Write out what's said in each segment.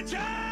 bitches!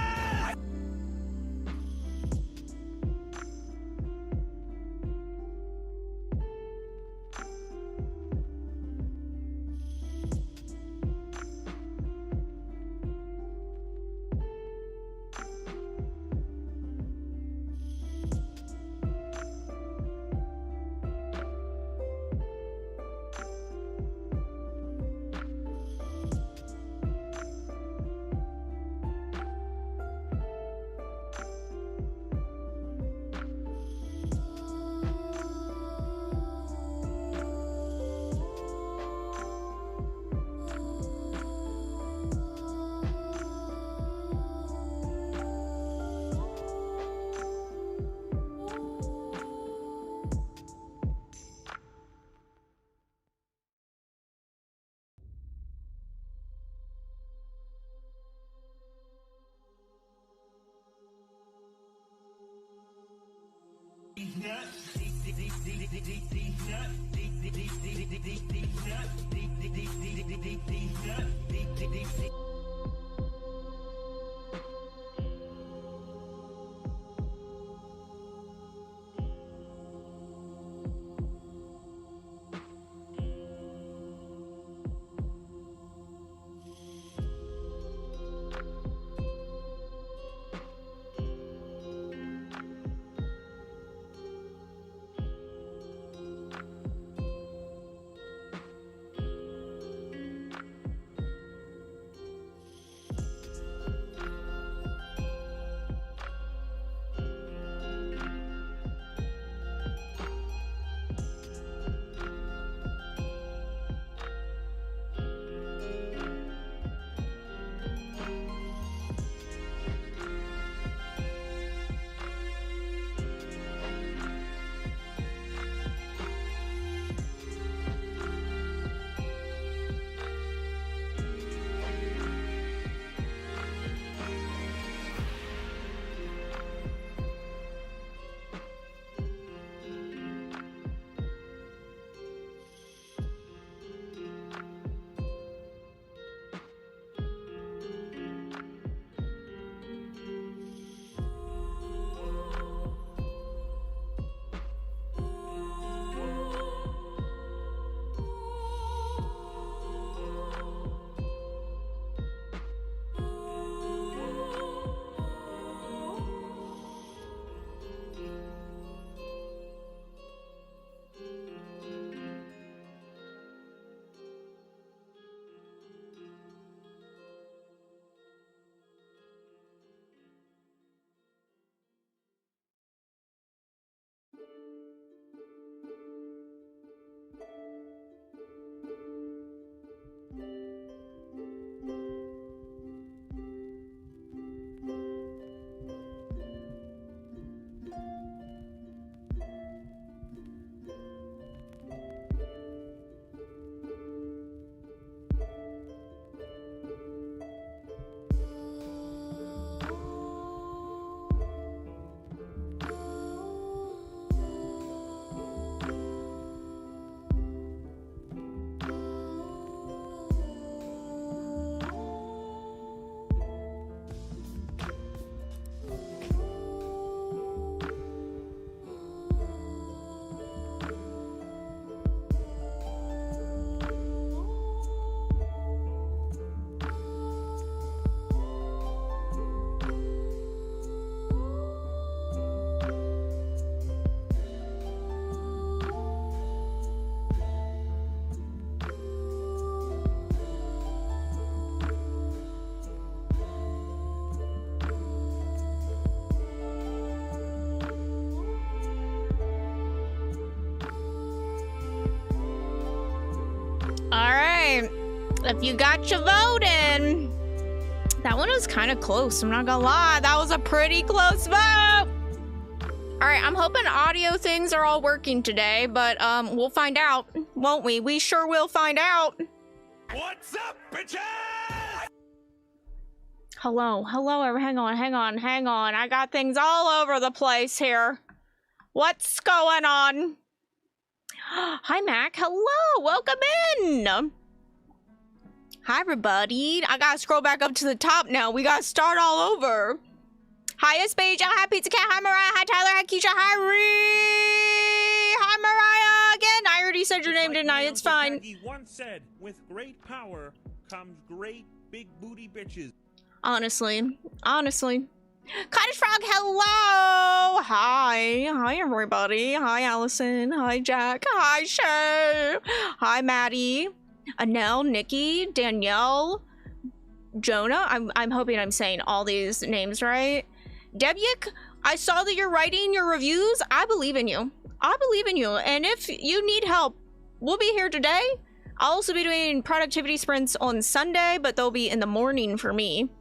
If you got your vote in, that one was kind of close. I'm not gonna lie. That was a pretty close vote. All right, I'm hoping audio things are all working today, but we'll find out, won't we? We sure will find out. What's up, bitches? Hello, hang on. I got things all over the place here. What's going on? Hi, Mac. Hello, welcome in. Hi, everybody. I gotta scroll back up to the top now. We gotta start all over. Hi, Aspasia. Hi, Pizza Cat. Hi, Mariah. Hi, Tyler. Hi, Keisha. Hi, Ree. Hi, Mariah. Again, I already said your name, didn't I? It's fine. Maggie once said, with great power comes great big booty bitches. Honestly. Cottage Frog, hello! Hi everybody. Hi Allison. Hi Jack. Hi Shay. Hi Maddie. Anel, Nikki, Danielle, Jonah. I'm hoping I'm saying all these names right. Debyuk, I saw that you're writing your reviews. I believe in you. And if you need help, we'll be here today. I'll also be doing productivity sprints on Sunday, but they'll be in the morning for me.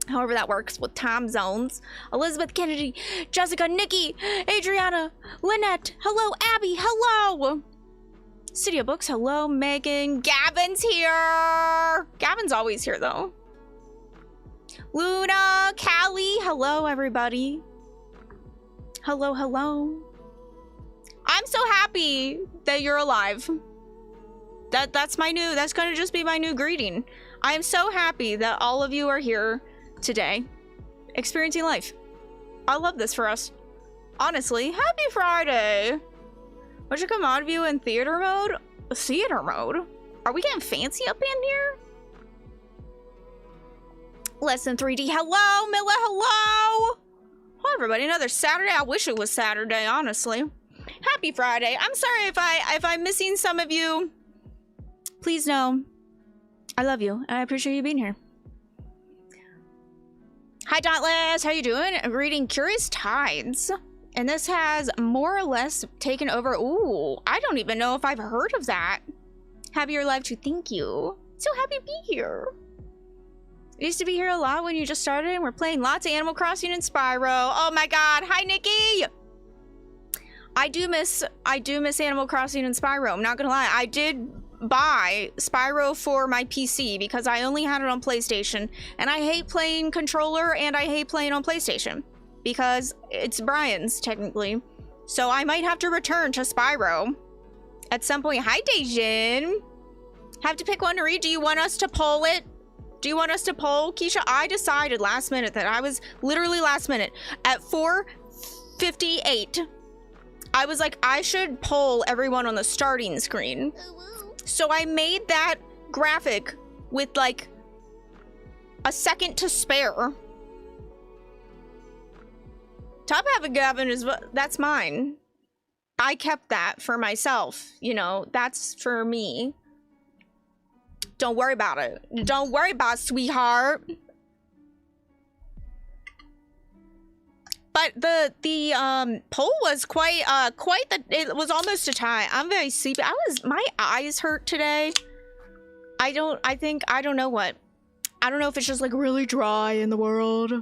However that works with time zones. Elizabeth Kennedy, Jessica, Nikki, Adriana, Lynette, hello, Abby, hello. City of Books, hello, Megan. Gavin's here. Gavin's always here, though. Luna, Callie, hello, everybody. Hello. I'm so happy that you're alive. That's gonna just be my new greeting. I am so happy that all of you are here today, experiencing life. I love this for us. Honestly, happy Friday. What's your command view in theater mode? Theater mode? Are we getting fancy up in here? Lesson 3D, hello, Milla, hello. Hi, everybody, another Saturday. I wish it was Saturday, honestly. Happy Friday. I'm sorry if I'm missing some of you. Please know, I love you, and I appreciate you being here. Hi, Dauntless. How you doing? I'm reading Curious Tides. And this has more or less taken over. Ooh, I don't even know if I've heard of that. Happy you're alive too. Thank you. So happy to be here. I used to be here a lot when you just started, and we're playing lots of Animal Crossing and Spyro. Oh my god. Hi, Nikki. I do miss Animal Crossing and Spyro. I'm not gonna lie. I did buy Spyro for my PC because I only had it on PlayStation, and I hate playing controller and I hate playing on PlayStation because it's Brian's technically. So I might have to return to Spyro at some point. Hi, Dejin. Have to pick one to read. Do you want us to poll it? Do you want us to poll? Keisha, I decided last minute that I was literally last minute at 4:58. I was like, I should poll everyone on the starting screen. So I made that graphic with like a second to spare. Top half of Gavin is, that's mine. I kept that for myself, you know, that's for me. Don't worry about it. Don't worry about it, sweetheart. But the poll was quite it was almost a tie. I'm very sleepy. My eyes hurt today. I don't know what. I don't know if it's just like really dry in the world.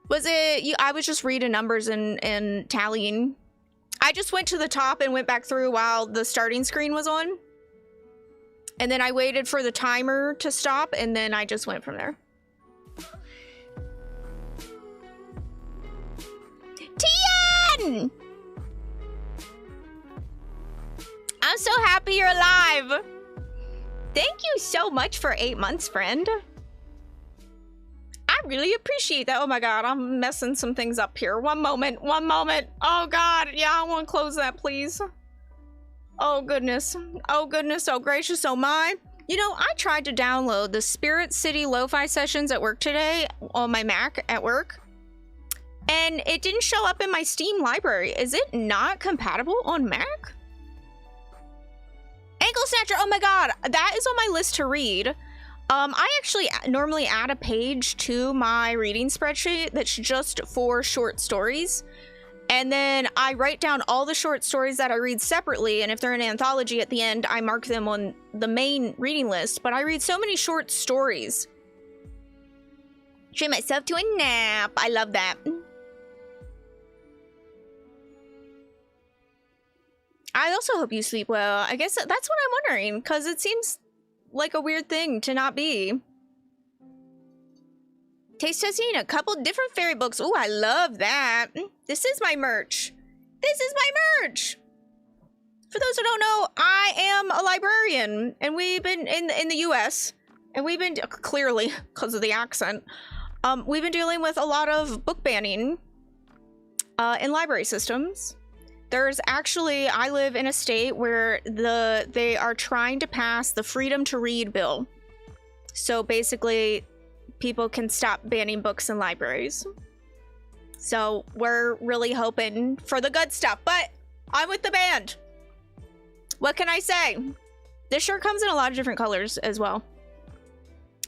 Was it you? I was just reading numbers and tallying. I just went to the top and went back through while the starting screen was on. And then I waited for the timer to stop, and then I just went from there. Tian! I'm so happy you're alive. Thank you so much for 8 months, friend. I really appreciate that. Oh my god, I'm messing some things up here. One moment. Oh god, yeah, I want to close that, please. Oh goodness. Oh goodness, oh gracious, oh my. You know, I tried to download the Spirit City Lo-Fi sessions at work today on my Mac at work, and it didn't show up in my Steam library. Is it not compatible on Mac? Ankle Snatcher, oh my god, that is on my list to read. I actually normally add a page to my reading spreadsheet that's just for short stories. And then I write down all the short stories that I read separately, and if they're an anthology at the end, I mark them on the main reading list. But I read so many short stories. Treat myself to a nap. I love that. I also hope you sleep well. I guess that's what I'm wondering, because it seems like a weird thing to not be. Taste testing a couple different fairy books. Ooh, I love that. This is my merch. This is my merch. For those who don't know, I am a librarian, and we've been in the US, and we've been, clearly, because of the accent, we've been dealing with a lot of book banning in library systems. There's actually, I live in a state where they are trying to pass the Freedom to Read bill. So basically, people can stop banning books in libraries. So we're really hoping for the good stuff, but I'm with the band. What can I say? This shirt comes in a lot of different colors as well.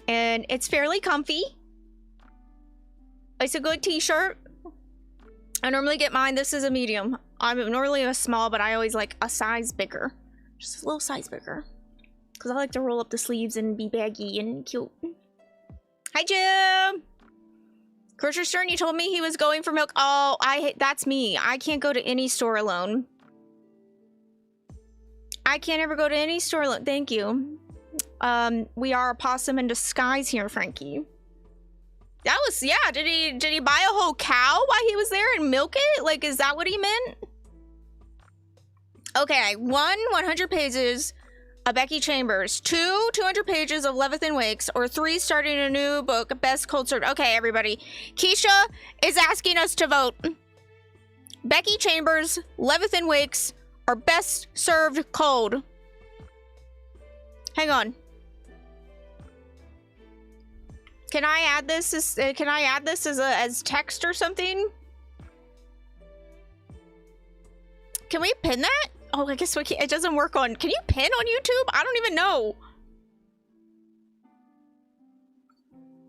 And it's fairly comfy. It's a good t-shirt. I normally get mine. This is a medium. I'm normally a small, but I always like a size bigger. Just a little size bigger. Because I like to roll up the sleeves and be baggy and cute. Hi, Jim! Grocery Stern, you told me he was going for milk. Oh, that's me. I can't go to any store alone. I can't ever go to any store alone. Thank you. We are a possum in disguise here, Frankie. That was, yeah, did he buy a whole cow while he was there and milk it? Like, is that what he meant? Okay, 100 pages of Becky Chambers, 200 pages of Levithan Wakes, or 3 starting a new book, best cold served. Okay, everybody. Keisha is asking us to vote. Becky Chambers, Levithan Wakes, or best served cold. Hang on. Can I add this as text or something? Can we pin that? Oh, I guess we can't. It doesn't work on. Can you pin on YouTube? I don't even know.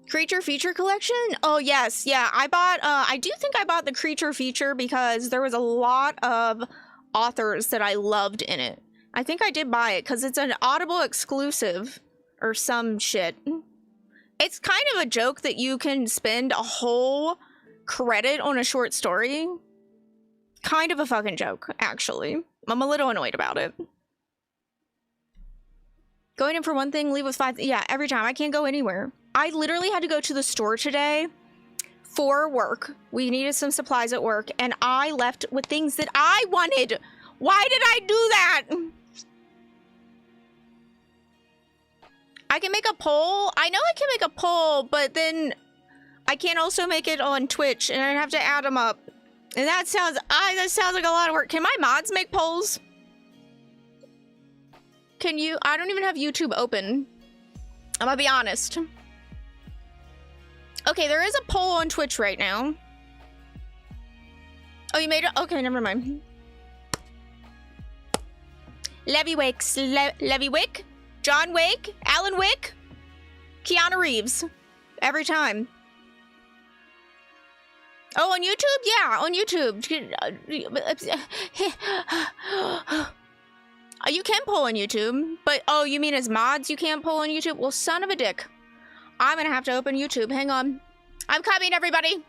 Creature feature collection? Oh, yes. Yeah, I bought, I do think I bought the creature feature because there was a lot of authors that I loved in it. I think I did buy it because it's an Audible exclusive or some shit. It's kind of a joke that you can spend a whole credit on a short story. Kind of a fucking joke, actually. I'm a little annoyed about it. Going in for one thing, leave with 5. Yeah, every time. I can't go anywhere. I literally had to go to the store today for work. We needed some supplies at work, and I left with things that I wanted. Why did I do that? I can make a poll. I know I can make a poll, but then I can't also make it on Twitch, and I have to add them up. And that sounds like a lot of work. Can my mods make polls? Can you? I don't even have YouTube open. I'm gonna be honest. Okay, there is a poll on Twitch right now. Oh, you made it? Okay, never mind. Levy Wakes. Levy Wick? John Wake? Alan Wick? Keanu Reeves. Every time. Oh, on YouTube? Yeah, on YouTube. You can poll on YouTube, but oh, you mean as mods you can't poll on YouTube? Well, son of a dick. I'm gonna have to open YouTube. Hang on. I'm coming, everybody.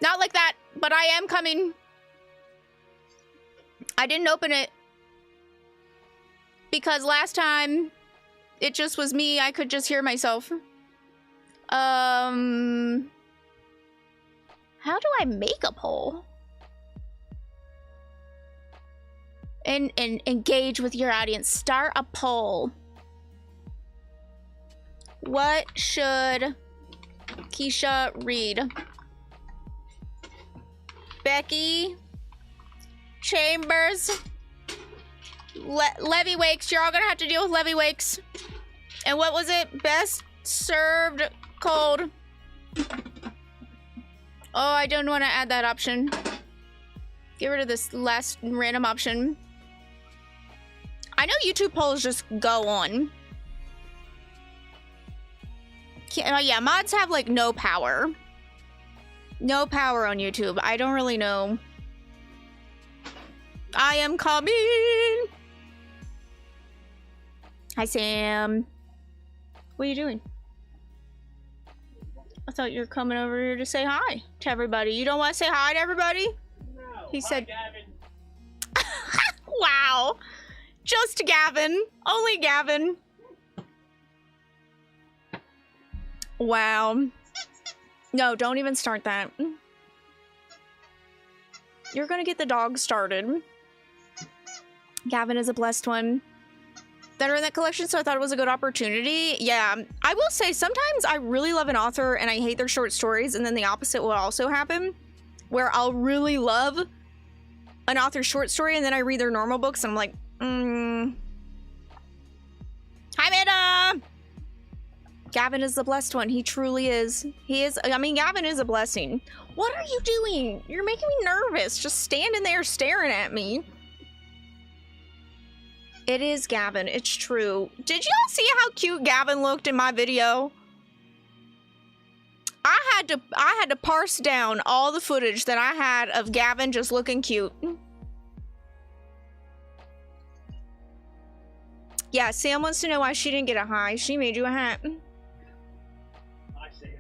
Not like that, but I am coming. I didn't open it because last time it just was me. I could just hear myself. How do I make a poll? And engage with your audience. Start a poll. What should Keisha read? Becky Chambers. Levy Wakes. You're all gonna have to deal with Levy Wakes. And what was it? Best served cold. Oh, I don't want to add that option. Get rid of this last random option. I know YouTube polls just go on. Yeah, mods have like no power. No power on YouTube. I don't really know. I am coming. Hi, Sam. What are you doing? I thought you were coming over here to say hi to everybody. You don't want to say hi to everybody? No. He said, Gavin. wow. Just Gavin. Only Gavin. Wow. No, don't even start that. You're gonna get the dog started. Gavin is a blessed one that are in that collection, so I thought it was a good opportunity. Yeah, I will say sometimes I really love an author and I hate their short stories, and then the opposite will also happen, where I'll really love an author's short story and then I read their normal books and I'm like, Hi, Amanda! Gavin is the blessed one. He truly is. He is. I mean, Gavin is a blessing. What are you doing? You're making me nervous. Just standing there staring at me. It is Gavin. It's true. Did y'all see how cute Gavin looked in my video? I had to parse down all the footage that I had of Gavin just looking cute. Yeah, Sam wants to know why she didn't get a high. She made you a hat. Hi, Sam.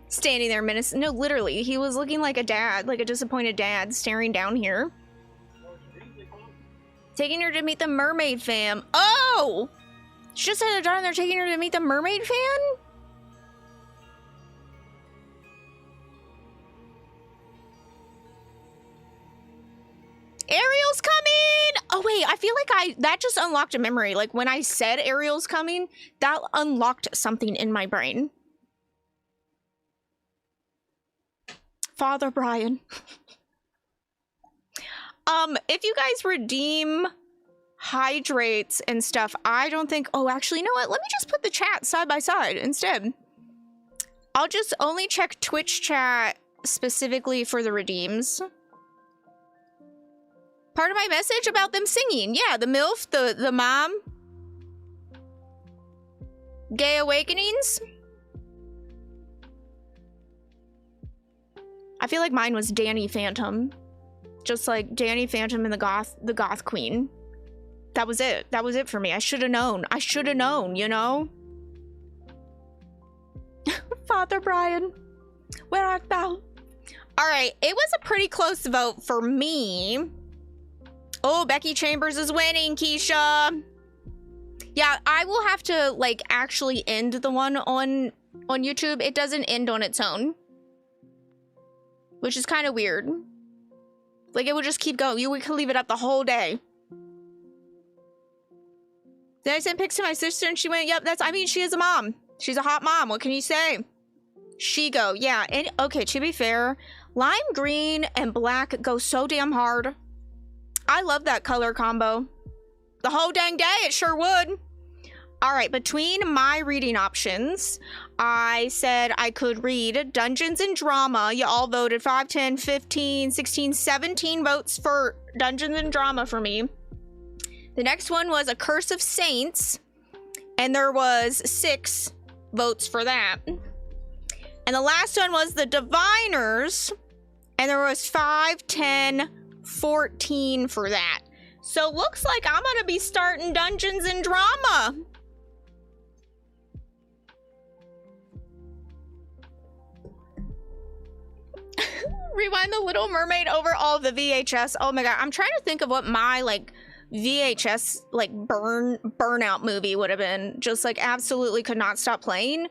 Standing there menacing. No, literally, he was looking like a dad, like a disappointed dad, staring down here. Taking her to meet the mermaid fam. Oh! She just had a daughter and they're taking her to meet the mermaid fan? Ariel's coming! Oh wait, I feel like that just unlocked a memory. Like when I said Ariel's coming, that unlocked something in my brain. Father Brian. If you guys redeem hydrates and stuff, I don't think... Oh, actually, you know what? Let me just put the chat side by side instead. I'll just only check Twitch chat specifically for the redeems. Part of my message about them singing. Yeah, the MILF, the mom. Gay Awakenings. I feel like mine was Danny Phantom. Just like Danny Phantom and the goth queen. That was it. That was it for me. I should have known. I should have known, you know? Father Brian, where art thou? All right, it was a pretty close vote for me. Oh, Becky Chambers is winning, Keisha. Yeah, I will have to like actually end the one on YouTube. It doesn't end on its own, which is kind of weird. Like, it would just keep going. We could leave it up the whole day. Then I sent pics to my sister and she went, yep, I mean, she is a mom. She's a hot mom. What can you say? She go, yeah. And okay, to be fair, lime green and black go so damn hard. I love that color combo. The whole dang day, it sure would. All right, between my reading options, I said I could read Dungeons and Drama. You all voted 5, 10, 15, 16, 17 votes for Dungeons and Drama for me. The next one was A Curse of Saints, and there was 6 votes for that. And the last one was The Diviners, and there was 5, 10, 14 for that. So looks like I'm gonna be starting Dungeons and Drama. Rewind The Little Mermaid over all of the VHS. Oh my god, I'm trying to think of what my like VHS like burnout movie would have been. Just like absolutely could not stop playing.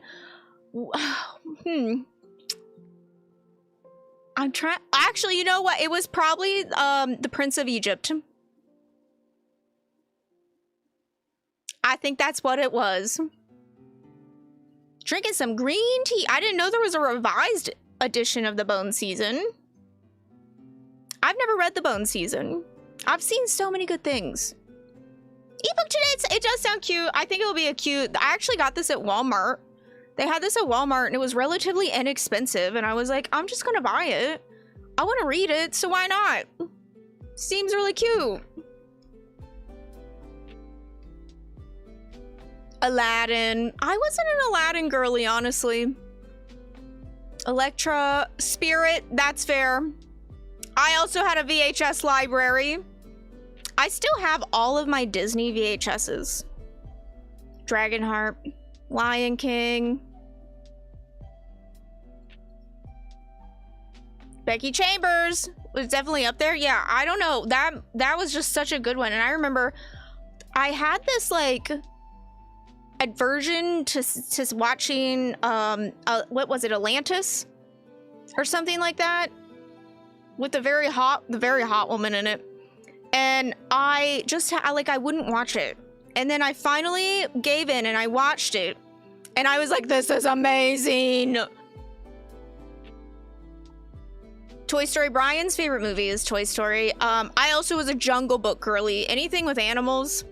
I'm trying. Actually, you know what? It was probably The Prince of Egypt. I think that's what it was. Drinking some green tea. I didn't know there was a revised edition of the Bone Season. I've never read the Bone Season. I've seen so many good things. Ebook today, it does sound cute. I think it will be a cute... I actually got this at Walmart. They had this at Walmart and it was relatively inexpensive. And I was like, I'm just gonna buy it. I want to read it, so why not? Seems really cute. Aladdin. I wasn't an Aladdin girly, honestly. Electra, Spirit, that's fair. I also had a VHS library. I still have all of my Disney VHSs. Dragonheart, Lion King. Becky Chambers was definitely up there. Yeah, I don't know. That was just such a good one. And I remember I had this like aversion to watching what was it, Atlantis or something like that, with the very hot woman in it. And I just, I wouldn't watch it. And then I finally gave in and I watched it. And I was like, this is amazing. Toy Story. Brian's favorite movie is Toy Story. I also was a Jungle Book girly. Anything with animals,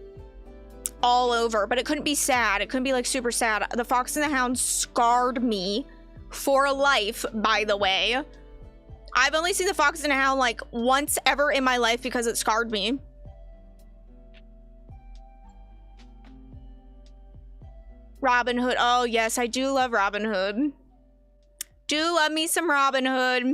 all over. But it couldn't be sad. It couldn't be like super sad. The Fox and the Hound scarred me for life, by the way. I've only seen The Fox and the Hound like once ever in my life because it scarred me. Robin Hood. Oh yes, I do love Robin Hood. Do love me some Robin Hood.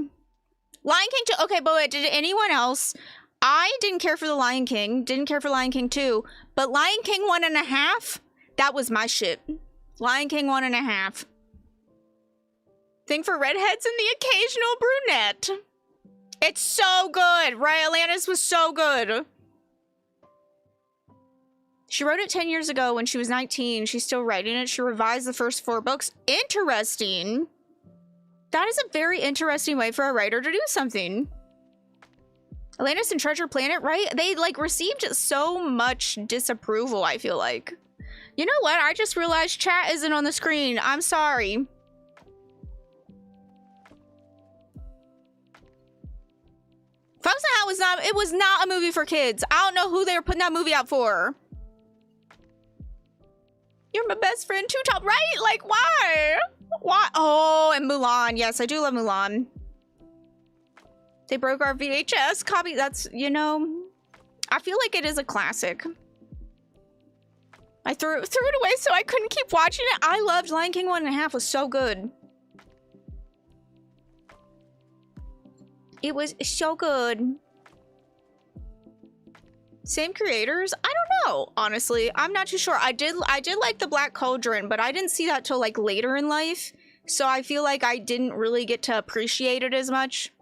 Lion King 2. Okay, but wait, did anyone else? I didn't care for The Lion King. Didn't care for Lion King 2. But Lion King 1.5, that was my shit. Lion King 1.5. Thing for redheads and the occasional brunette. It's so good, right? Atlantis was so good. She wrote it 10 years ago when she was 19. She's still writing it. She revised the first 4 books. Interesting. That is a very interesting way for a writer to do something. Atlantis and Treasure Planet, right? They like received so much disapproval, I feel like. You know what? I just realized chat isn't on the screen. I'm sorry. Fox and the Hound was not a movie for kids. I don't know who they were putting that movie out for. You're my best friend, Two Top, right? Like, why? Why? Oh, and Mulan. Yes, I do love Mulan. They broke our VHS copy. That's, you know, I feel like it is a classic. I threw it away so I couldn't keep watching it. I loved Lion King 1.5. Was so good. It was so good. Same creators? I don't know, honestly. I'm not too sure. I did like The Black Cauldron, but I didn't see that till like later in life. So I feel like I didn't really get to appreciate it as much.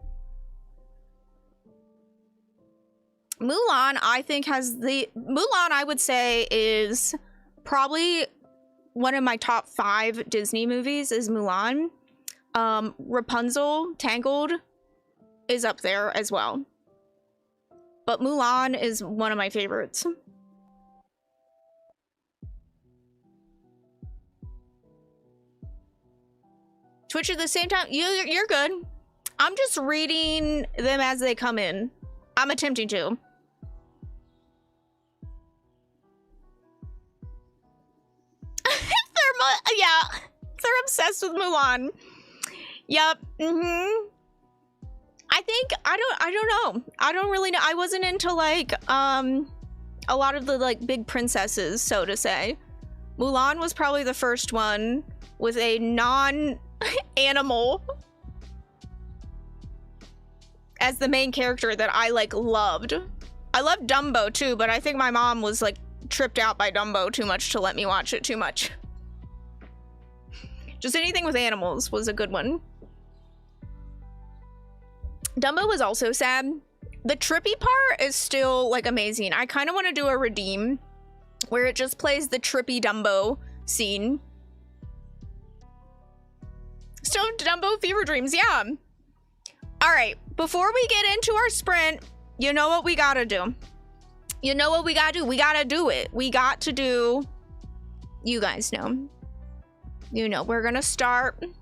Mulan, I think Mulan, I would say, is probably one of my top 5 Disney movies is Mulan. Rapunzel, Tangled is up there as well. But Mulan is one of my favorites. Twitch at the same time? You're good. I'm just reading them as they come in. I'm attempting to. Yeah, they're obsessed with Mulan. Yep. I think I don't know. I don't really know. I wasn't into like a lot of the like big princesses, so to say. Mulan was probably the first one with a non-animal as the main character that I like loved. I loved Dumbo too, but I think my mom was like tripped out by Dumbo too much to let me watch it too much. Just anything with animals was a good one. Dumbo was also sad. The trippy part is still like amazing. I kind of want to do a redeem where it just plays the trippy Dumbo scene. Still Dumbo fever dreams, yeah. All right, before we get into our sprint, you know what we gotta do. You know what we gotta do. We gotta do it. We got to do, you guys know. You know, we're gonna start with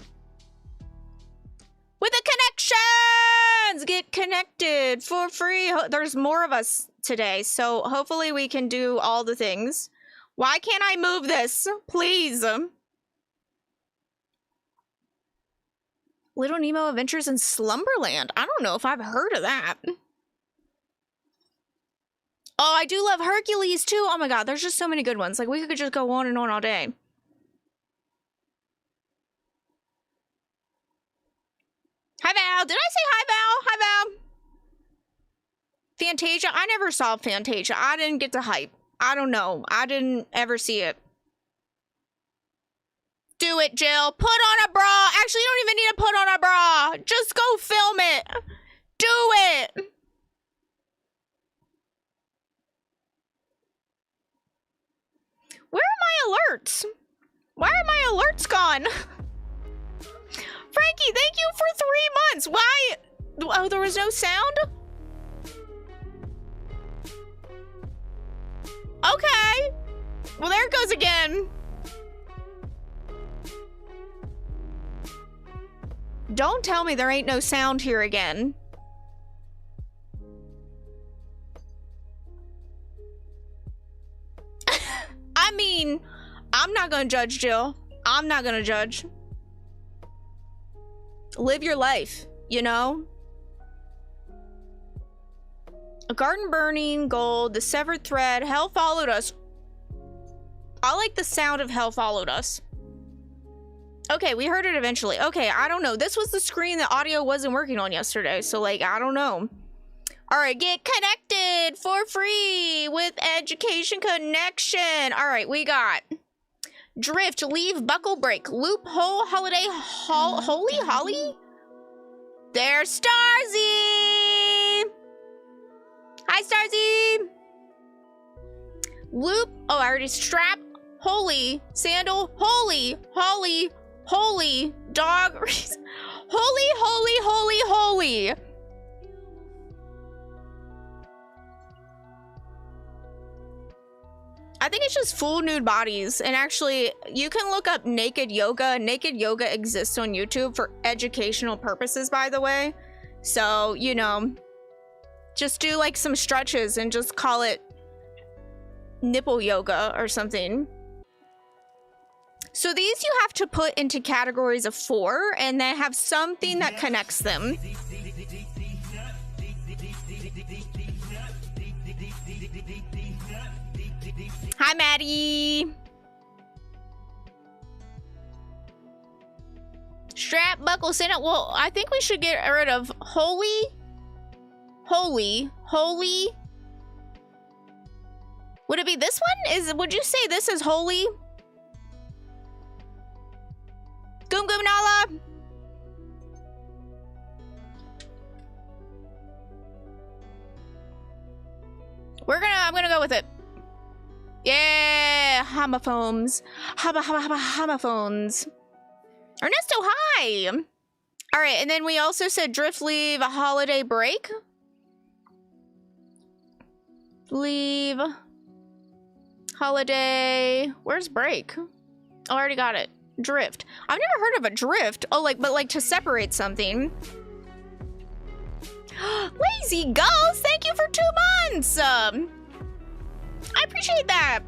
the connections. Get connected for free. There's more of us today, so hopefully we can do all the things. Why can't I move this? Please. Little Nemo Adventures in Slumberland. I don't know if I've heard of that. Oh, I do love Hercules too. Oh my god, there's just so many good ones. Like, we could just go on and on all day. Hi, Val. Did I say hi, Val? Hi, Val. Fantasia. I never saw Fantasia. I didn't get the hype. I don't know. I didn't ever see it. Do it, Jill. Put on a bra. Actually, you don't even need to put on a bra. Just go film it. Do it. Where are my alerts? Why are my alerts gone? Frankie, thank you for 3 months. Why? Oh, there was no sound? Well, there it goes again. Don't tell me there ain't no sound here again. I mean, I'm not gonna judge, Jill. I'm not gonna judge. Live your life, you know? A garden burning, gold, the severed thread, hell followed us. I like the sound of hell followed us. Okay, we heard it eventually. Okay, I don't know. This was the screen that audio wasn't working on yesterday, so like, I don't know. All right, get connected for free with Education Connection. All right, we got Drift, Leave, Buckle, Break, Loophole, Holiday, Holy Holly? There's Starzy! Hi, Starzy! Loop, oh, I already strap, Holy, Sandal, Holy, Holly, Holy, Dog, Holy, Holy, Holy, Holy. I think it's just full nude bodies. And actually, you can look up naked yoga. Naked yoga exists on YouTube for educational purposes, by the way. So, you know, just do like some stretches and just call it nipple yoga or something. So these you have to put into categories of 4 and then have something that connects them. Hi, Maddie. Strap, buckle, send it. Well, I think we should get rid of holy. Holy. Holy. Would it be this one? Would you say this is holy? Goom Goom Nala. I'm gonna go with it. Yeah, homophones. Homophones. Ernesto, hi. All right, and then we also said drift, leave, a holiday break. Leave. Holiday. Where's break? Oh, I already got it. Drift. I've never heard of a drift. Oh, but like to separate something. Lazy Gulls, thank you for 2 months. I appreciate that.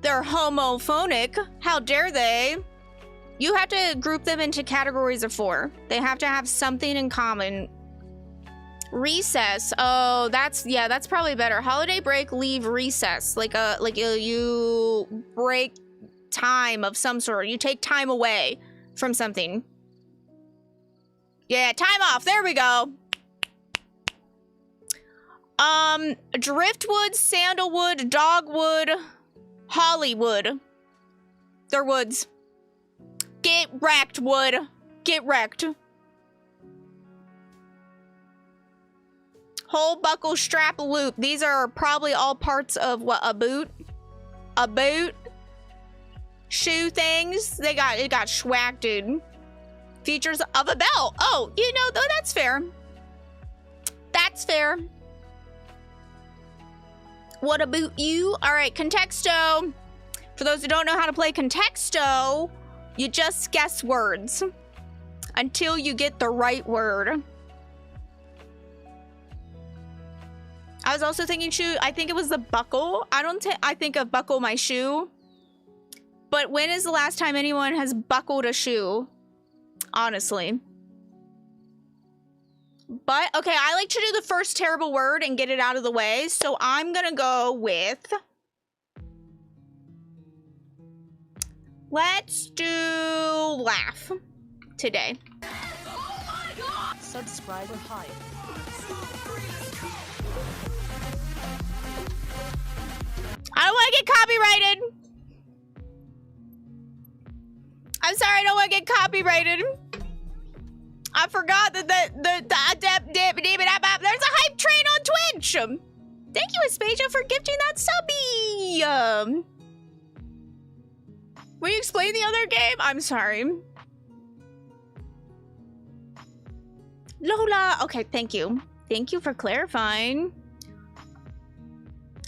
They're homophonic. How dare they? You have to group them into categories of 4. They have to have something in common. Recess. Oh, that's probably better. Holiday break, leave, recess. Like you break time of some sort. You take time away from something. Yeah, time off. There we go. Driftwood, sandalwood, dogwood, Hollywood. They're woods. Get wrecked, wood. Get wrecked. Hole, buckle, strap, loop. These are probably all parts of what? A boot? A boot? Shoe things? It got schwacked, dude. Features of a belt. Oh, you know, though, that's fair. That's fair. What about you? All right, Contexto. For those who don't know how to play Contexto, you just guess words until you get the right word. I was also thinking shoe. I think it was the buckle. I think of buckle my shoe. But when is the last time anyone has buckled a shoe? Honestly. But, okay, I like to do the first terrible word and get it out of the way. So I'm gonna go with... Let's do laugh today. Oh my God! Subscriber hype. I don't want to get copyrighted. I'm sorry, I don't want to get copyrighted. I forgot that there's a hype train on Twitch. Thank you, Aspasia, for gifting that subby. Will you explain the other game? I'm sorry. Lola. Okay, thank you. Thank you for clarifying.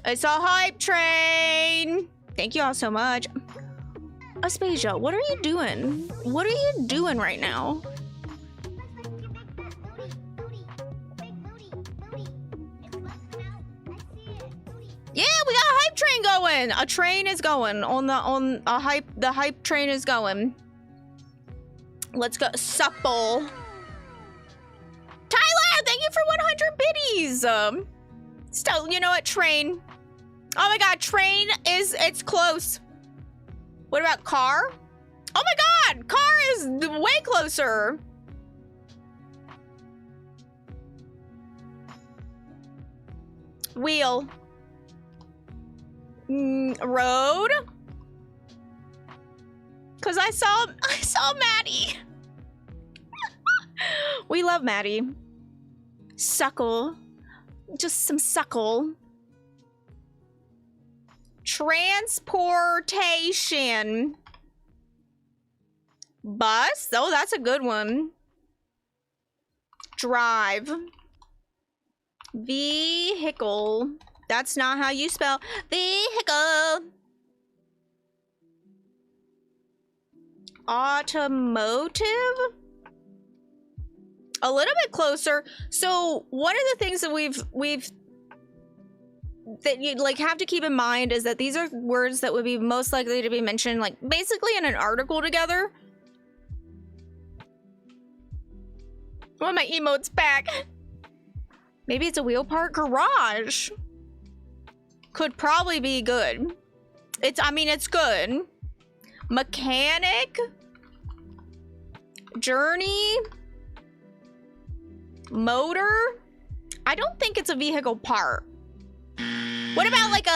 It's a hype train. Thank you all so much. Aspasia, what are you doing? What are you doing right now? Yeah, we got a hype train going. A train is going the hype train is going. Let's go. Supple. Tyler, thank you for 100 biddies. Still, you know what? Train. Oh my god, train it's close. What about car? Oh my god, car is way closer. Wheel. Road. Cause I saw Maddie. We love Maddie. Suckle. Just some suckle. Transportation. Bus. Oh, that's a good one. Drive. Vehicle. That's not how you spell vehicle. Automotive? A little bit closer. So one of the things that we've that you like have to keep in mind is that these are words that would be most likely to be mentioned like basically in an article together. Well, my emote's back. Maybe it's a wheel part. Garage could probably be good. I mean, it's good. Mechanic. Journey. Motor. I don't think it's a vehicle part. What about like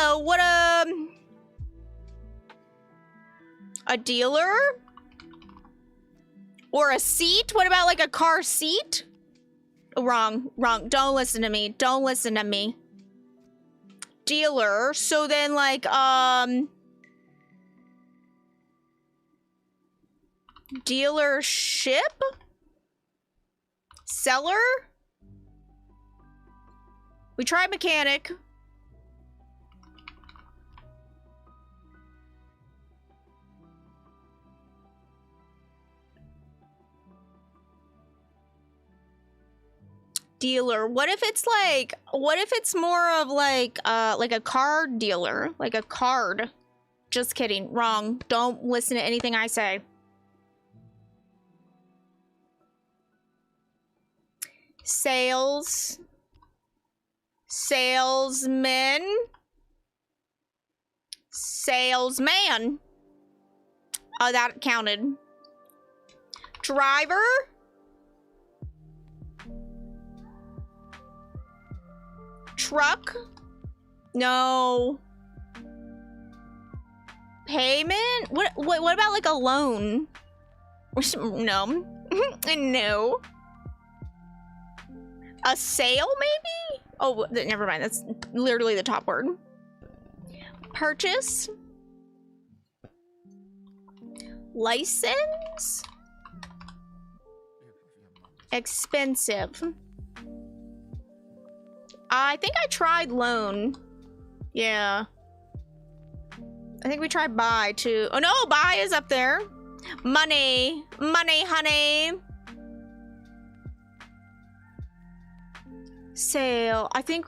a dealer? Or a seat? What about like a car seat? Wrong. Don't listen to me. Don't listen to me. Dealer. So then like, dealership? Seller? We tried mechanic. Dealer. What if it's more of like a card dealer, like a card? Just kidding. Wrong. Don't listen to anything I say. Sales. Salesman. Salesman. Oh, that counted. Driver. Truck? No. Payment? What about like a loan? No. No. A sale maybe? Oh, never mind. That's literally the top word. Purchase. License. Expensive. I think I tried loan. Yeah. I think we tried buy too. Oh no, buy is up there. Money. Money, honey. Sale. I think,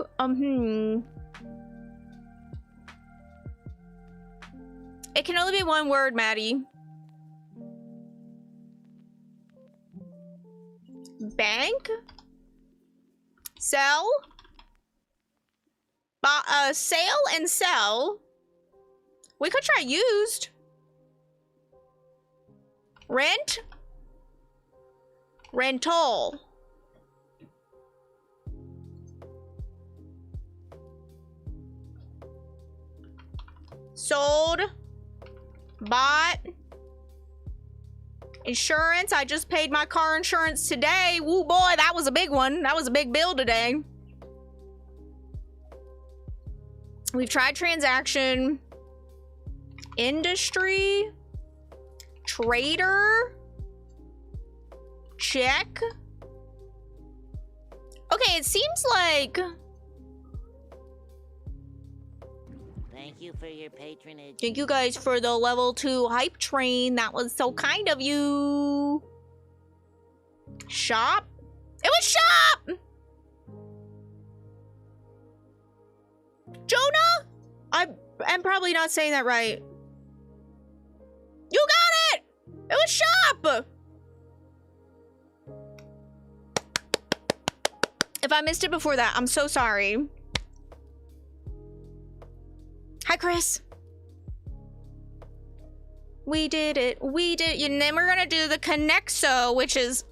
It can only be one word, Maddie. Bank? Sell? Sale and sell. We could try used. Rent? Rental. Sold. Bought. Insurance. I just paid my car insurance today. Woo boy, that was a big one. That was a big bill today. We've tried transaction. Industry. Trader. Check. Okay, it seems like... Thank you for your patronage. Thank you guys for the level 2 hype train. That was so kind of you. Shop? It was shop! Jonah? I'm probably not saying that right. You got it! It was shop! If I missed it before that, I'm so sorry. Hi, Chris. We did it. We did. And then we're gonna do the Connexo, which is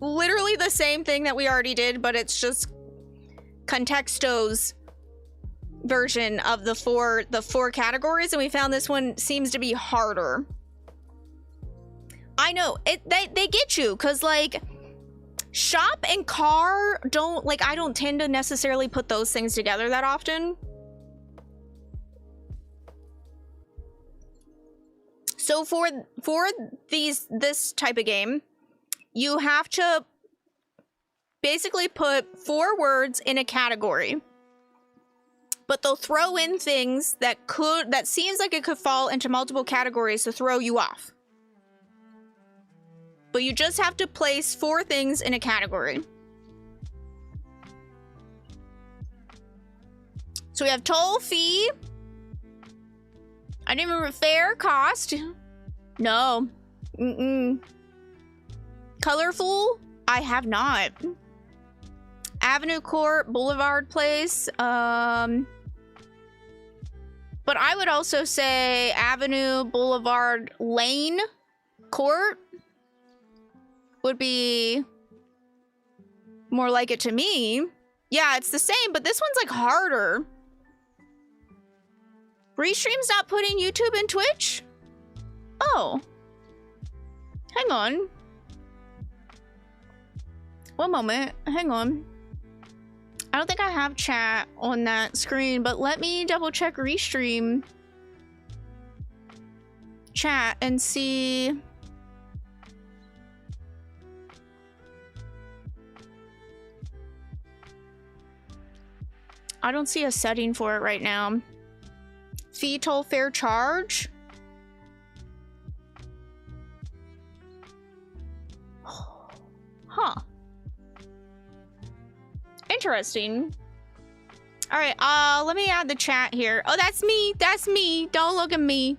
literally the same thing that we already did, but it's just Contexto's version of the four categories, and we found this one seems to be harder. I know they get you because like shop and car don't like I don't tend to necessarily put those things together that often. So for this type of game, you have to basically put 4 words in a category. But they'll throw in things that seems like it could fall into multiple categories to throw you off. But you just have to place 4 things in a category. So we have toll, fee. I didn't remember fair, cost. No. Colorful? I have not. Avenue Court, Boulevard Place. But I would also say Avenue, Boulevard, Lane, Court would be more like it to me. Yeah, it's the same, but this one's like harder. Restream's not putting YouTube and Twitch? Oh. Hang on. One moment. Hang on. I don't think I have chat on that screen, but let me double check Restream chat and see. I don't see a setting for it right now. Fee, toll, fair, charge. Huh. Interesting. All right, let me add the chat here. Oh, that's me. That's me. Don't look at me.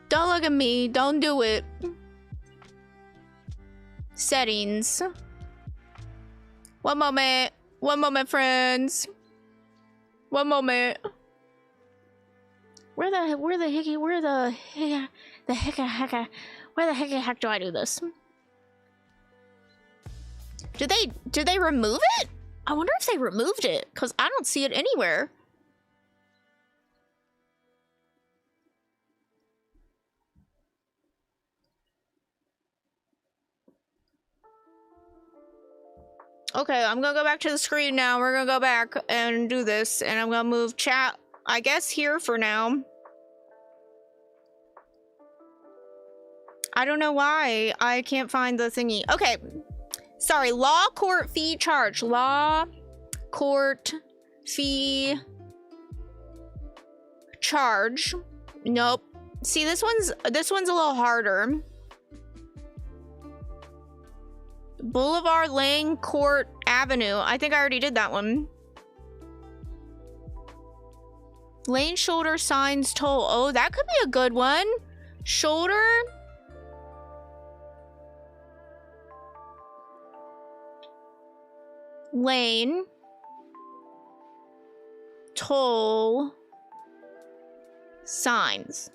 Don't look at me. Don't do it. Settings. One moment. One moment, friends. One moment. Where the heck do I do this? Did they remove it? I wonder if they removed it, because I don't see it anywhere. Okay, I'm gonna go back to the screen now. We're gonna go back and do this, and I'm gonna move chat, I guess, here for now. I don't know why I can't find the thingy. Okay. Sorry, law, court, fee, charge. Law, court, fee, charge. Nope. See, this one's a little harder. Boulevard, Lane, Court, Avenue. I think I already did that one. Lane, shoulder, signs, toll. Oh, that could be a good one. Shoulder. Lane, toll, signs.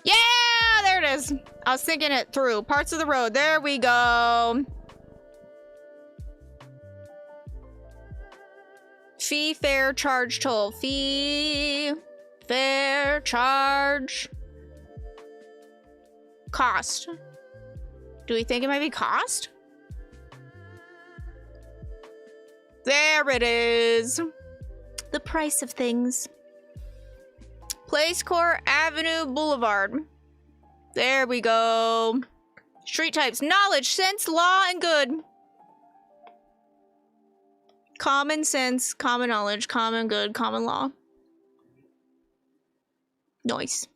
Yeah, there it is. I was thinking it through. Parts of the road. There we go. Fee, fare, charge, toll. Fee, fare, charge, cost. Do we think it might be cost? There it is. The price of things. Place, Court, Avenue, Boulevard. There we go. Street types. Knowledge, sense, law, and good. Common sense, common knowledge, common good, common law. Nice.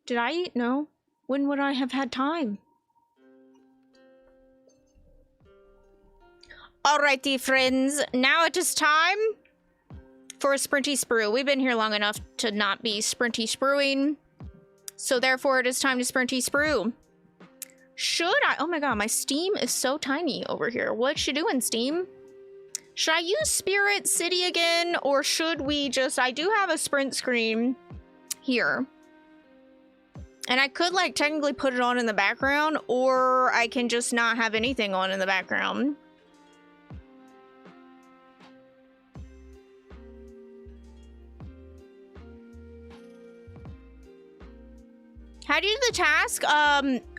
Did I eat? No. When would I have had time? Alrighty, friends. Now it is time for a sprinty sprue. We've been here long enough to not be sprinty spruing. So therefore it is time to sprinty sprue. Should I? Oh my god, my Steam is so tiny over here. What you doing, Steam? Should I use Spirit City again? Or should we just... I do have a sprint screen here. And I could, like, technically put it on in the background. Or I can just not have anything on in the background. How do you do the task?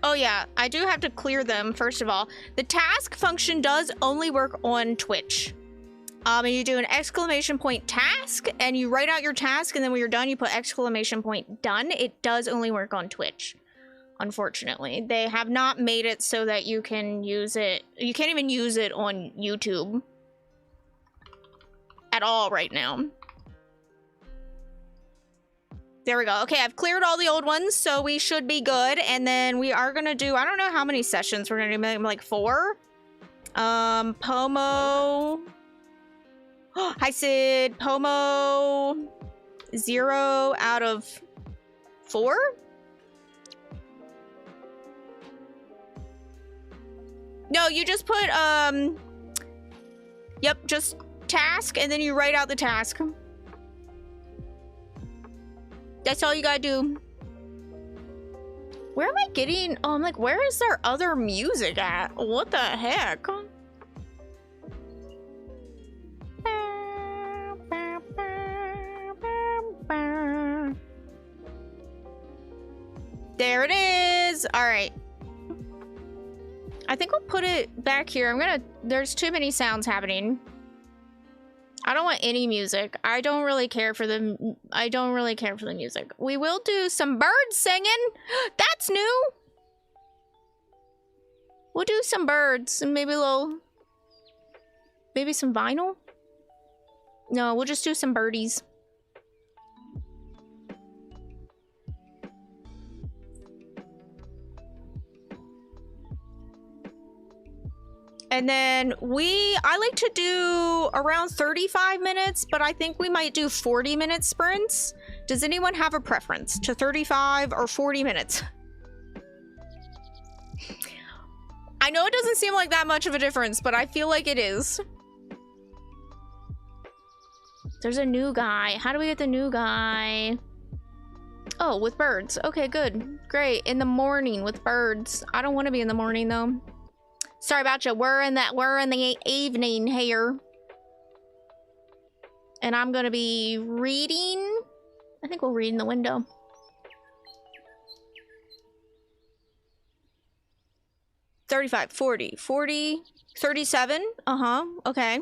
Oh yeah, I do have to clear them, first of all. The task function does only work on Twitch. You do an exclamation point task, and you write out your task, and then when you're done, you put exclamation point done. It does only work on Twitch, unfortunately. They have not made it so that you can use it. You can't even use it on YouTube at all right now. There we go. Okay, I've cleared all the old ones, so we should be good. And then we are gonna do, I don't know how many sessions we're gonna do, maybe like 4. Pomo. I said Pomo 0 out of 4. No, you just put, yep, just task, and then you write out the task. That's all you gotta do. Where am I getting? Oh, I'm like, where is there other music at? What the heck? There it is. All right. I think we'll put it back here. There's too many sounds happening. I don't want any music. I don't really care for the music. We will do some birds singing. That's new. We'll do some birds and maybe some vinyl. No, we'll just do some birdies. And then I like to do around 35 minutes, but I think we might do 40-minute sprints. Does anyone have a preference to 35 or 40 minutes? I know it doesn't seem like that much of a difference, but I feel like it is. There's a new guy. How do we get the new guy? Oh, with birds. Okay, good. Great. In the morning with birds. I don't want to be in the morning though. Sorry about you. We're in the evening here. And I'm gonna be reading. I think we'll read in the window. $35, $40, $40, $37. Okay.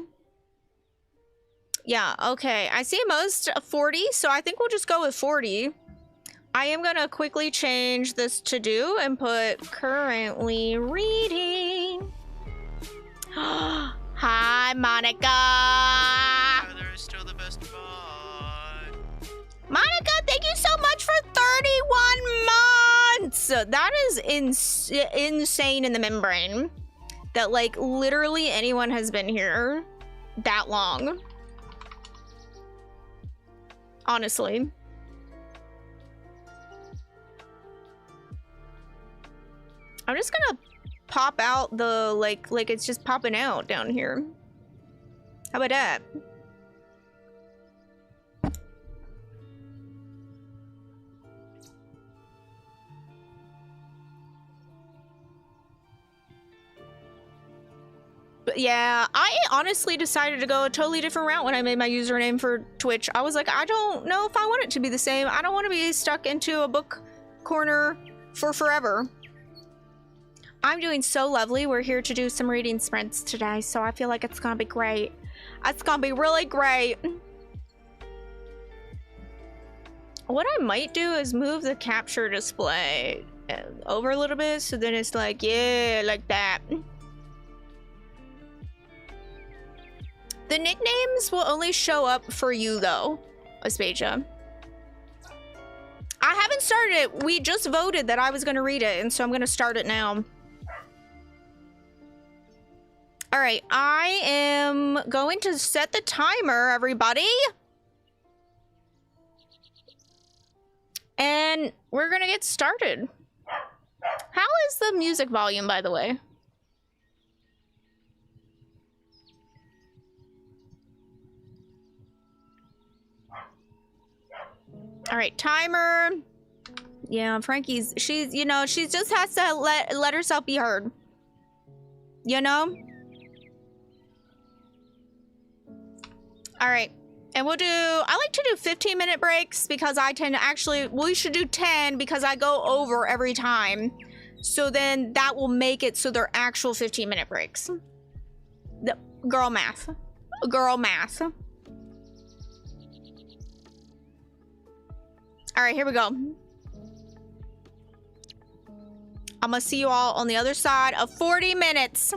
Yeah, okay. I see most 40, so I think we'll just go with 40. I am gonna quickly change this to do and put currently reading. Hi, Monica. There's still the best part. Monica, thank you so much for 31 months. That is insane in the membrane. That, like, literally anyone has been here that long. Honestly. I'm just gonna pop out the, like it's just popping out down here. How about that? But yeah, I honestly decided to go a totally different route when I made my username for Twitch. I was like, I don't know if I want it to be the same. I don't want to be stuck into a book corner for forever. I'm doing so lovely. We're here to do some reading sprints today, so I feel like it's gonna be great. It's gonna be really great. What I might do is move the capture display over a little bit, so then it's like, yeah, like that. The nicknames will only show up for you, though, Aspasia. I haven't started it. We just voted that I was going to read it, and so I'm going to start it now. All right, I am going to set the timer, everybody. And we're going to get started. How is the music volume, by the way? All right, timer. Yeah, Frankie's, she's, you know, she just has to let herself be heard. You know? All right. And we'll do, I like to do 15-minute breaks because I tend to actually, we should do 10 because I go over every time. So then that will make it so they're actual 15-minute breaks. The girl math. Girl math. All right, here we go. I'm gonna see you all on the other side of 40 minutes.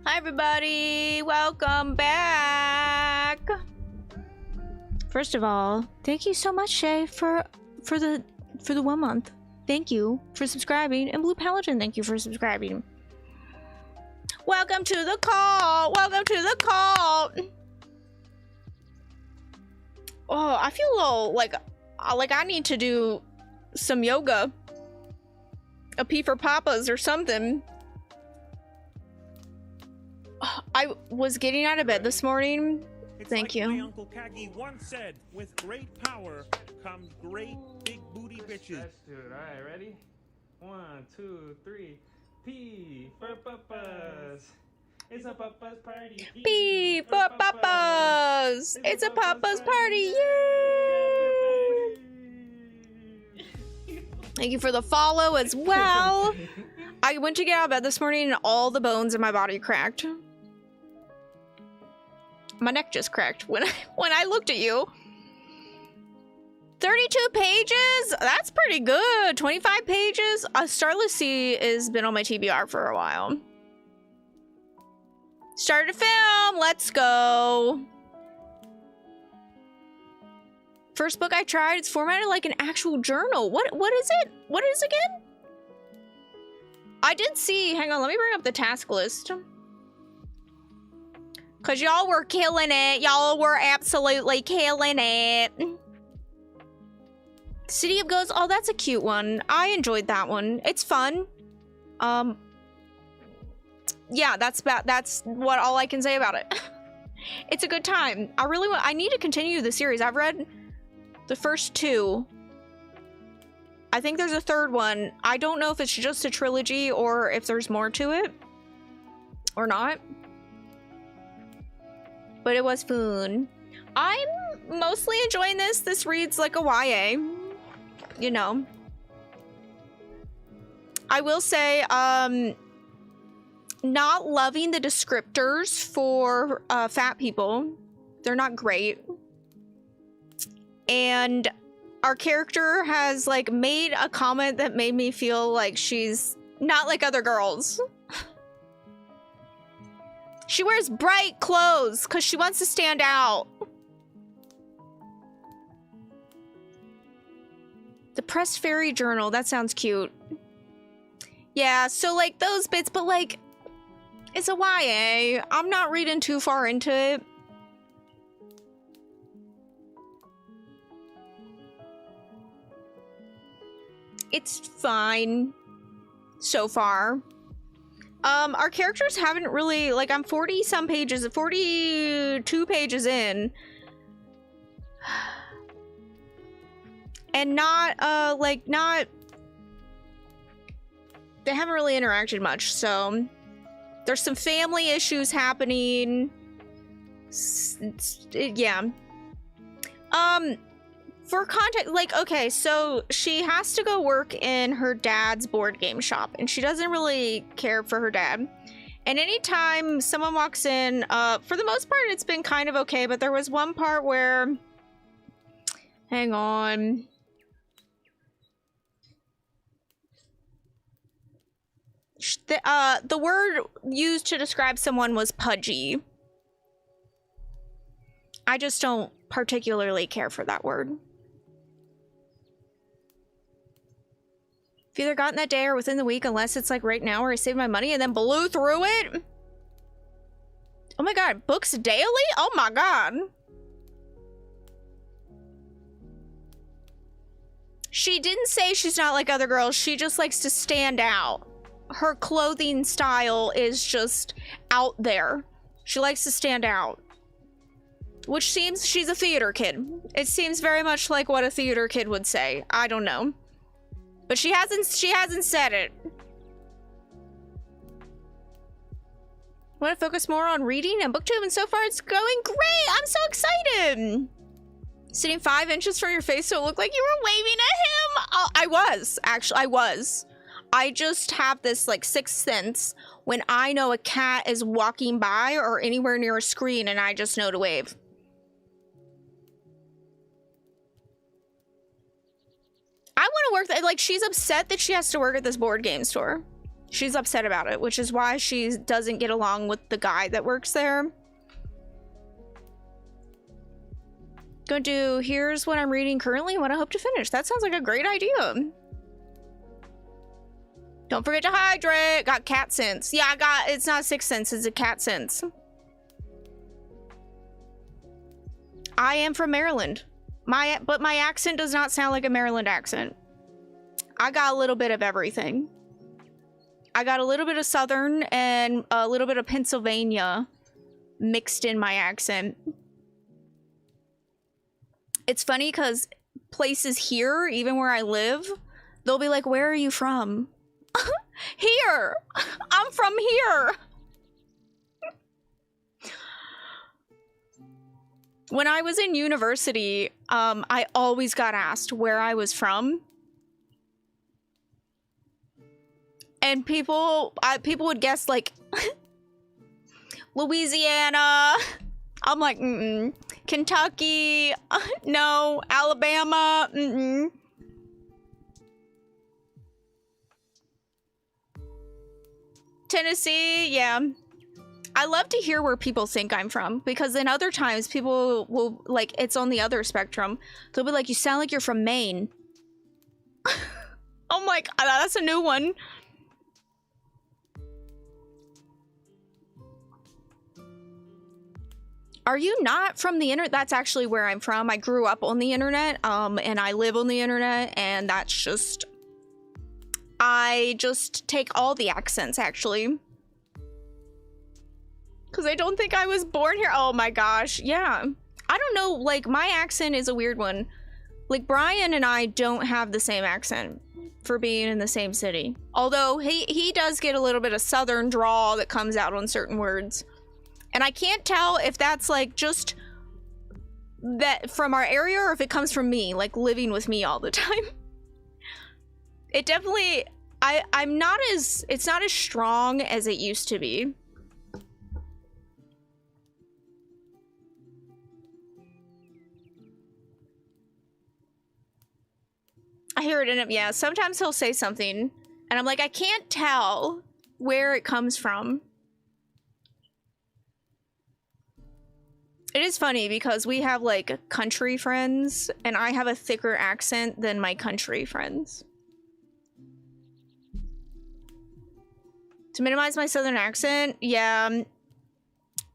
Hi everybody, welcome back. First of all, thank you so much, Shay, for the 1 month. Thank you for subscribing, and Blue Paladin, thank you for subscribing. Welcome to the call. Welcome to the call. Oh, I feel a little like I need to do some yoga. A pee for papas or something. I was getting out of bed this morning. Thank you. My Uncle Kagi once said, with great power comes great big booty bitches. Let's do it. All right, ready? 1, 2, 3. P for papas. It's a papa's party. P for papas. It's a papa's party. Yay! Thank you for the follow as well. I went to get out of bed this morning and all the bones in my body cracked. My neck just cracked when I looked at you. 32 pages? That's pretty good. 25 pages? Starless Sea has been on my TBR for a while. Started to film. Let's go. First book I tried. It's formatted like an actual journal. What is it? What is it again? I did see. Hang on. Let me bring up the task list. Because y'all were killing it. Y'all were absolutely killing it. City of Ghosts. Oh, that's a cute one. I enjoyed that one. It's fun. Yeah, that's what all I can say about it. It's a good time. I need to continue the series. I've read the first 2. I think there's a 3rd one. I don't know if it's just a trilogy or if there's more to it or not. But it was fun. I'm mostly enjoying this. This reads like a YA. You know. I will say, not loving the descriptors for fat people. They're not great. And our character has like made a comment that made me feel like she's not like other girls. She wears bright clothes because she wants to stand out. The Pressed Fairy Journal. That sounds cute. Yeah, so like those bits, but like it's a YA. I'm not reading too far into it. It's fine so far. Our characters haven't really, like, I'm 40-some pages, 42 pages in. And not, they haven't really interacted much, so there's some family issues happening. Yeah. For context, like, okay, so she has to go work in her dad's board game shop, and she doesn't really care for her dad. And anytime someone walks in, for the most part, it's been kind of okay, but there was one part where, hang on. The word used to describe someone was pudgy. I just don't particularly care for that word. I've either gotten that day or within the week, unless it's like right now where I saved my money and then blew through it. Oh my god, books daily? Oh my god. She didn't say she's not like other girls. She just likes to stand out. Her clothing style is just out there. She likes to stand out. Which seems she's a theater kid. It seems very much like what a theater kid would say. I don't know. But she hasn't said it. Want to focus more on reading and booktube, and so far it's going great. I'm so excited. Sitting 5 inches from your face so it looked like you were waving at him. Oh, I was, actually, I was. I just have this like sixth sense when I know a cat is walking by or anywhere near a screen and I just know to wave. I want to work, like she's upset that she has to work at this board game store. She's upset about it, which is why she doesn't get along with the guy that works there. Gonna do, here's what I'm reading currently and what I hope to finish. That sounds like a great idea. Don't forget to hydrate. Got cat sense. Yeah, I got, it's not sixth sense, it's a cat sense. I am from Maryland. But my accent does not sound like a Maryland accent. I got a little bit of everything. I got a little bit of Southern and a little bit of Pennsylvania mixed in my accent. It's funny because places here, even where I live, they'll be like, where are you from? Here! I'm from here! When I was in university, I always got asked where I was from. And people would guess like Louisiana. I'm like, Kentucky, no. Alabama, Tennessee, yeah. I love to hear where people think I'm from, because then other times people will, like, it's on the other spectrum. They'll be like, you sound like you're from Maine. I'm like, that's a new one. Are you not from the internet? That's actually where I'm from. I grew up on the internet, and I live on the internet, and that's just... I just take all the accents, actually. Because I don't think I was born here. Oh my gosh, yeah. I don't know, like, my accent is a weird one. Like, Brian and I don't have the same accent for being in the same city. Although, he does get a little bit of southern drawl that comes out on certain words. And I can't tell if that's, like, just that from our area or if it comes from me, like, living with me all the time. It definitely... I'm not as... It's not as strong as it used to be. I hear it in him, yeah. Sometimes he'll say something, and I'm like, I can't tell where it comes from. It is funny because we have, like, country friends, and I have a thicker accent than my country friends. To minimize my southern accent, yeah. When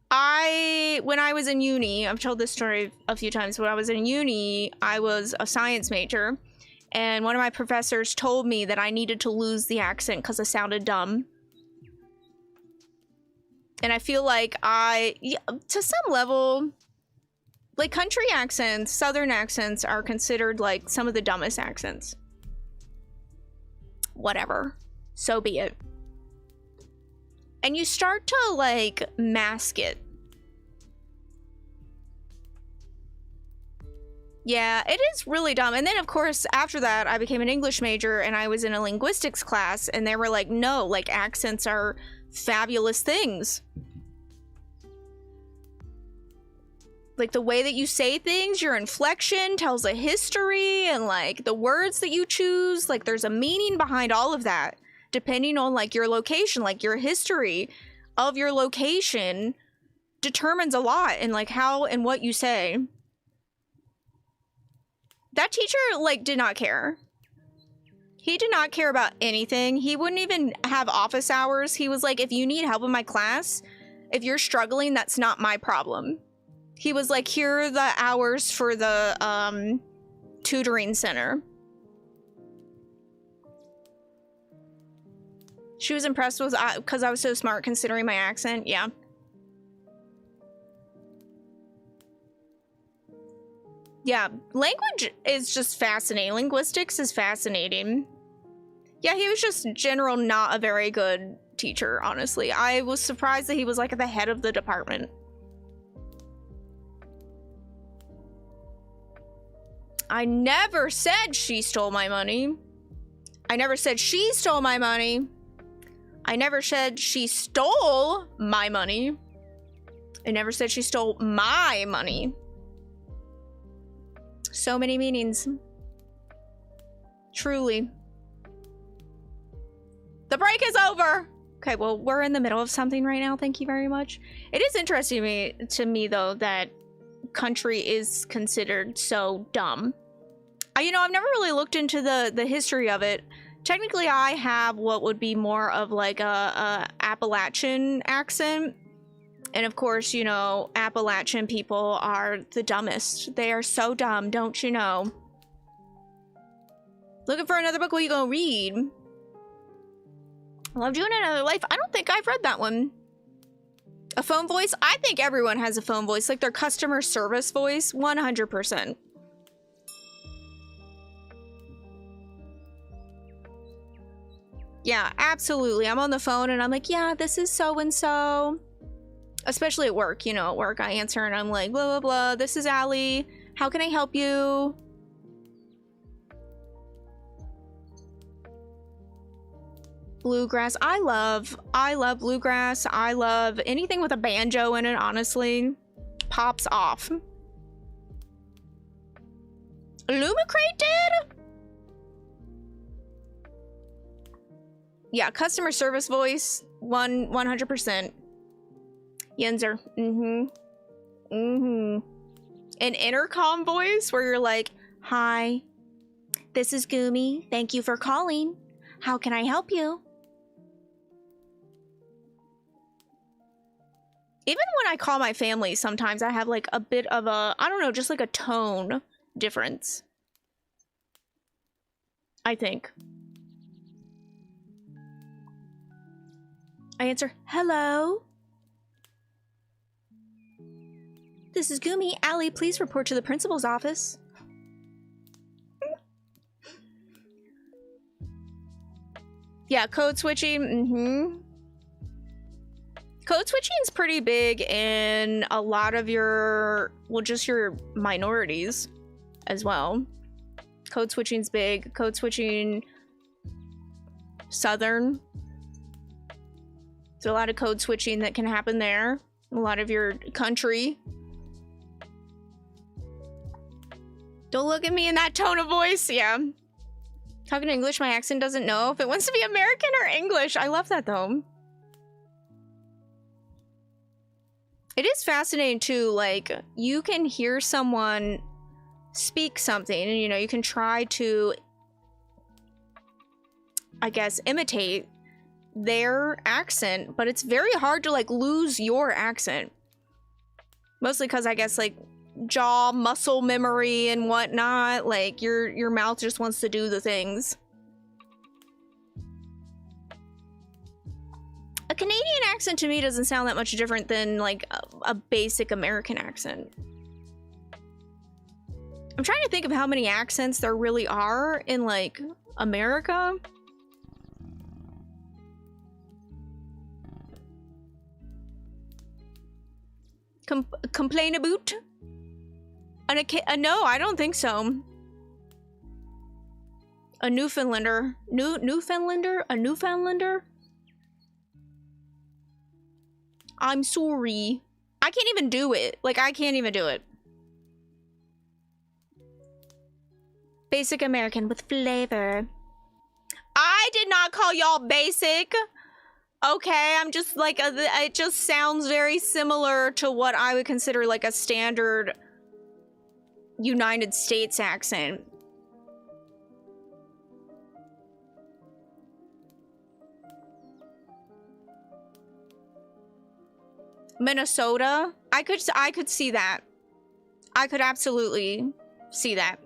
I was in uni, I've told this story a few times, when I was in uni, I was a science major. And one of my professors told me that I needed to lose the accent because I sounded dumb. And I feel like to some level, like, country accents, southern accents are considered like some of the dumbest accents. Whatever. So be it. And you start to, like, mask it. Yeah, it is really dumb. And then, of course, after that, I became an English major and I was in a linguistics class, and they were like, no, like, accents are fabulous things. Like, the way that you say things, your inflection tells a history, and, like, the words that you choose, like, there's a meaning behind all of that, depending on, like, your location, like, your history of your location determines a lot in, like, how and what you say. That teacher, like, did not care. He did not care about anything. He wouldn't even have office hours. He was like, if you need help in my class, if you're struggling, that's not my problem. He was like, here are the hours for the tutoring center. She was impressed with because I was so smart considering my accent. Yeah. Yeah, language is just fascinating. Linguistics is fascinating. Yeah, he was just in general not a very good teacher, honestly. I was surprised that he was like at the head of the department. I never said she stole my money. I never said she stole my money. I never said she stole my money. I never said she stole my money. So many meanings. Truly. The break is over. Okay, well, we're in the middle of something right now. Thank you very much. It is interesting to me though, that country is considered so dumb. You know, I've never really looked into the history of it. Technically, I have what would be more of like a Appalachian accent. And of course, you know, Appalachian people are the dumbest. They are so dumb, don't you know? Looking for another book, what you gonna read? I Loved You in Another Life. I don't think I've read that one. A phone voice? I think everyone has a phone voice. Like their customer service voice. 100%. Yeah, absolutely. I'm on the phone and I'm like, yeah, this is so-and-so. Especially at work, you know, at work I answer and I'm like, blah, blah, blah. This is Allie. How can I help you? Bluegrass. I love bluegrass. I love anything with a banjo in it, honestly. Pops off. Lumicrate did? Yeah, customer service voice, 100%. Yenzer. An intercom voice where you're like, hi, this is Gumi. Thank you for calling. How can I help you? Even when I call my family, sometimes I have like a bit of a, I don't know, just like a tone difference. I think. I answer, hello? This is Gumi. Allie, please report to the principal's office. Yeah, code switching, Code switching is pretty big in a lot of your, well, just your minorities as well. Code switching's big. Code switching Southern. There's a lot of code switching that can happen there. A lot of your country. Don't look at me in that tone of voice. Yeah. Talking English, my accent doesn't know if it wants to be American or English. I love that though. It is fascinating too, like, you can hear someone speak something and, you know, you can try to, I guess, imitate their accent, but it's very hard to, like, lose your accent. Mostly because, I guess, like, jaw muscle memory and whatnot, like, your mouth just wants to do the things. A Canadian accent to me doesn't sound that much different than like a basic American accent. I'm trying to think of how many accents there really are in like America. Complain about? No, I don't think so. A Newfoundlander? Newfoundlander? A Newfoundlander? I'm sorry. I can't even do it. Like, I can't even do it. Basic American with flavor. I did not call y'all basic. Okay, I'm just like, it just sounds very similar to what I would consider like a standard United States accent. Minnesota? I could see that. I could absolutely see that.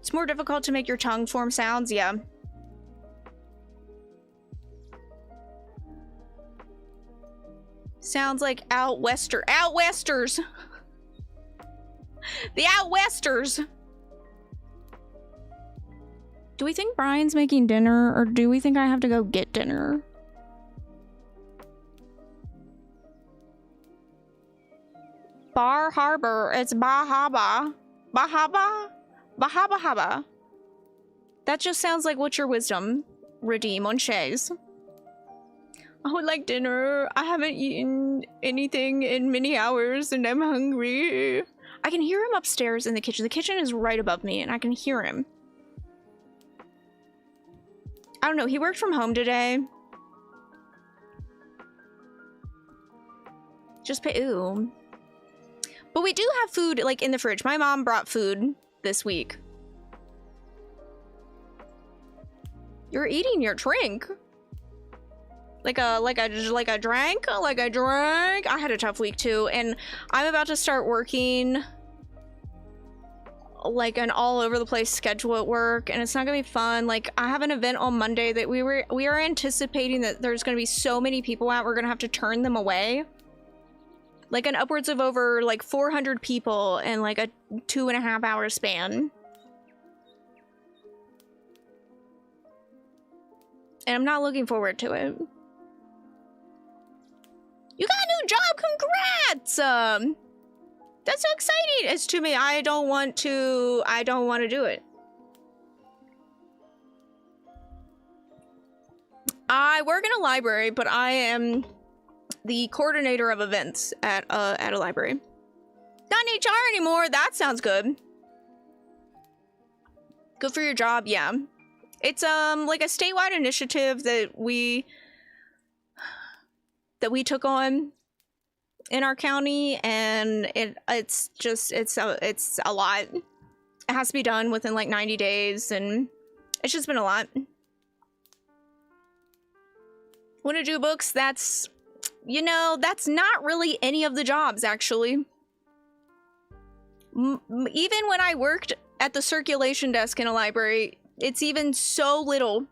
It's more difficult to make your tongue form sounds, yeah. Sounds like Outwesters. The Outwesters. Do we think Brian's making dinner, or do we think I have to go get dinner? Bar Harbor. It's Bahaba. Bahaba? Bahaba. That just sounds like What's Your Wisdom? Redeem on Shays. I would like dinner. I haven't eaten anything in many hours and I'm hungry. I can hear him upstairs in the kitchen. The kitchen is right above me, and I can hear him. I don't know. He worked from home today. Just pay. Ooh. But we do have food, like, in the fridge. My mom brought food this week. You're eating your drink. Like a drink? Like a drink? I had a tough week, too. And I'm about to start working like an all over the place schedule at work, and it's not gonna be fun. Like, I have an event on Monday that we are anticipating that there's gonna be so many people out, we're gonna have to turn them away. Like an upwards of over like 400 people in like a 2.5 hour span. And I'm not looking forward to it. You got a new job, congrats! That's so exciting. It's to me, I don't want to do it. I work in a library, but I am the coordinator of events at a library. Not in HR anymore. That sounds good. Good for your job, yeah. It's like a statewide initiative that we took on in our county, and it's a lot. It has to be done within like 90 days, and it's just been a lot. Want to do books? That's, you know, that's not really any of the jobs, actually. Even when I worked at the circulation desk in a library, it's even so little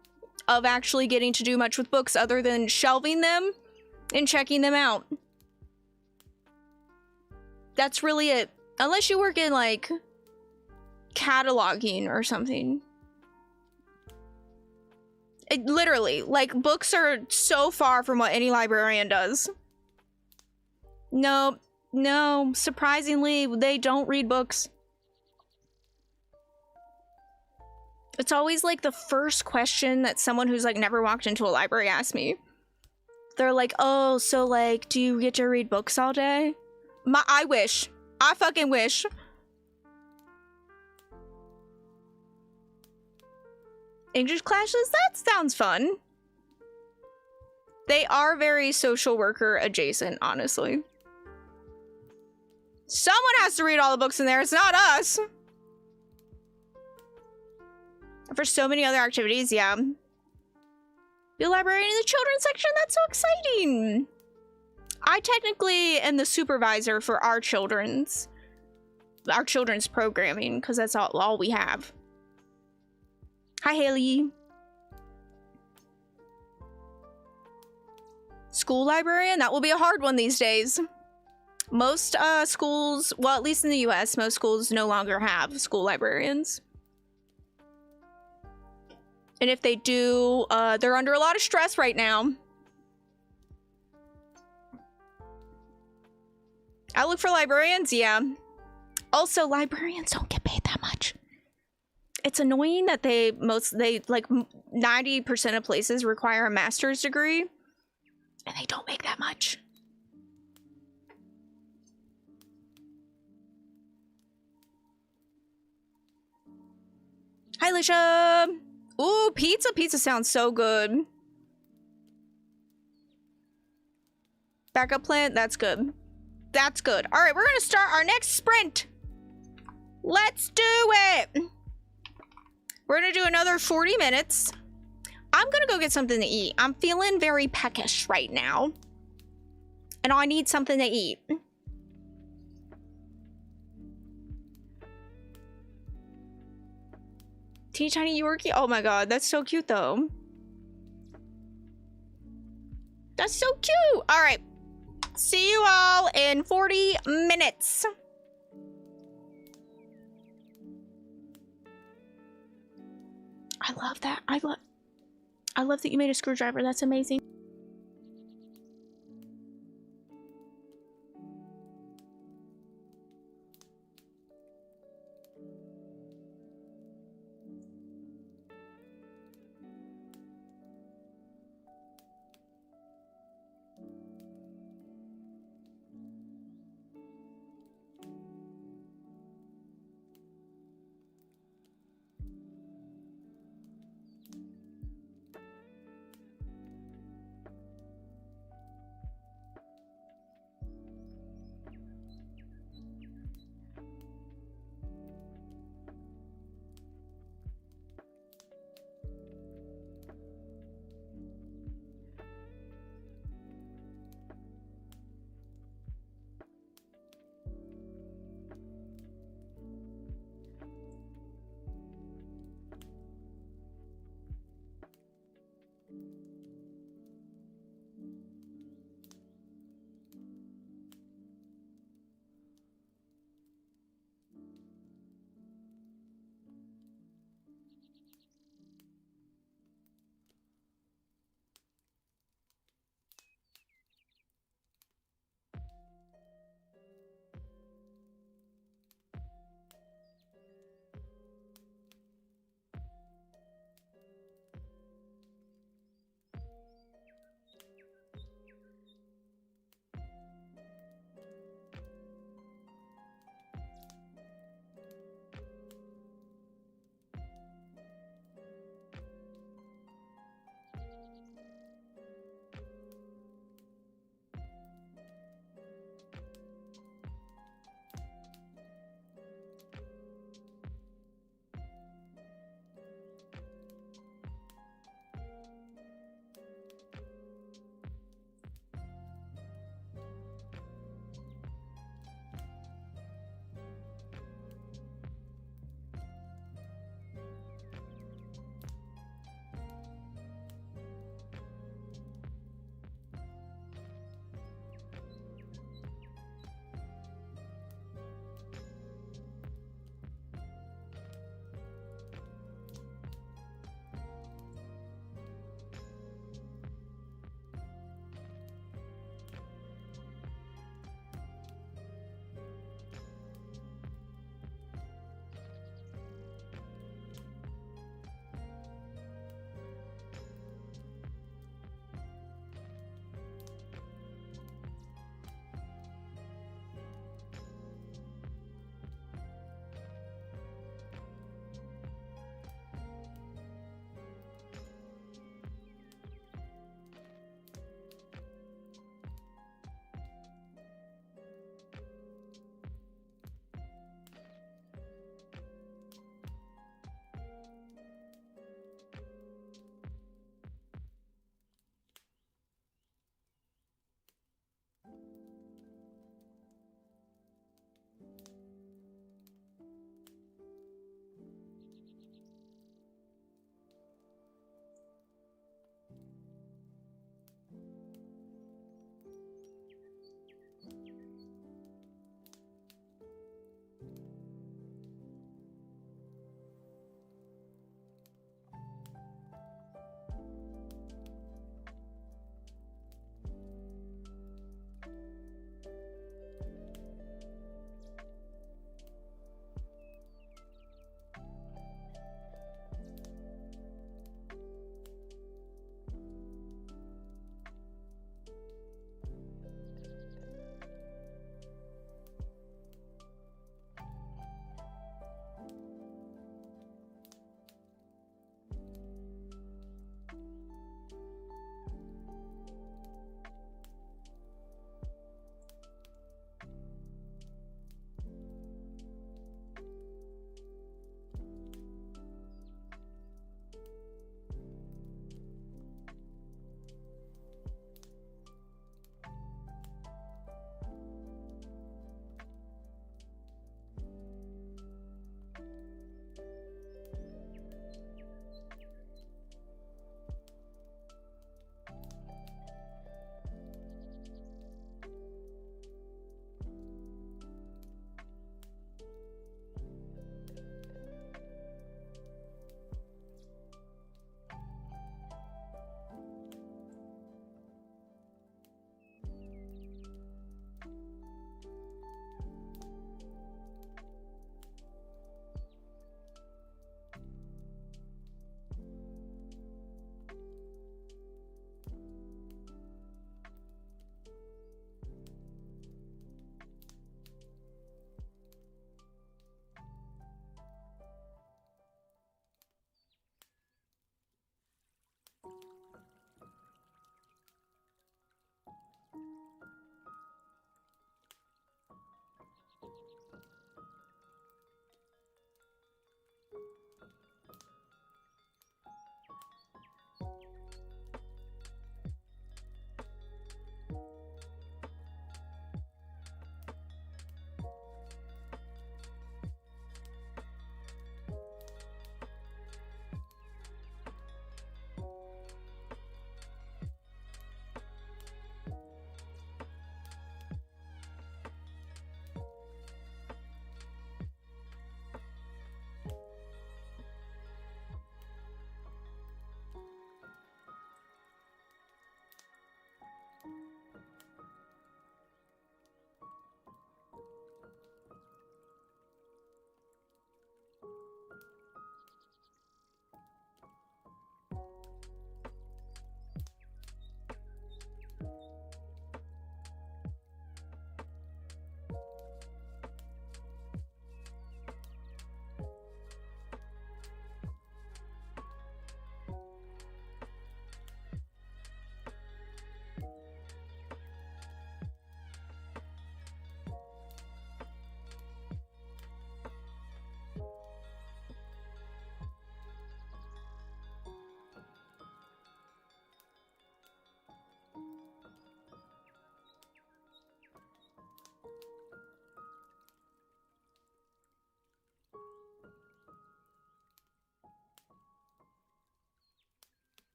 of actually getting to do much with books other than shelving them and checking them out. That's really it. Unless you work in, like, cataloging or something. Literally, like, books are so far from what any librarian does. No, surprisingly, they don't read books. It's always, like, the first question that someone who's, like, never walked into a library asks me. They're like, oh, so, like, do you get to read books all day? I wish. I fucking wish. English classes? That sounds fun. They are very social worker adjacent, honestly. Someone has to read all the books in there. It's not us. For so many other activities, yeah. Be a librarian in the children's section? That's so exciting. I technically am the supervisor for our children's programming, because that's all we have. Hi, Haley. School librarian? That will be a hard one these days. Most schools, well, at least in the US, most schools no longer have school librarians. And if they do, they're under a lot of stress right now. I look for librarians, yeah. Also, librarians don't get paid that much. It's annoying that they like 90% of places require a master's degree, and they don't make that much. Hi, Lisha. Ooh, pizza. Pizza sounds so good. Backup plan? That's good. That's good. All right, we're gonna start our next sprint. Let's do it. We're gonna do another 40 minutes. I'm gonna go get something to eat. I'm feeling very peckish right now, and I need something to eat. Teeny tiny Yorkie. Oh my god, that's so cute though. That's so cute. All right. See you all in 40 minutes. I love that. I love that you made a screwdriver. That's amazing.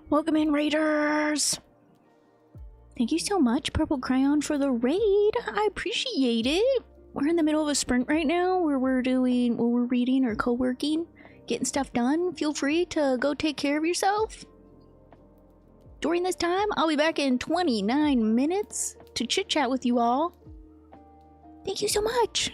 Welcome in, Raiders! Thank you so much, Purple Crayon, for the raid. I appreciate it. We're in the middle of a sprint right now where we're reading or co-working, getting stuff done. Feel free to go take care of yourself. During this time, I'll be back in 29 minutes to chit-chat with you all. Thank you so much.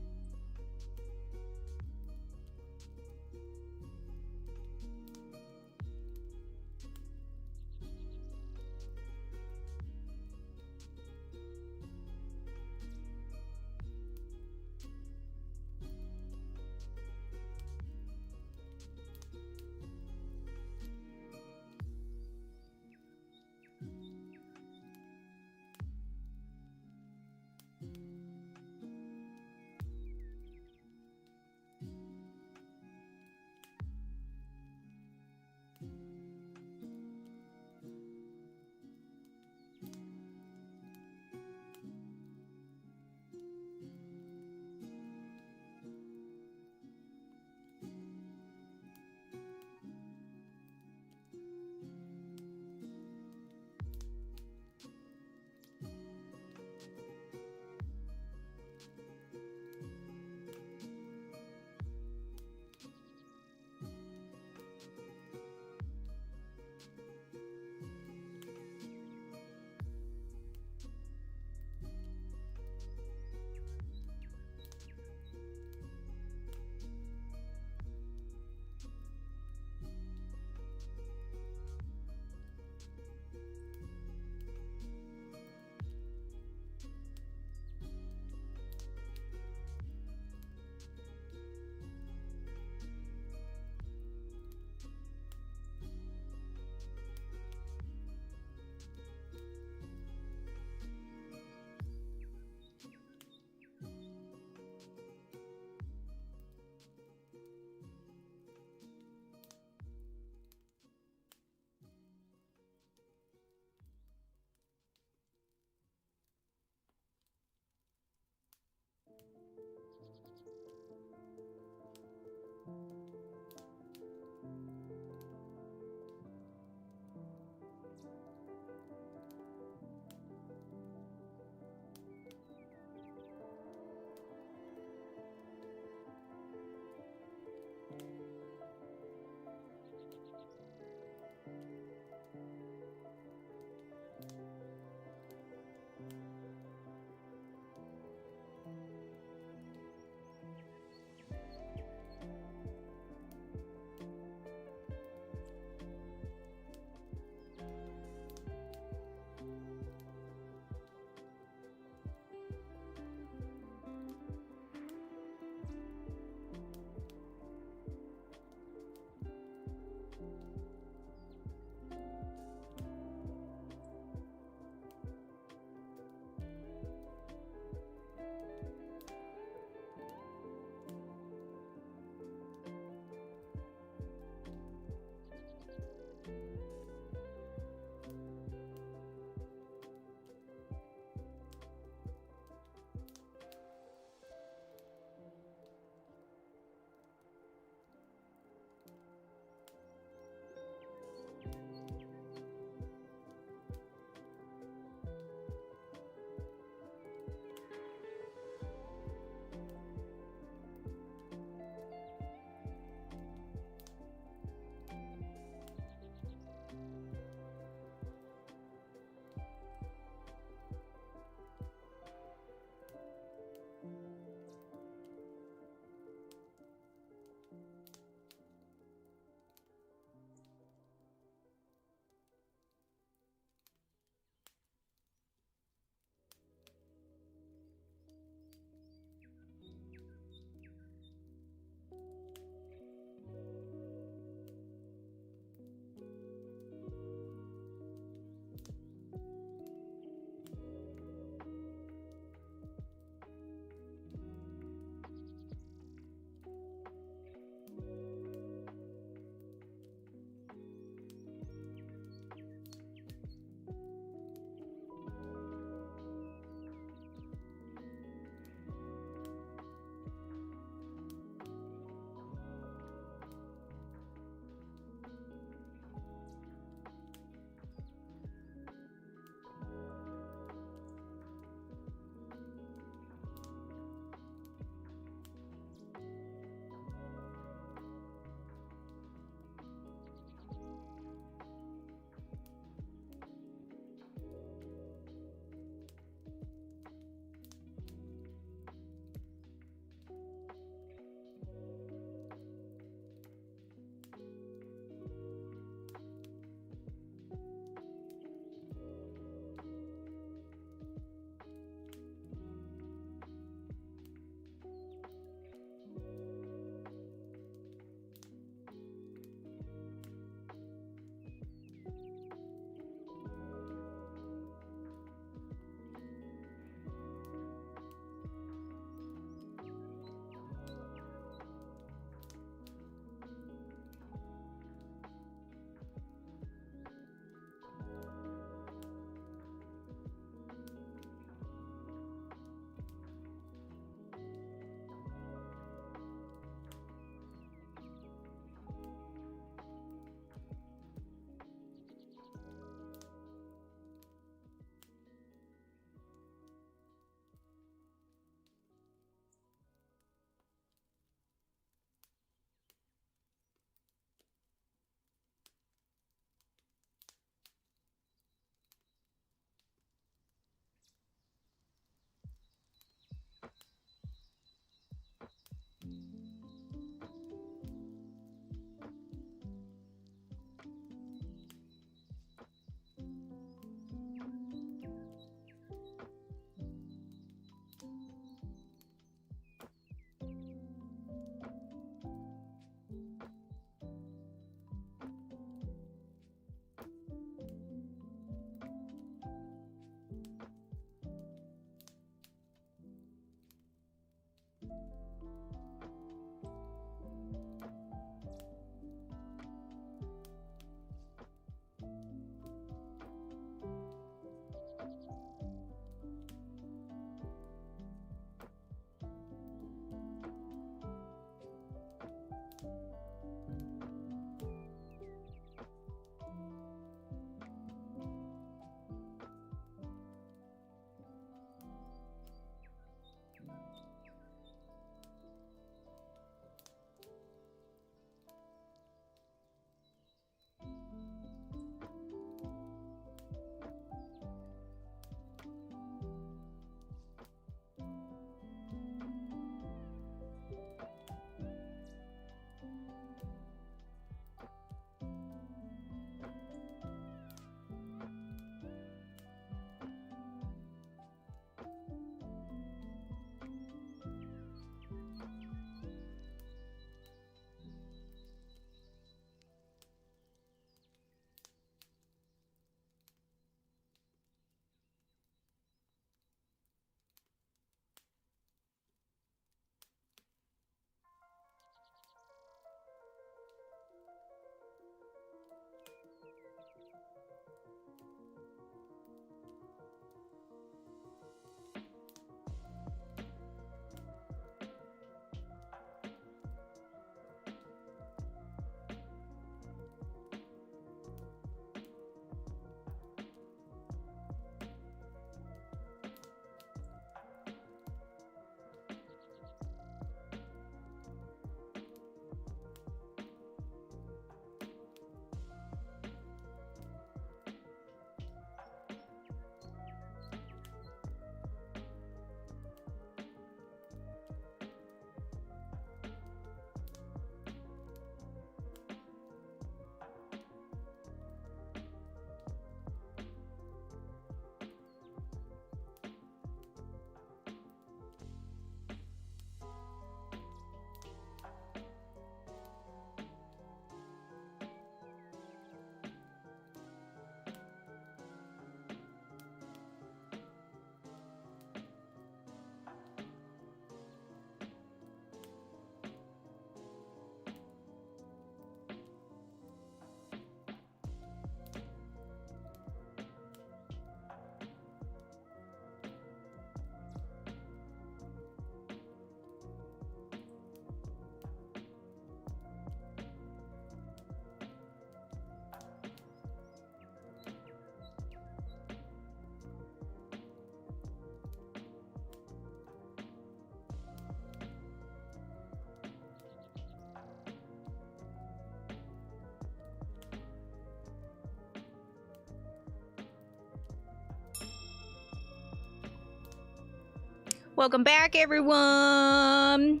Welcome back, everyone.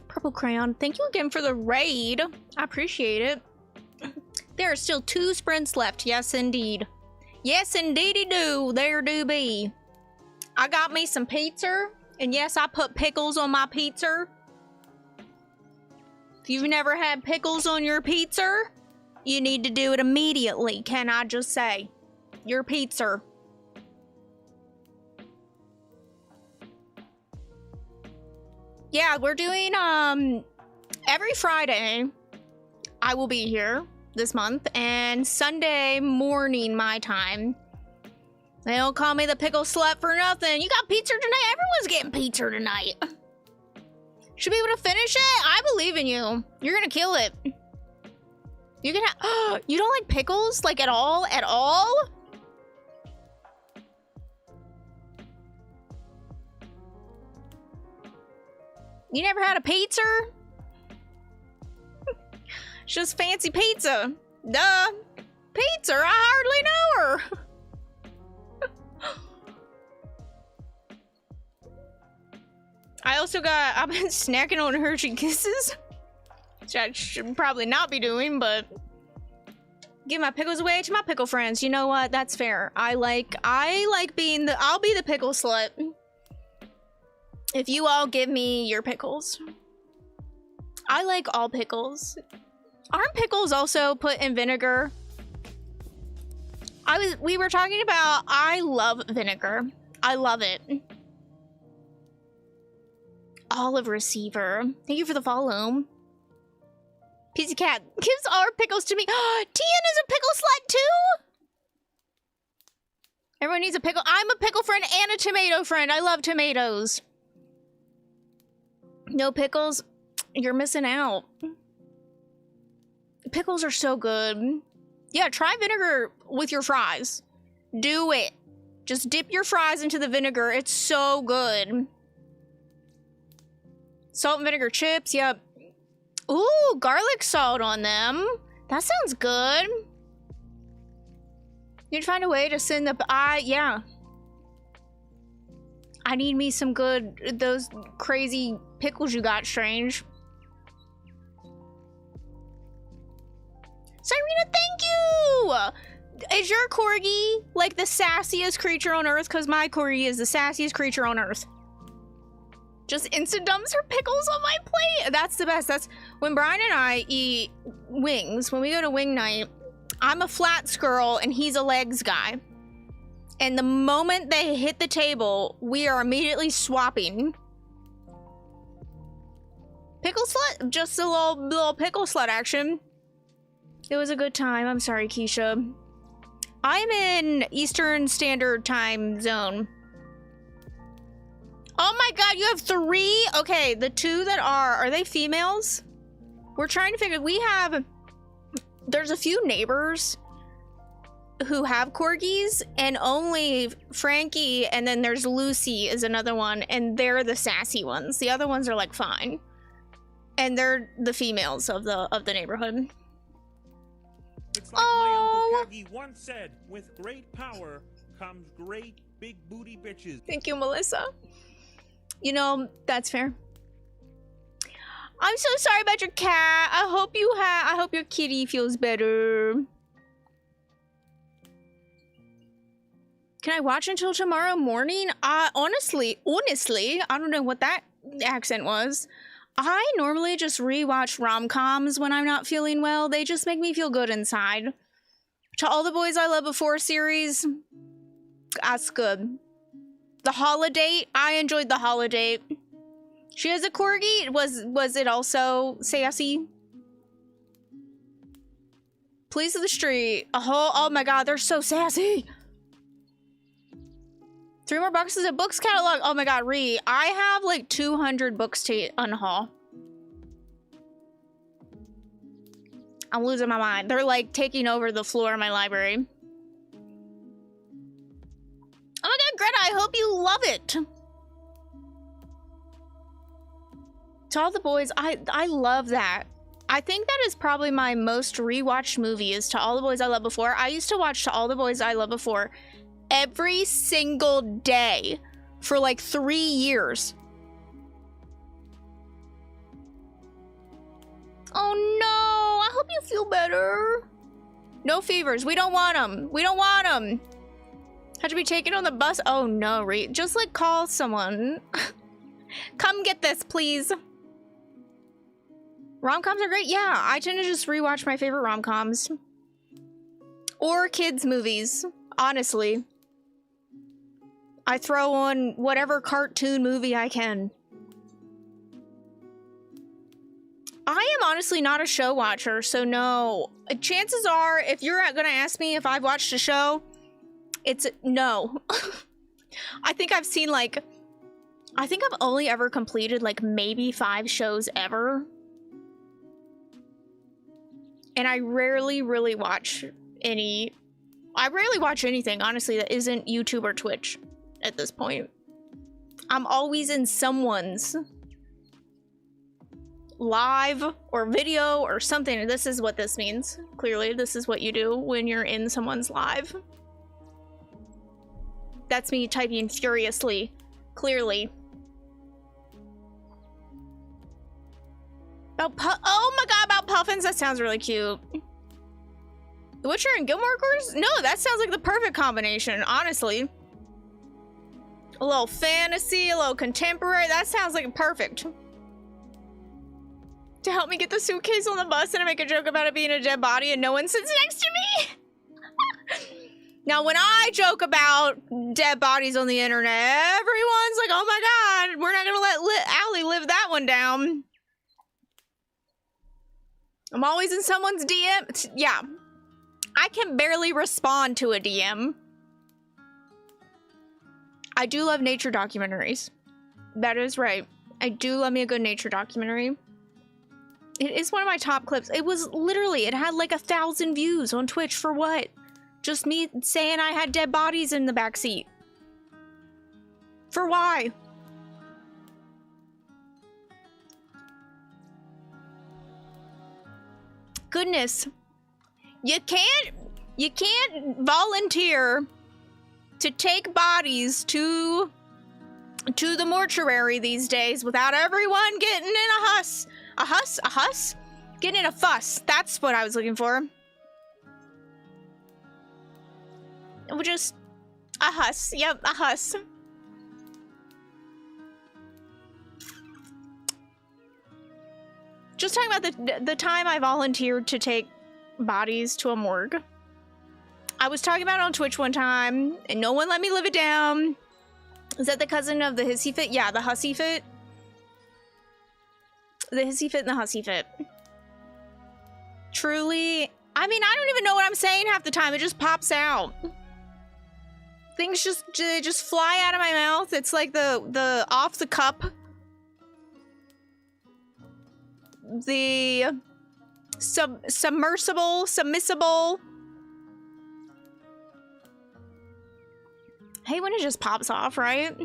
Purple Crayon, thank you again for the raid. I appreciate it. There are still 2 sprints left. Yes, indeed. Yes, indeedy do. There do be. I got me some pizza. And yes, I put pickles on my pizza. If you've never had pickles on your pizza, you need to do it immediately. Can I just say? Your pizza. Yeah, we're doing, every Friday, I will be here this month, and Sunday morning, my time. They don't call me the pickle slut for nothing. You got pizza tonight? Everyone's getting pizza tonight. Should be able to finish it? I believe in you. You're gonna kill it. You can have, you don't like pickles? Like at all? At all? You never had a pizza? It's just fancy pizza. Duh. Pizza, I hardly know her. I've been snacking on Hershey Kisses. Which I should probably not be doing, but give my pickles away to my pickle friends. You know what? That's fair. I like being I'll be the pickle slut. If you all give me your pickles. I like all pickles. Aren't pickles also put in vinegar? We were talking about, I love vinegar. I love it. Olive Receiver. Thank you for the follow. Pizza Cat gives all our pickles to me. Tian is a pickle slut too? Everyone needs a pickle. I'm a pickle friend and a tomato friend. I love tomatoes. No pickles? You're missing out. Pickles are so good. Yeah, try vinegar with your fries. Do it. Just dip your fries into the vinegar. It's so good. Salt and vinegar chips, yep. Ooh, garlic salt on them. That sounds good. You'd find a way to send the... yeah. I need me some good... those crazy pickles you got, Strange. Cyrena, thank you! Is your corgi like the sassiest creature on Earth? Because my corgi is the sassiest creature on Earth. Just instant dumps her pickles on my plate. That's the best. That's when Brian and I eat wings. When we go to wing night, I'm a flats girl and he's a legs guy. And the moment they hit the table, we are immediately swapping. Pickle slut? Just a little pickle slut action. It was a good time. I'm sorry, Keisha. I'm in Eastern Standard Time Zone. Oh my god, you have 3? Okay, the 2 that are they females? We're trying to figure, there's a few neighbors who have corgis, and only Frankie, and then there's Lucy is another one, and they're the sassy ones. The other ones are like fine. And they're the females of the neighborhood. It's like my Uncle Kagi once said, with great power comes great big booty bitches. Thank you, Melissa. You know, that's fair. I'm so sorry about your cat. I hope your kitty feels better. Can I watch until tomorrow morning? Honestly, I don't know what that accent was. I normally just rewatch rom-coms when I'm not feeling well. They just make me feel good inside. To All the Boys I Loved Before series, that's good. The Holiday, I enjoyed The Holiday. She has a corgi. Was it also sassy? Police of the Street. Oh my god, they're so sassy. 3 more boxes of books catalog. Oh my god, I have like 200 books to unhaul. I'm losing my mind. They're like taking over the floor of my library. Oh my god, Greta, I hope you love it. To All the Boys, I love that. I think that is probably my most rewatched movie is To All the Boys I Loved Before. I used to watch To All the Boys I Loved Before every single day for like 3 years. Oh no, I hope you feel better. No fevers, we don't want them. We don't want them. Had to be taken on the bus. Oh no, just like call someone. Come get this, please. Rom-coms are great. Yeah, I tend to just rewatch my favorite rom-coms. Or kids movies, honestly. I throw on whatever cartoon movie I can. I am honestly not a show watcher, so no. Chances are, if you're gonna ask me if I've watched a show, it's no. I think I've seen like, I think I've only ever completed like maybe 5 shows ever. And I rarely really watch I rarely watch anything, honestly, that isn't YouTube or Twitch at this point. I'm always in someone's live or video or something. This is what this means. Clearly, this is what you do when you're in someone's live. That's me typing furiously. Clearly. Oh my god, about puffins? That sounds really cute. The Witcher and Gilmore Girls? No, that sounds like the perfect combination, honestly. A little fantasy, a little contemporary. That sounds like perfect. To help me get the suitcase on the bus and I make a joke about it being a dead body and no one sits next to me. Now, when I joke about dead bodies on the internet, everyone's like, oh my god, we're not gonna let Allie live that one down. I'm always in someone's DM. Yeah. I can barely respond to a DM. I do love nature documentaries. That is right. I do love me a good nature documentary. It is one of my top clips. It was literally, it had like 1,000 views on Twitch for what? Just me saying I had dead bodies in the backseat. For why? Goodness. You can't volunteer to take bodies to the mortuary these days without everyone getting in a huss. A huss? A huss? Getting in a fuss. That's what I was looking for. Just a huss. Yep, a huss. Just talking about the time I volunteered to take bodies to a morgue. I was talking about it on Twitch one time, and no one let me live it down. Is that the cousin of the hissy fit? Yeah, the hussy fit. The hissy fit and the hussy fit. Truly, I mean, I don't even know what I'm saying half the time. It just pops out. Things just fly out of my mouth. It's like the off the cup. The submissible. Hey, when it just pops off, right?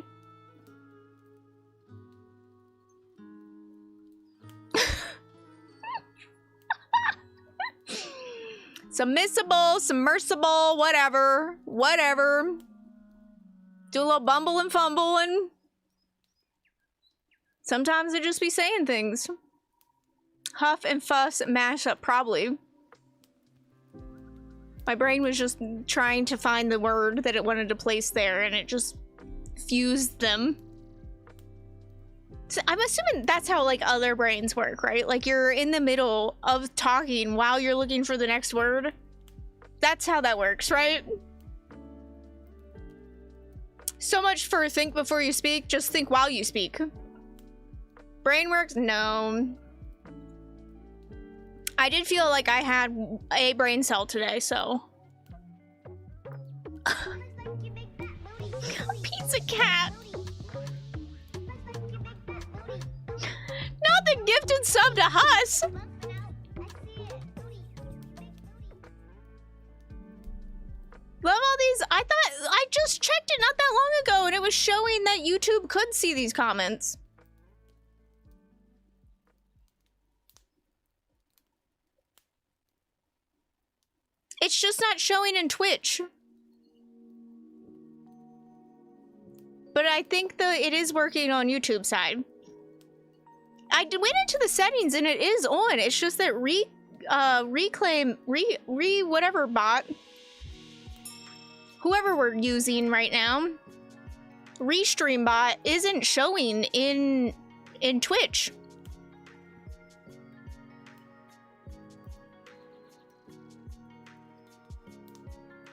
Submersible, whatever. Do a little bumble and fumble, and sometimes it just be saying things. Huff and fuss mash up, probably. My brain was just trying to find the word that it wanted to place there, and it just fused them. So I'm assuming that's how, like, other brains work, right? Like, you're in the middle of talking while you're looking for the next word. That's how that works, right? So much for think before you speak, just think while you speak. Brain works? No. I did feel like I had a brain cell today, so. Pizza cat. Not the gifted sub to Huss. Love all these. I thought I just checked it not that long ago and it was showing that YouTube could see these comments. It's just not showing in Twitch. But I think it is working on YouTube side. I went into the settings and it is on. It's just that whatever bot, whoever we're using right now, Restream bot isn't showing in Twitch.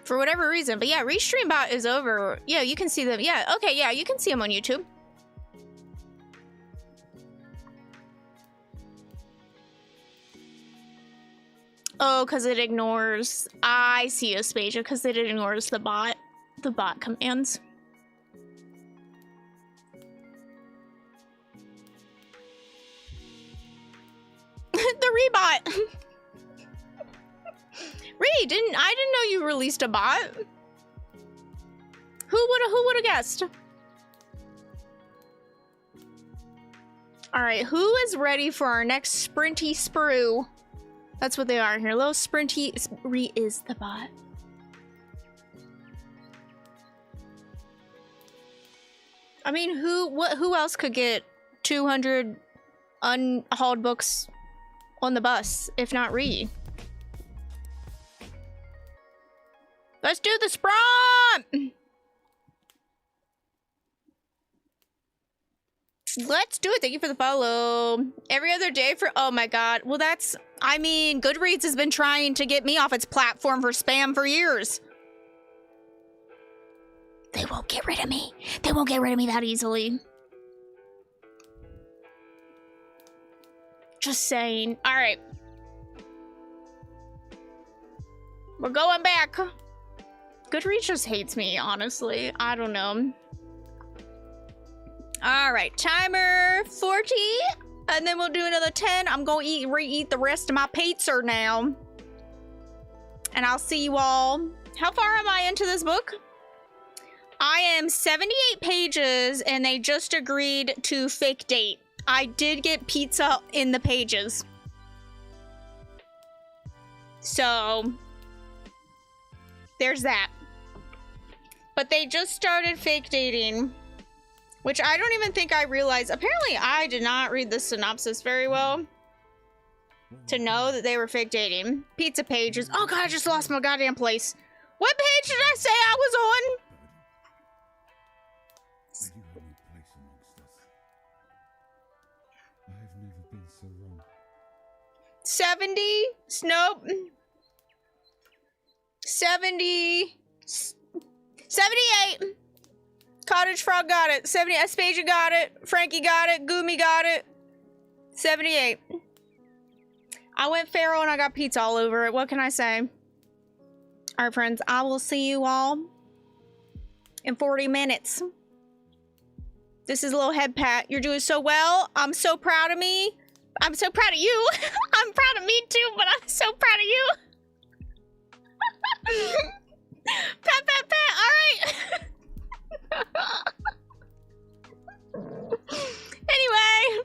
For whatever reason. But yeah, Restream bot is over. Yeah, you can see them. Yeah, okay, yeah, you can see them on YouTube. Oh, because it ignores... I see Aspasia, because it ignores the bot commands. The rebot! I didn't know you released a bot. Who would've guessed? Alright, who is ready for our next sprinty sprue? That's what they are here. Little sprinty spree is the bot. I mean, who else could get 200 unhauled books on the bus, if not Ree? Let's do the sprint! Let's do it. Thank you for the follow. Every other day for... Oh my god. Well, that's... I mean, Goodreads has been trying to get me off its platform for spam for years. They won't get rid of me. They won't get rid of me that easily. Just saying. Alright. We're going back. Goodreads just hates me, honestly. I don't know. Alright, timer 40. And then we'll do another 10. I'm going to re-eat the rest of my pizza now. And I'll see you all. How far am I into this book? I am 78 pages, and they just agreed to fake date. I did get pizza in the pages. So, there's that. But they just started fake dating, which I don't even think I realized. Apparently, I did not read the synopsis very well to know that they were fake dating. Pizza pages. Oh god, I just lost my goddamn place. What page did I say I was on? I do have no place amongst us. I have never been so wrong. 70? Nope. 70. 78. Cottage Frog got it. 70. Aspasia got it. Frankie got it. Goomy got it. 78. I went feral and I got pizza all over it. What can I say? Alright, friends. I will see you all in 40 minutes. This is a little head pat. You're doing so well. I'm so proud of me. I'm so proud of you. I'm proud of me too, but I'm so proud of you. Pat, pat, pat. All right. Anyway.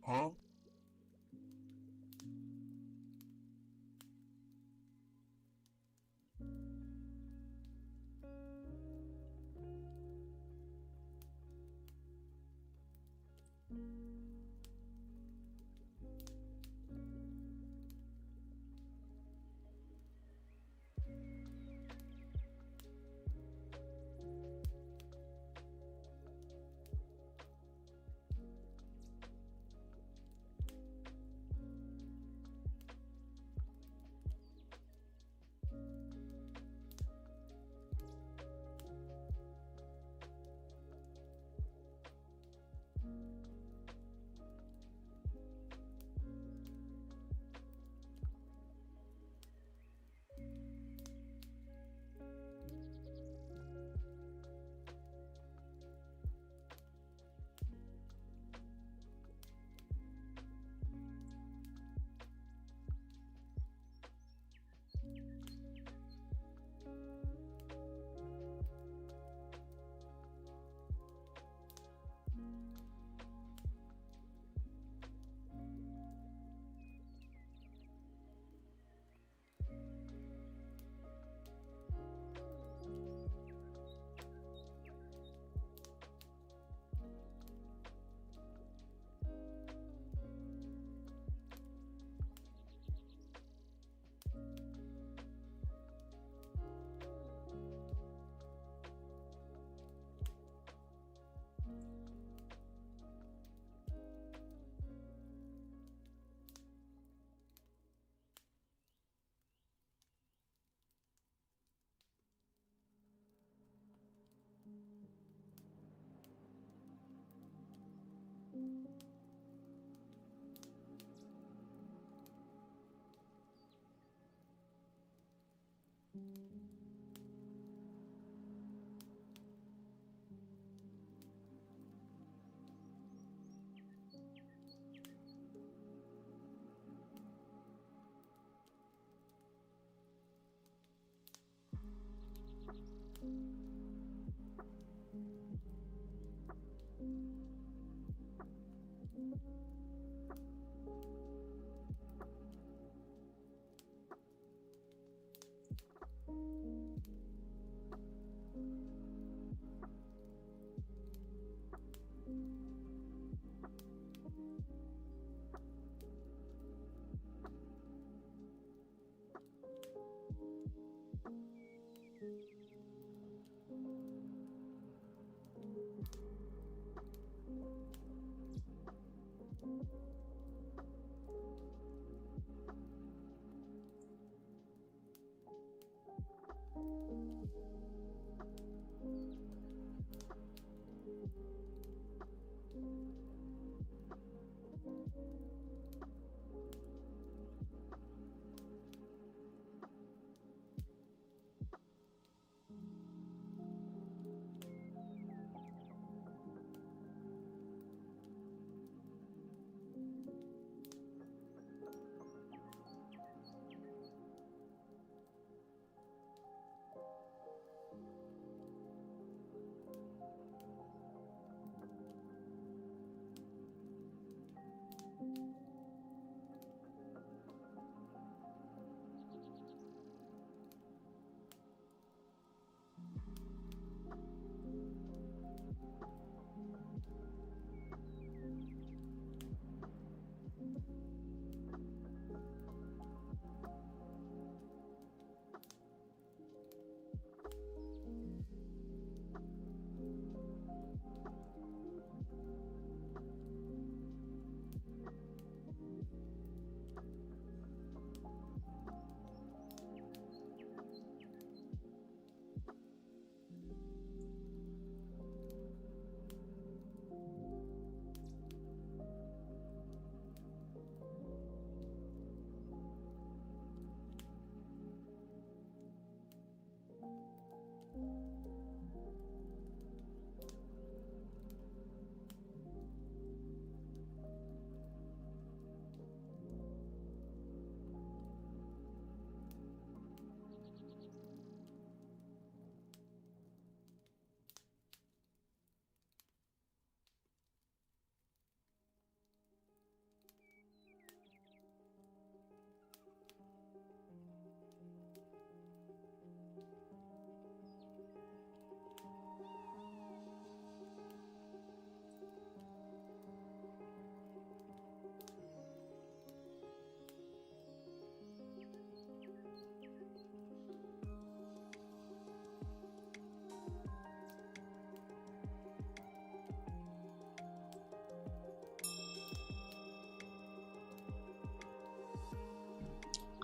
Huh?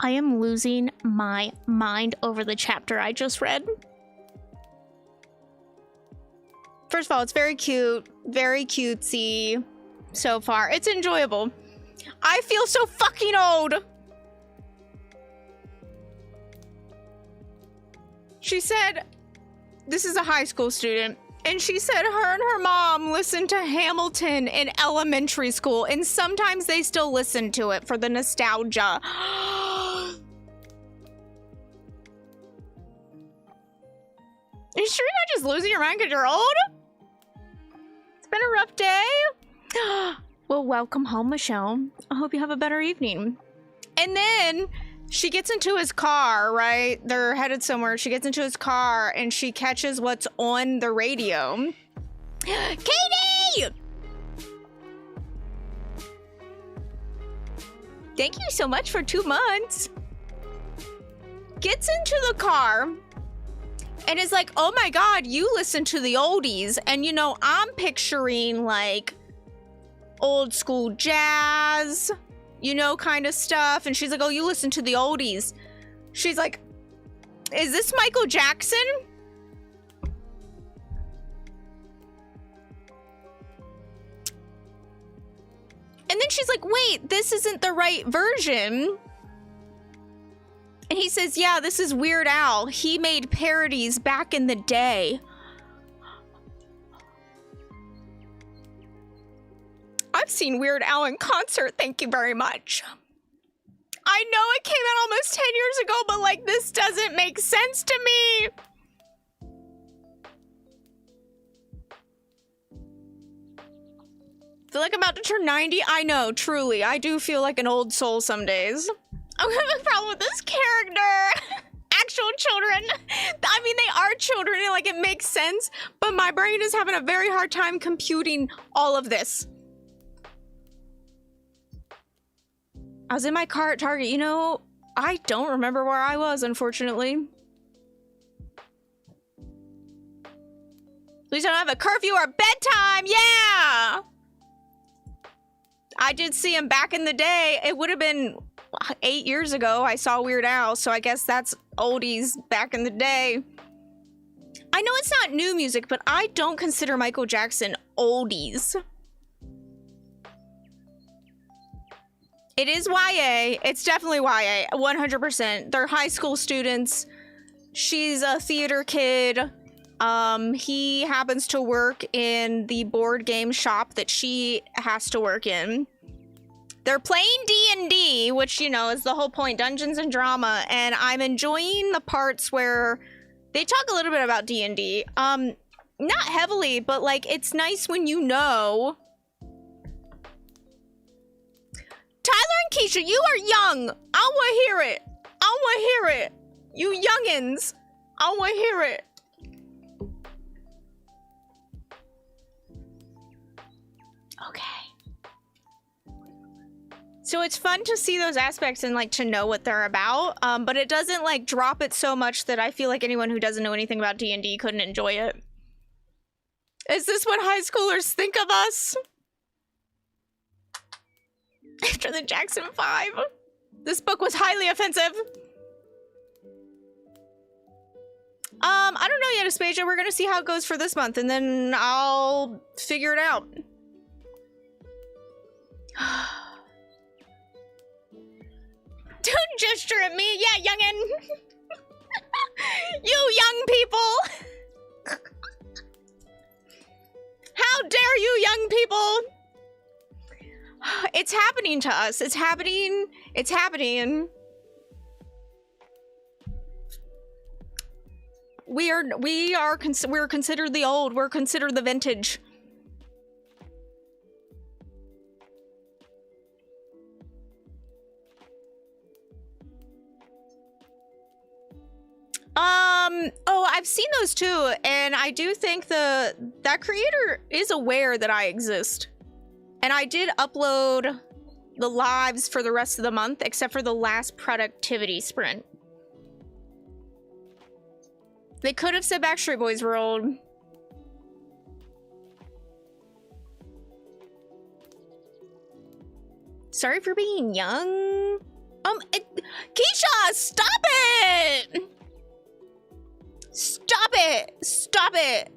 I am losing my mind over the chapter I just read. First of all, it's very cute, very cutesy so far. It's enjoyable. I feel so fucking old. She said, this is a high school student, and she said her and her mom listened to Hamilton in elementary school, and sometimes they still listen to it for the nostalgia. Are you sure you're not just losing your mind because you're old? It's been a rough day. Well, welcome home, Michelle. I hope you have a better evening. And then she gets into his car, right? They're headed somewhere. She gets into his car and she catches what's on the radio. Katie! Thank you so much for 2 months. Gets into the car and is like, oh my God, you listen to the oldies. And you know, I'm picturing like old school jazz, you know, kind of stuff. And she's like, oh, you listen to the oldies. She's like, is this Michael Jackson? And then she's like, wait, this isn't the right version. And he says, yeah, this is Weird Al. He made parodies back in the day. I've seen Weird Al in concert, thank you very much. I know it came out almost 10 years ago, but like, this doesn't make sense to me. Feel like I'm about to turn 90? I know, truly. I do feel like an old soul some days. I'm gonna have a problem with this character. Actual children. I mean, they are children and like it makes sense, but my brain is having a very hard time computing all of this. I was in my car at Target. You know, I don't remember where I was, unfortunately. At least I don't have a curfew or bedtime. Yeah! I did see him back in the day. It would have been 8 years ago. I saw Weird Al, so I guess that's oldies back in the day. I know it's not new music, but I don't consider Michael Jackson oldies. It is YA. It's definitely YA, 100%. They're high school students. She's a theater kid. He happens to work in the board game shop that she has to work in. They're playing D&D, which, you know, is the whole point, Dungeons and Drama, and I'm enjoying the parts where they talk a little bit about D&D. Not heavily, but, like, it's nice when you know. Tyler and Keisha, you are young. I want to hear it. I want to hear it. You youngins. I want to hear it. Okay. So it's fun to see those aspects and like to know what they're about, but it doesn't like drop it so much that I feel like anyone who doesn't know anything about D&D couldn't enjoy it. Is this what high schoolers think of us? After the Jackson 5. This book was highly offensive. I don't know yet, Aspasia. We're gonna see how it goes for this month, and then I'll figure it out. Don't gesture at me. Yeah, youngin'. You young people. How dare you, young people? It's happening to us. It's happening. It's happening. We're considered the old. We're considered the vintage. Oh, I've seen those too, and I do think that creator is aware that I exist. And I did upload the lives for the rest of the month, except for the last productivity sprint. They could have said Backstreet Boys were old. Sorry for being young. Oh Keisha, stop it! Stop it! Stop it!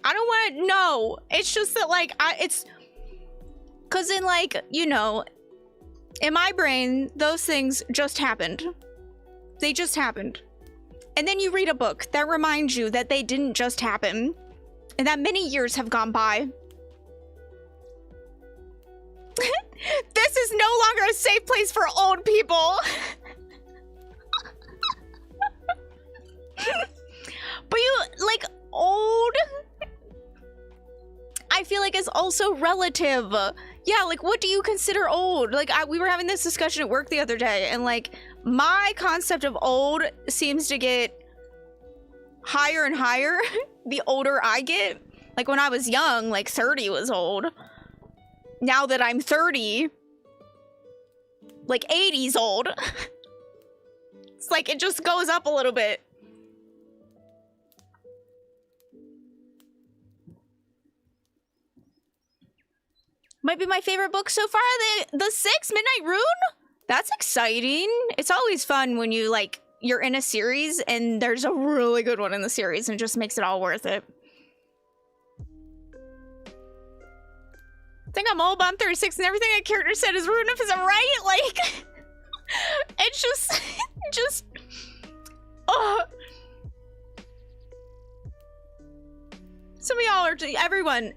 I don't want to know. It's just that, like, it's... Because in, like, you know, in my brain, those things just happened. They just happened. And then you read a book that reminds you that they didn't just happen. And that many years have gone by. This is no longer a safe place for old people. But you, like, old... I feel like it's also relative. Yeah, like, what do you consider old? Like, we were having this discussion at work the other day, and, like, my concept of old seems to get higher and higher the older I get. Like, when I was young, like, 30 was old. Now that I'm 30, like, 80's old. It's like, it just goes up a little bit. Might be my favorite book so far, the 6 Midnight Rune? That's exciting. It's always fun when you, like, you're in a series and there's a really good one in the series and it just makes it all worth it. I think I'm old, but I'm 36 and everything a character said is runeifism, right? Like, it's just, oh. Some of y'all are,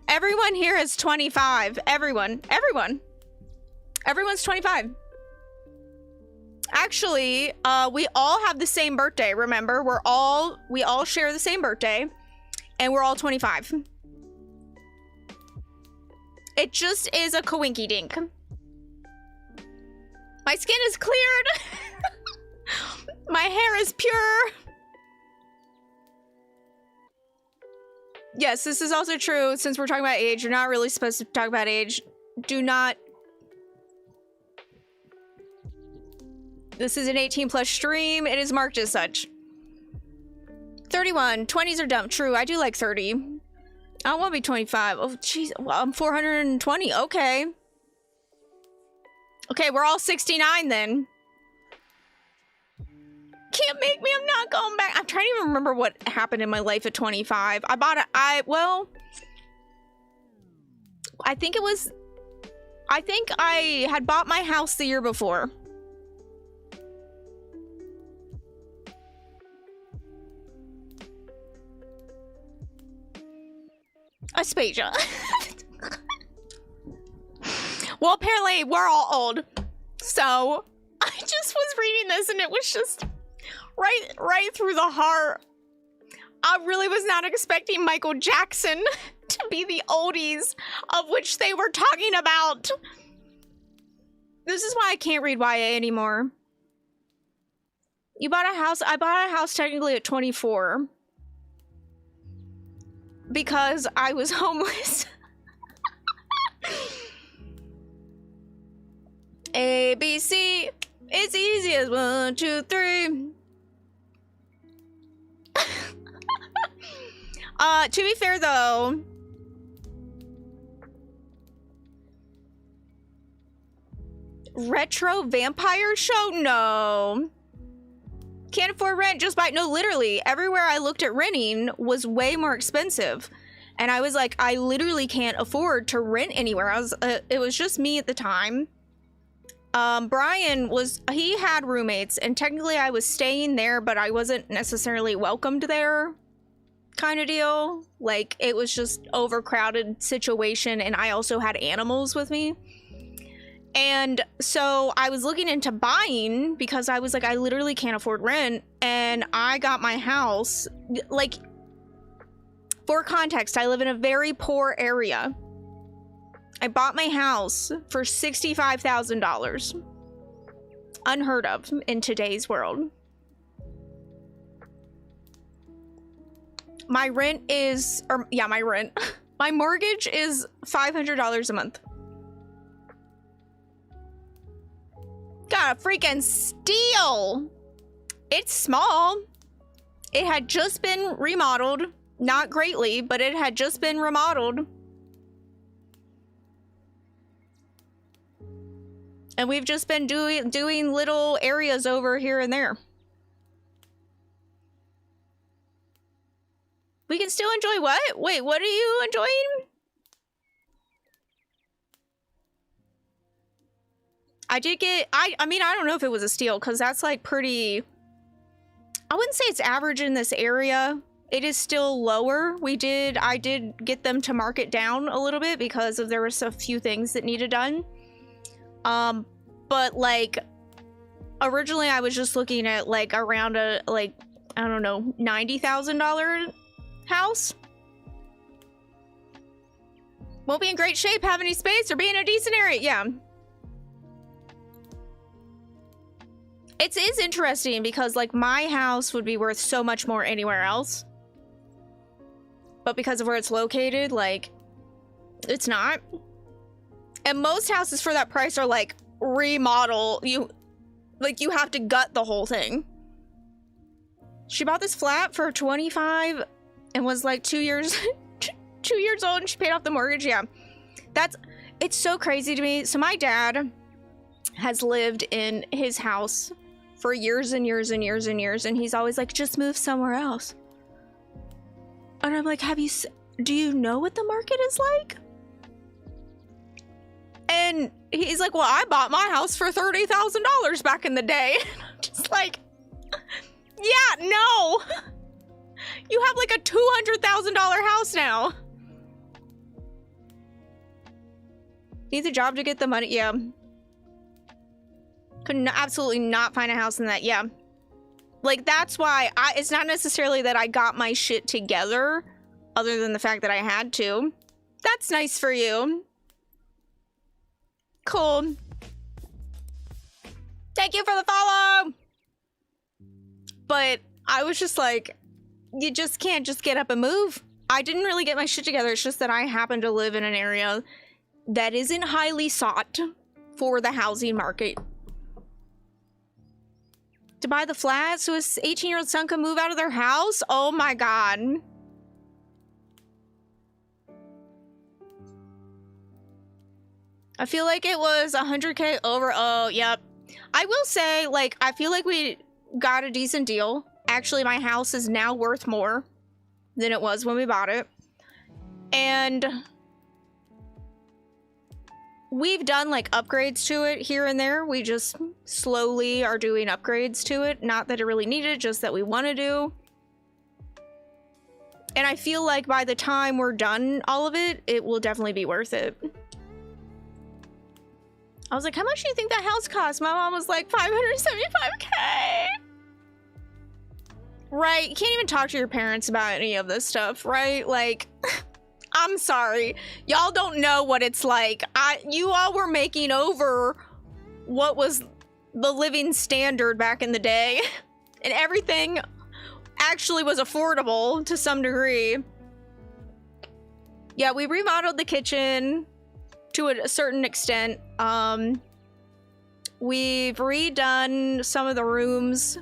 everyone here is 25. Everyone's 25. Actually, we all have the same birthday, remember? We all share the same birthday, and we're all 25. It just is a coinky dink. My skin is cleared. My hair is pure. Yes, this is also true. Since we're talking about age, you're not really supposed to talk about age. Do not. This is an 18+ stream. It is marked as such. 31. 20s are dumb. True, I do like 30. I don't want to be 25. Oh, jeez. Well, I'm 420. Okay. Okay, we're all 69 then. Can't make me. I'm not going back. I'm trying to even remember what happened in my life at 25. Well, I think I had bought my house the year before. Aspasia. Well, apparently we're all old. So I just was reading this and it was just right through the heart. I really was not expecting Michael Jackson to be the oldies of which they were talking about. This is why I can't read YA anymore. You bought a house? I bought a house technically at 24. Because I was homeless. A, B, C. It's easy as 1, 2, 3. To be fair though, retro vampire show? No. Can't afford rent, just buy. No, literally, everywhere I looked at renting was way more expensive. And I was like, I literally can't afford to rent anywhere. It was just me at the time. Brian he had roommates, and technically I was staying there, but I wasn't necessarily welcomed there, kind of deal. Like, it was just overcrowded situation, and I also had animals with me. And so I was looking into buying because I was like, I literally can't afford rent. And I got my house, like, for context, I live in a very poor area. I bought my house for $65,000. Unheard of in today's world. My rent is, my rent. My mortgage is $500 a month. Got a freaking steal. It's small. It had just been remodeled. Not greatly, but it had just been remodeled. And we've just been doing little areas over here and there. We can still enjoy what? Wait, what are you enjoying? I did get, I mean, I don't know if it was a steal, because that's like pretty, I wouldn't say it's average in this area. It is still lower. I did get them to mark it down a little bit because there was a few things that needed done. But like, originally I was just looking at like around a, like, I don't know, $90,000 house. Won't be in great shape, have any space, or be in a decent area. Yeah. It is interesting because like my house would be worth so much more anywhere else. But because of where it's located, like, it's not. And most houses for that price are like remodel. You have to gut the whole thing. She bought this flat for $25 and was like 2 years 2 years old, and she paid off the mortgage. Yeah. It's so crazy to me. So my dad has lived in his house for years and years and years and years, and he's always like, just move somewhere else. And I'm like, do you know what the market is like? And he's like, well, I bought my house for $30,000 back in the day. And I'm just like, yeah, no. You have like a $200,000 house now. Needs a job to get the money. Yeah. Could absolutely not find a house in that. Yeah. Like, that's why it's not necessarily that I got my shit together, other than the fact that I had to. That's nice for you. Cool. Thank you for the follow. But I was just like, you just can't just get up and move. I didn't really get my shit together. It's just that I happen to live in an area that isn't highly sought for the housing market. To buy the flat so his 18-year-old son can move out of their house? Oh my god. I feel like it was 100K over. Oh, yep. I will say, like, I feel like we got a decent deal. Actually, my house is now worth more than it was when we bought it. And we've done like upgrades to it here and there. We just slowly are doing upgrades to it. Not that it really needed, just that we want to do. And I feel like by the time we're done all of it, it will definitely be worth it. I was like, how much do you think that house cost? My mom was like, $575K. Right? You can't even talk to your parents about any of this stuff, right? Like, I'm sorry. Y'all don't know what it's like. You all were making over what was the living standard back in the day. And everything actually was affordable to some degree. Yeah, we remodeled the kitchen to a certain extent. We've redone some of the rooms.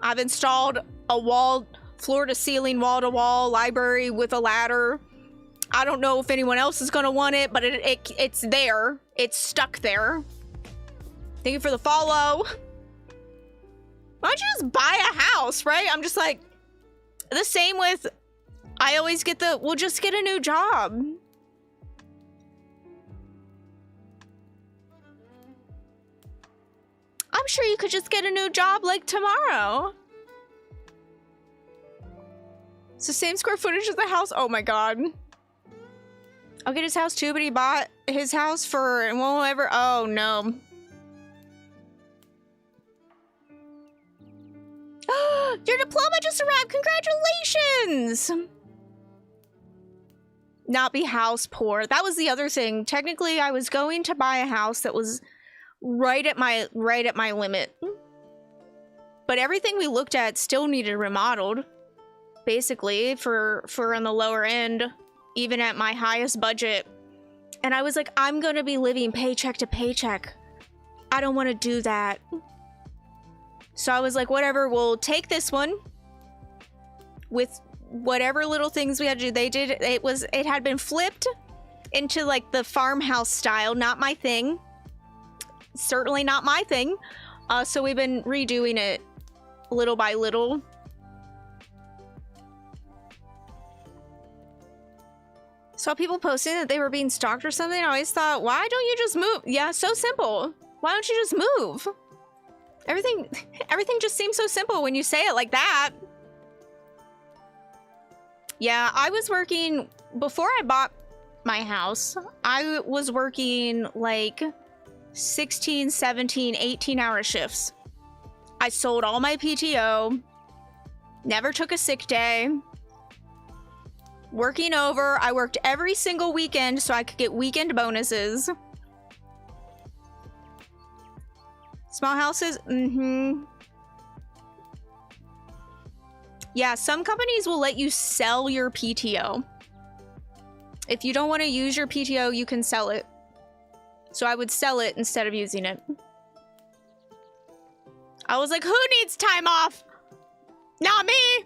I've installed a wall, floor to ceiling, wall to wall library with a ladder. I don't know if anyone else is gonna want it, but it's there. It's stuck there. Thank you for the follow. Why don't you just buy a house, right? I'm just like, the same with, I always get we'll just get a new job. I'm sure you could just get a new job like tomorrow. It's the same square footage as the house. Oh my god. I'll get his house too, but he bought his house for and won't ever. Oh no. Your diploma just arrived. Congratulations. Not be house poor. That was the other thing. Technically, I was going to buy a house that was right at my limit. But everything we looked at still needed remodeled. Basically, for on the lower end, even at my highest budget. And I was like, I'm gonna be living paycheck to paycheck. I don't want to do that. So I was like, whatever, we'll take this one with whatever little things we had to do. It had been flipped into like the farmhouse style, not my thing. certainly not my thing. So we've been redoing it little by little. Saw people posting that they were being stalked or something. I always thought, why don't you just move? Yeah, so simple. Why don't you just move? Everything just seems so simple when you say it like that. Yeah, I was working, before I bought my house, I was working like 16, 17, 18-hour shifts. I sold all my PTO, never took a sick day. Working over, I worked every single weekend so I could get weekend bonuses. Small houses? Mm-hmm. Yeah, some companies will let you sell your PTO. If you don't want to use your PTO, you can sell it. So I would sell it instead of using it. I was like, who needs time off? Not me!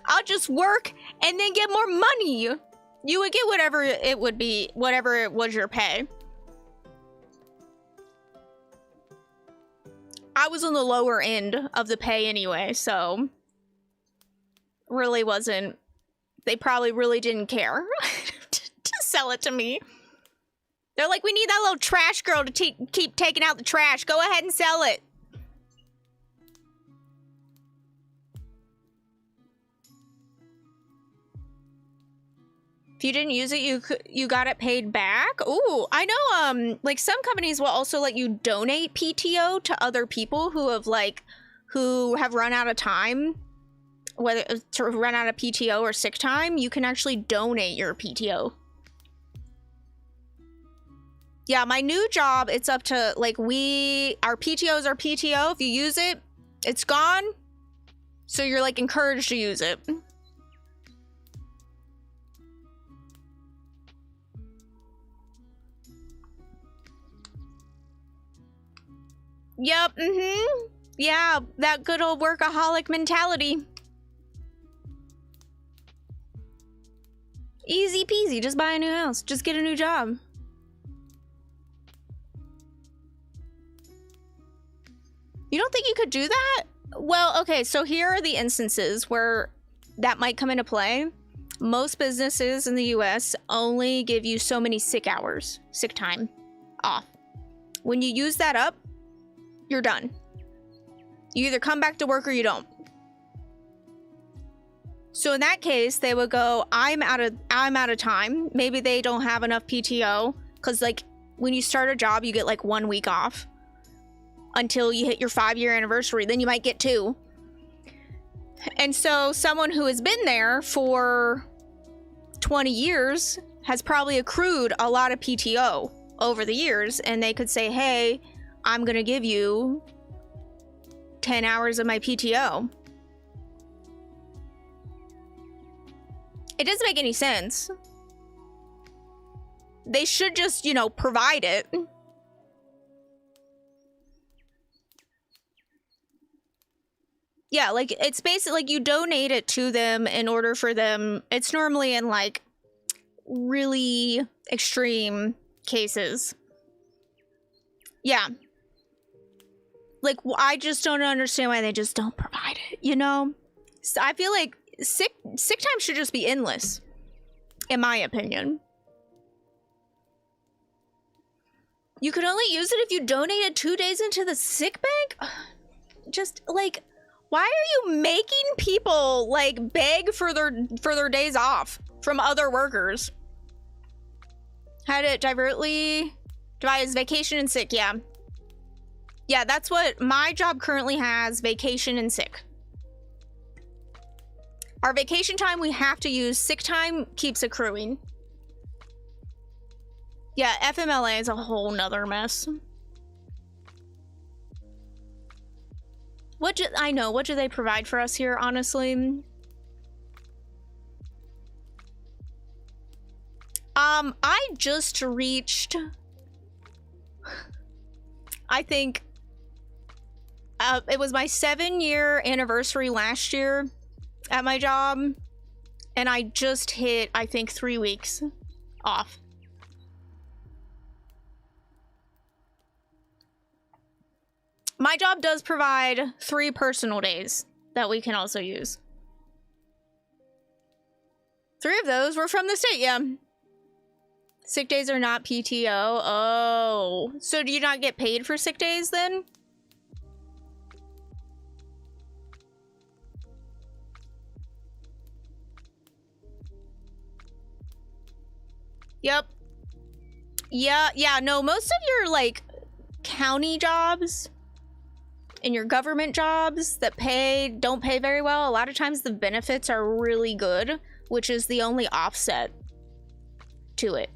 I'll just work and then get more money. You would get whatever it would be, whatever it was your pay. I was on the lower end of the pay anyway, so really wasn't, they probably really didn't care to sell it to me. They're like, we need that little trash girl to keep taking out the trash. Go ahead and sell it. If you didn't use it, you got it paid back. Ooh, I know. Like some companies will also let you donate PTO to other people who have run out of time, whether to run out of PTO or sick time. You can actually donate your PTO. Yeah, my new job, it's up to like our PTO is our PTO. If you use it, it's gone. So you're like encouraged to use it. Yep, mm-hmm. Yeah, that good old workaholic mentality. Easy peasy, just buy a new house. Just get a new job. You don't think you could do that? Well, okay, so here are the instances where that might come into play. Most businesses in the US only give you so many sick hours, sick time off. When you use that up, you're done. You either come back to work or you don't. So in that case, they would go, I'm out of time. Maybe they don't have enough PTO, because like when you start a job, you get like 1 week off until you hit your 5-year anniversary. Then you might get 2. And so someone who has been there for 20 years has probably accrued a lot of PTO over the years, and they could say, hey, I'm gonna give you 10 hours of my PTO. It doesn't make any sense. They should just, you know, provide it. Yeah, like it's basically like you donate it to them in order for them. It's normally in like really extreme cases. Yeah. Like, I just don't understand why they just don't provide it, you know? So I feel like sick time should just be endless, in my opinion. You could only use it if you donated 2 days into the sick bank? Just, like, why are you making people, like, beg for their days off from other workers? Had it divide as vacation and sick, yeah. Yeah, that's what my job currently has, vacation and sick. Our vacation time we have to use, sick time keeps accruing. Yeah, FMLA is a whole nother mess. What do they provide for us here, honestly? I just reached, I think, it was my 7-year anniversary last year at my job, and I just hit, I think, 3 weeks off. My job does provide 3 personal days that we can also use. 3 of those were from the state, yeah. Sick days are not PTO. Oh. So do you not get paid for sick days then? Yep. Yeah, no, most of your, like, county jobs and your government jobs that don't pay very well, a lot of times the benefits are really good, which is the only offset to it.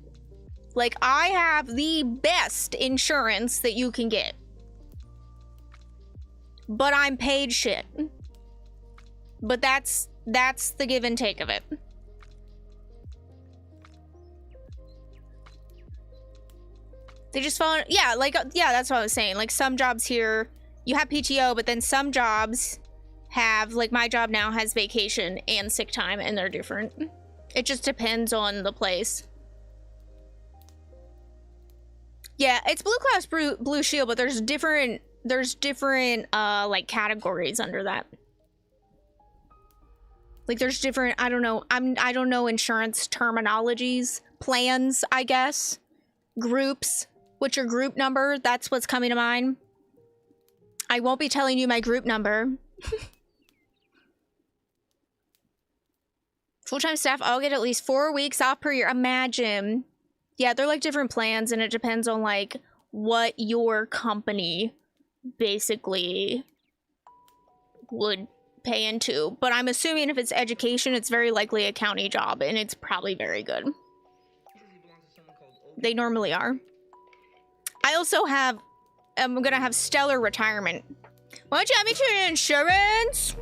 Like, I have the best insurance that you can get, but I'm paid shit. But that's the give and take of it. They just found, yeah, that's what I was saying. Like, some jobs here, you have PTO, but then some jobs have, like, my job now has vacation and sick time, and they're different. It just depends on the place. Yeah, it's Blue Cross Blue Shield, but there's different like categories under that. Like, there's different, I don't know insurance terminologies, plans, I guess, groups. What's your group number? That's what's coming to mind. I won't be telling you my group number. Full-time staff all get at least 4 weeks off per year. Imagine. Yeah, they're like different plans, and it depends on like what your company basically would pay into. But I'm assuming if it's education, it's very likely a county job, and it's probably very good. They normally are. I also have, I'm gonna have stellar retirement. Why don't you add me to your insurance?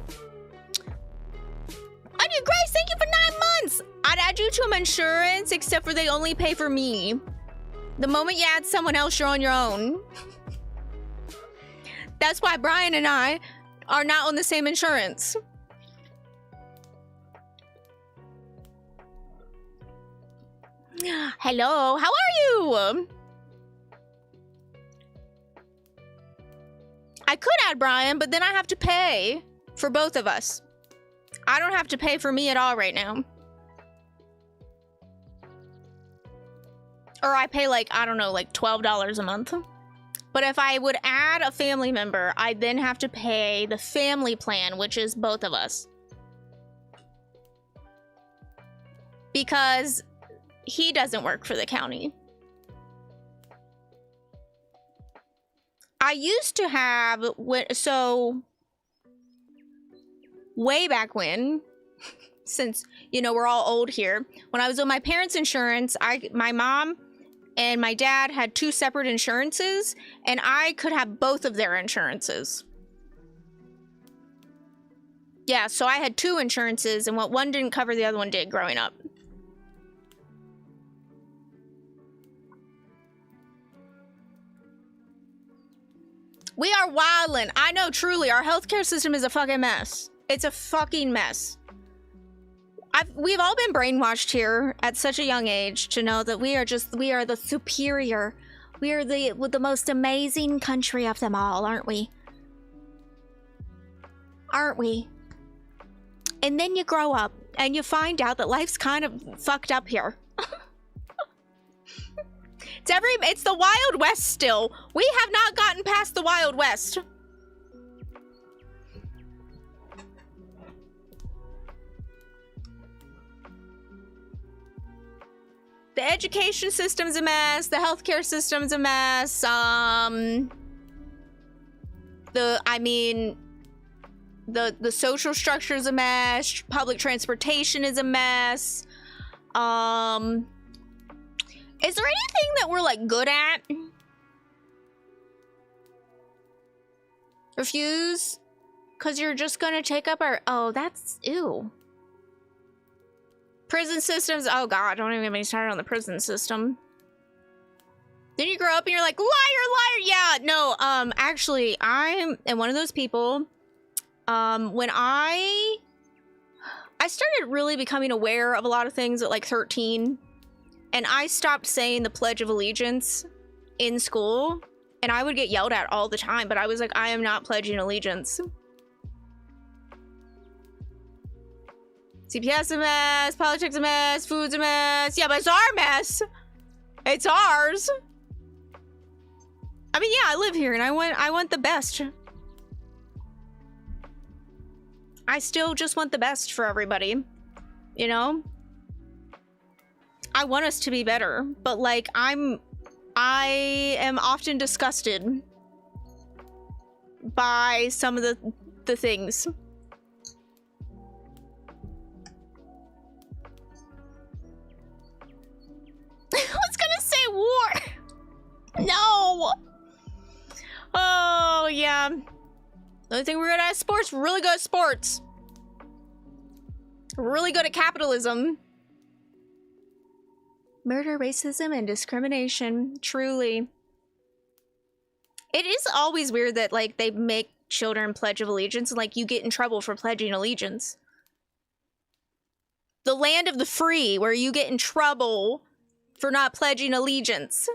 I do, Grace, thank you for 9 months. I'd add you to my insurance, except for they only pay for me. The moment you add someone else, you're on your own. That's why Brian and I are not on the same insurance. Hello, how are you? I could add Brian, but then I have to pay for both of us. I don't have to pay for me at all right now. Or I pay like, I don't know, like $12 a month. But if I would add a family member, I then have to pay the family plan, which is both of us. Because he doesn't work for the county. I used to have, so way back when, since, you know, we're all old here, when I was on my parents' insurance, my mom and my dad had 2 separate insurances, and I could have both of their insurances. Yeah, so I had 2 insurances, and what one didn't cover, the other one did growing up. We are wildin'. I know, truly, our healthcare system is a fucking mess. It's a fucking mess. We've all been brainwashed here at such a young age to know that we are the superior. We are the most amazing country of them all, aren't we? Aren't we? And then you grow up and you find out that life's kind of fucked up here. It's the Wild West still. We have not gotten past the Wild West. The education system's a mess. The healthcare system's a mess. The social structure's a mess. Public transportation is a mess. Is there anything that we're like good at? Refuse? Cause you're just gonna take up our, oh, that's, ew. Prison systems, oh god, don't even get me started on the prison system. Then you grow up and you're like, liar, liar, yeah, no, actually, I am one of those people, when I started really becoming aware of a lot of things at like 13, and I stopped saying the Pledge of Allegiance in school, And I would get yelled at all the time, but I was like, I am not pledging allegiance. CPS a mess, politics a mess, food's a mess. Yeah, but it's our mess. It's ours. I mean, yeah, I live here and I want the best. I still just want the best for everybody. You know? I want us to be better, but like I am often disgusted by some of the things. I was gonna say war. No. Oh yeah. The only thing we're good at is sports. We're really good at sports. We're really good at capitalism. Murder, racism, and discrimination. Truly. It is always weird that, like, they make children pledge of allegiance and, like, you get in trouble for pledging allegiance. The land of the free, where you get in trouble for not pledging allegiance.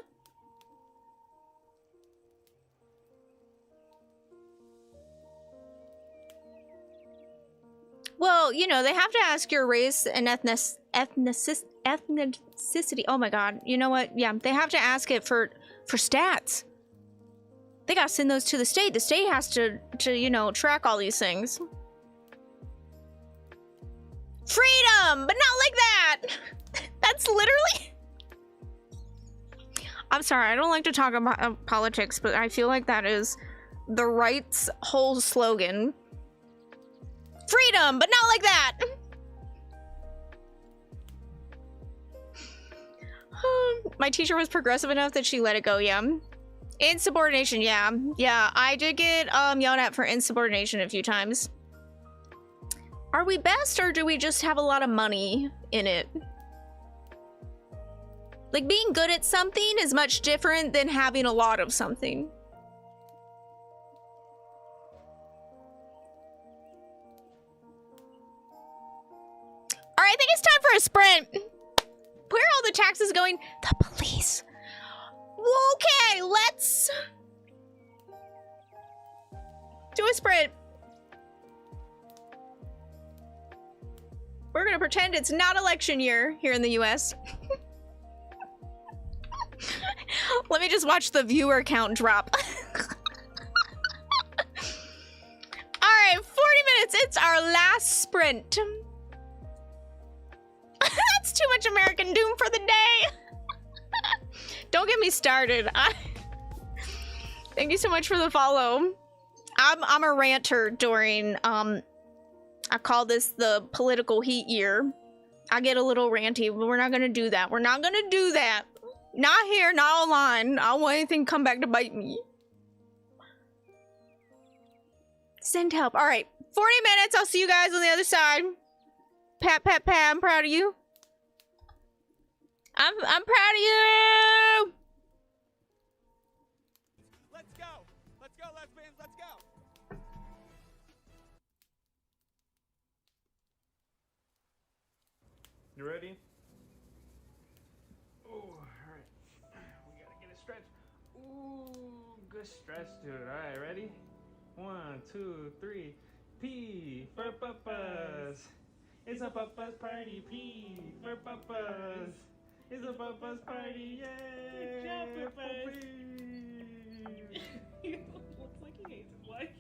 Well, you know, they have to ask your race and ethnicity. Oh my god. You know what? Yeah, they have to ask it for stats. They gotta send those to the state. The state has to you know, track all these things. Freedom! But not like that! That's literally... I'm sorry, I don't like to talk about politics, but I feel like that is the right's whole slogan. Freedom, but not like that! My teacher was progressive enough that she let it go, yeah. Insubordination, yeah. Yeah, I did get yelled at for insubordination a few times. Are we best, or do we just have a lot of money in it? Like, being good at something is much different than having a lot of something. All right, I think it's time for a sprint. Where are all the taxes going? The police. Okay, let's do a sprint. We're gonna pretend it's not election year here in the US. Let me just watch the viewer count drop. All right, 40 minutes. It's our last sprint. That's too much American Doom for the day. Don't get me started. Thank you so much for the follow. I'm a ranter during I call this the political heat year. I get a little ranty, but we're not gonna do that. We're not gonna do that. Not here, not online. I don't want anything to come back to bite me. Send help. All right, 40 minutes. I'll see you guys on the other side. Pat, pat, pat. I'm proud of you. I'm proud of you. Let's go. Let's go, lesbians. Let's go. You ready? Oh, alright. We gotta get a stretch. Ooh, good stretch, dude. Alright, ready? 1, 2, 3. P for papas. It's a papas party. P for papas. It's a papas party. Yay! Good job, papas. He looks like he hates his life.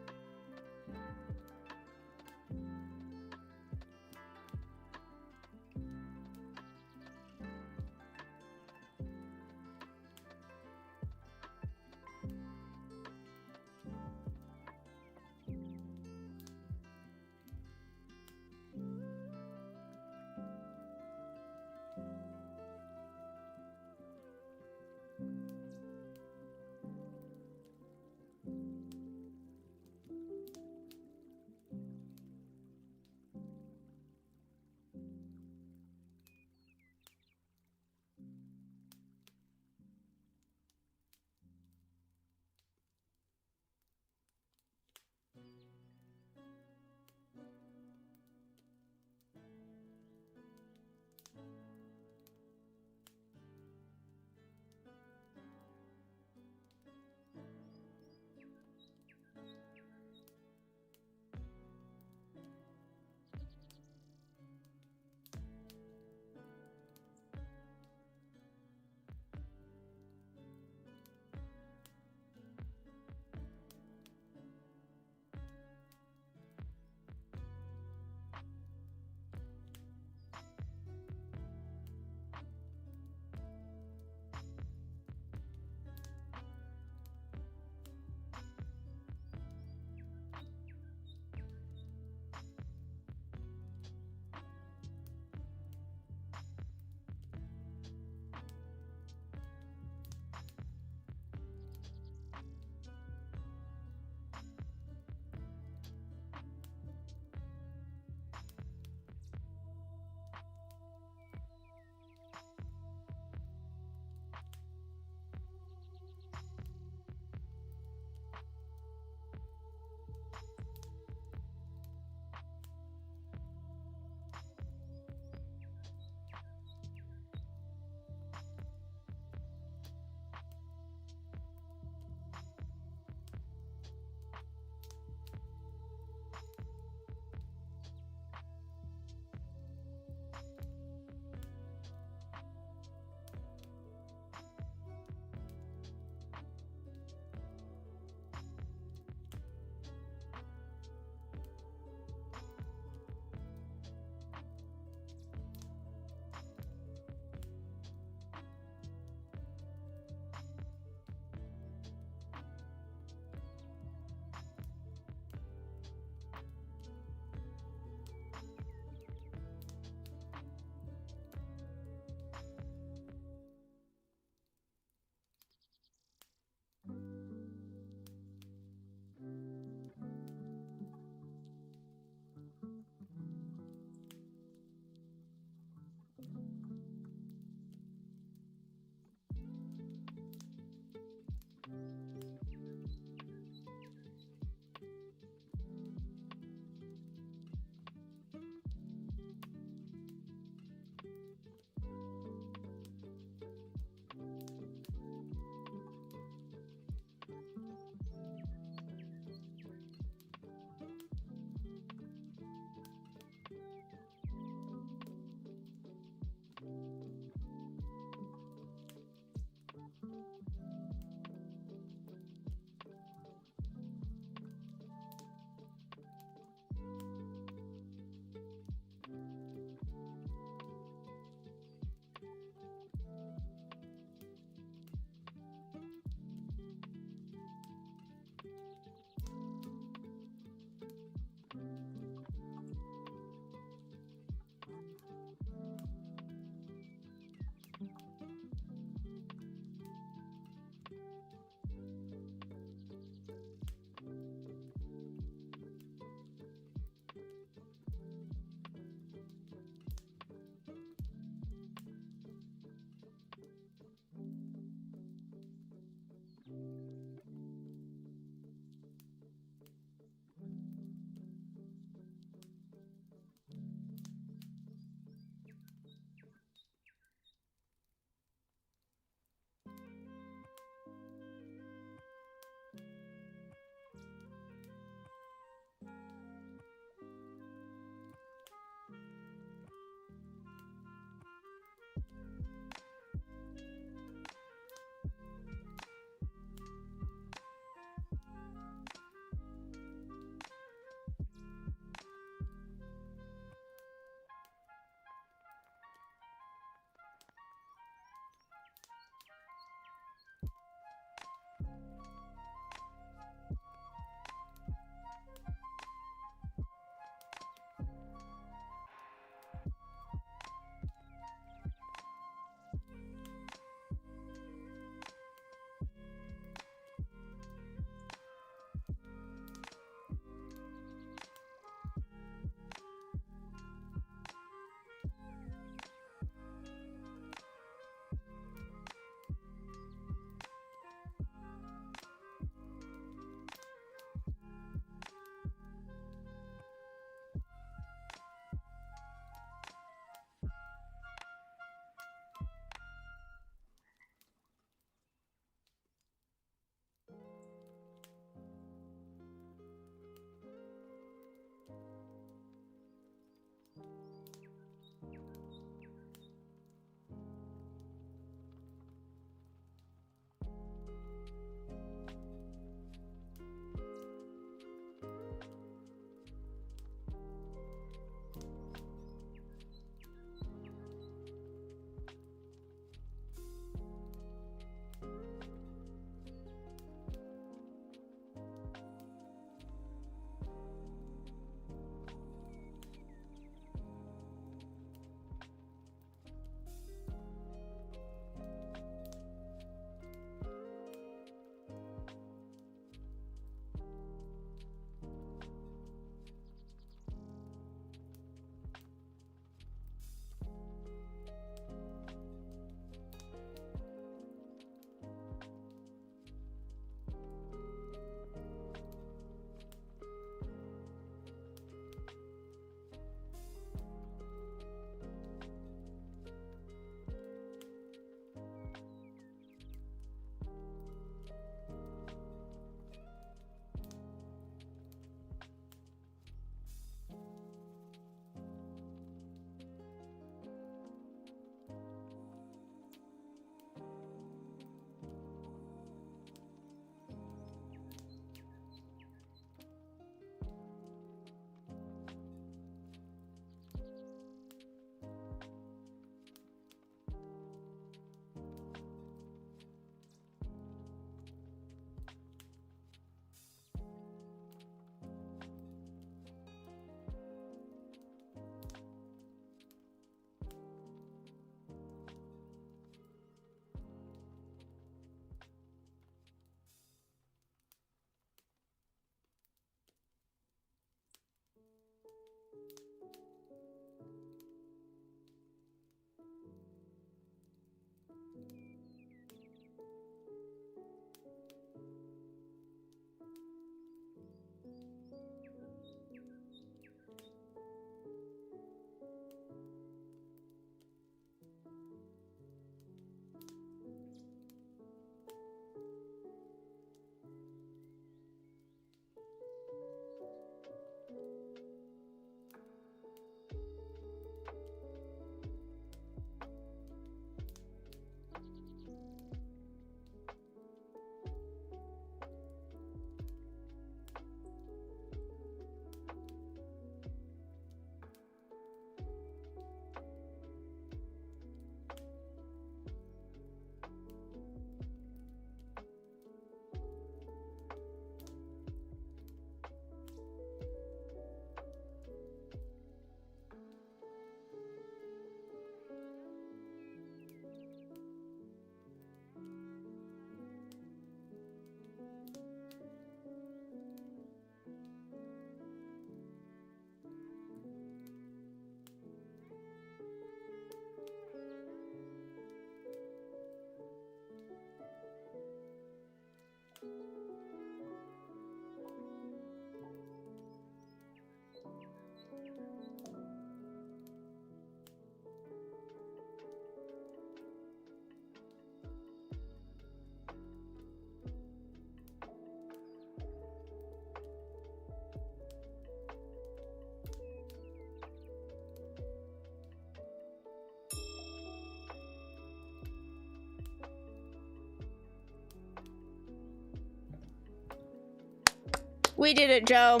We did it, Joe.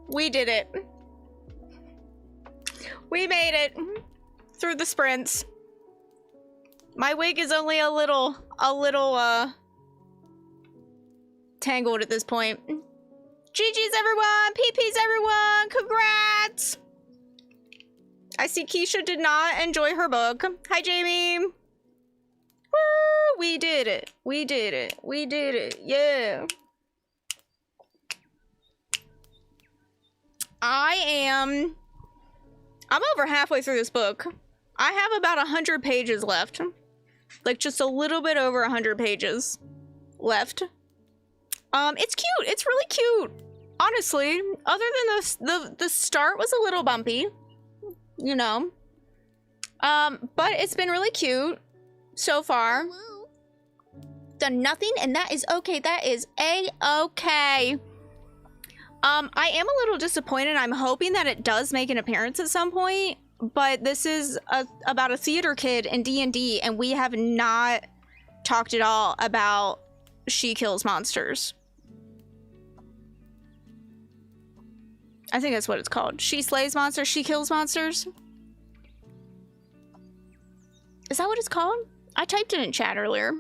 We did it. We made it through the sprints. My wig is only a little tangled at this point. GG's everyone! PP's everyone! Congrats! I see Keisha did not enjoy her book. Hi, Jamie! Woo! We did it. We did it. We did it. Yeah. I'm over halfway through this book. I have about 100 pages left. Like, just a little bit over 100 pages left. It's cute. It's really cute. Honestly, other than the start was a little bumpy, you know. But it's been really cute so far. Done nothing, and that is okay. That is a-okay. I am a little disappointed. I'm hoping that it does make an appearance at some point, but this is about a theater kid in D&D, and we have not talked at all about She Kills Monsters. I think that's what it's called. She slays monsters, she kills monsters. Is that what it's called? I typed it in chat earlier.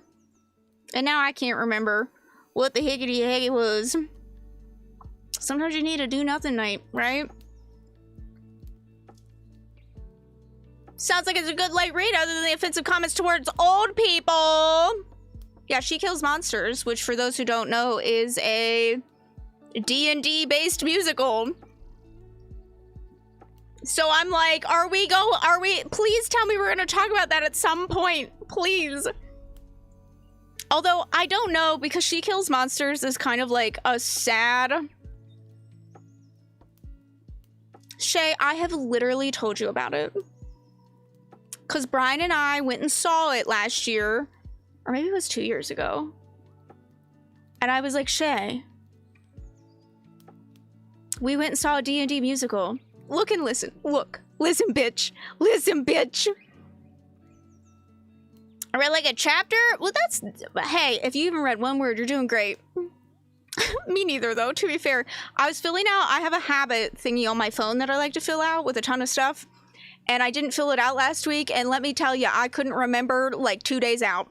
And now I can't remember what the higgity heck was. Sometimes you need a do nothing night, right? Sounds like it's a good light read other than the offensive comments towards old people. Yeah, She Kills Monsters, which for those who don't know is a D&D based musical. So I'm like, please tell me we're gonna talk about that at some point, please. Although I don't know, because She Kills Monsters is kind of like a sad... Shay, I have literally told you about it. Because Brian and I went and saw it last year, or maybe it was 2 years ago. And I was like, Shay, we went and saw a D&D musical. Look and listen. Look. Listen, bitch. Listen, bitch. I read like a chapter. Well, that's... Hey, if you even read one word, you're doing great. Me neither, though, to be fair. I was filling out... I have a habit thingy on my phone that I like to fill out with a ton of stuff. And I didn't fill it out last week. And let me tell you, I couldn't remember like 2 days out.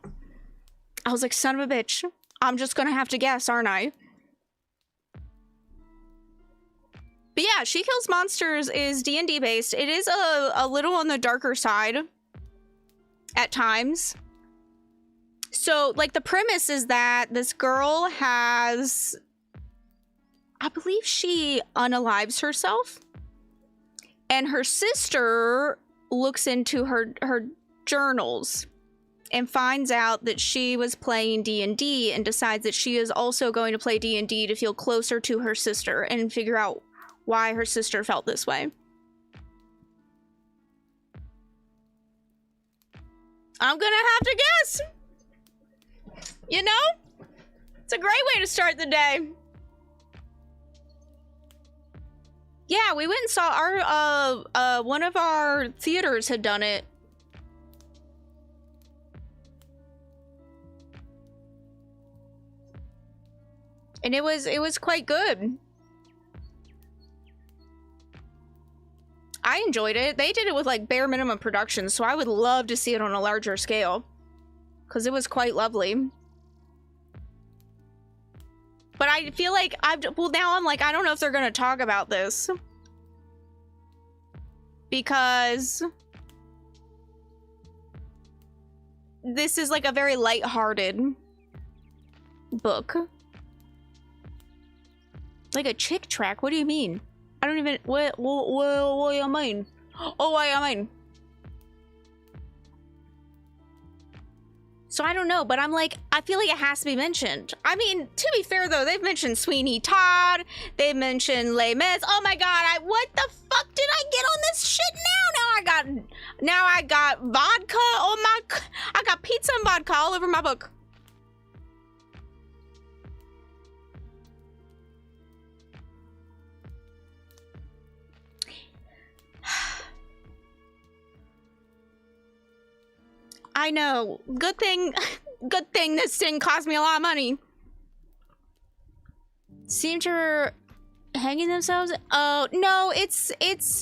I was like, son of a bitch. I'm just gonna have to guess, aren't I? But yeah, She Kills Monsters is D&D based. It is a little on the darker side at times. So, like, the premise is that this girl has... I believe she unalives herself. And her sister looks into her journals and finds out that she was playing D&D and decides that she is also going to play D&D to feel closer to her sister and figure out why her sister felt this way. I'm gonna have to guess. You know? It's a great way to start the day. Yeah, we went and saw our, one of our theaters had done it. And it was quite good. I enjoyed it. They did it with like bare minimum production, so I would love to see it on a larger scale. Because it was quite lovely. But I feel like well, now I'm like, I don't know if they're gonna talk about this. Because this is like a very lighthearted book. Like a chick track, what do you mean? I don't even, what do you mean? Oh, what do you mean? So I don't know, but I'm like, I feel like it has to be mentioned. I mean, to be fair though, they've mentioned Sweeney Todd, they've mentioned Les Mis. Oh my god, what the fuck did I get on this shit now? Now I got vodka on my, I got pizza and vodka all over my book. I know. Good thing this thing cost me a lot of money. seem to hanging themselves. Oh no, it's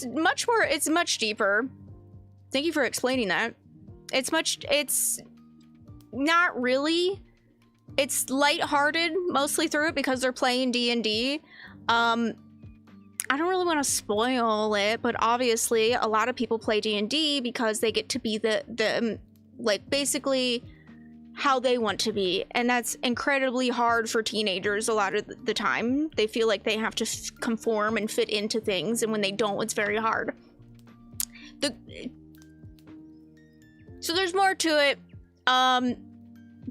much deeper. Thank you for explaining that. It's not really. It's lighthearted mostly through it because they're playing D&D. I don't really want to spoil it, but obviously a lot of people play D&D because they get to be the like basically how they want to be, and that's incredibly hard for teenagers a lot of the time. They feel like they have to conform and fit into things, and when they don't, it's very hard. So there's more to it.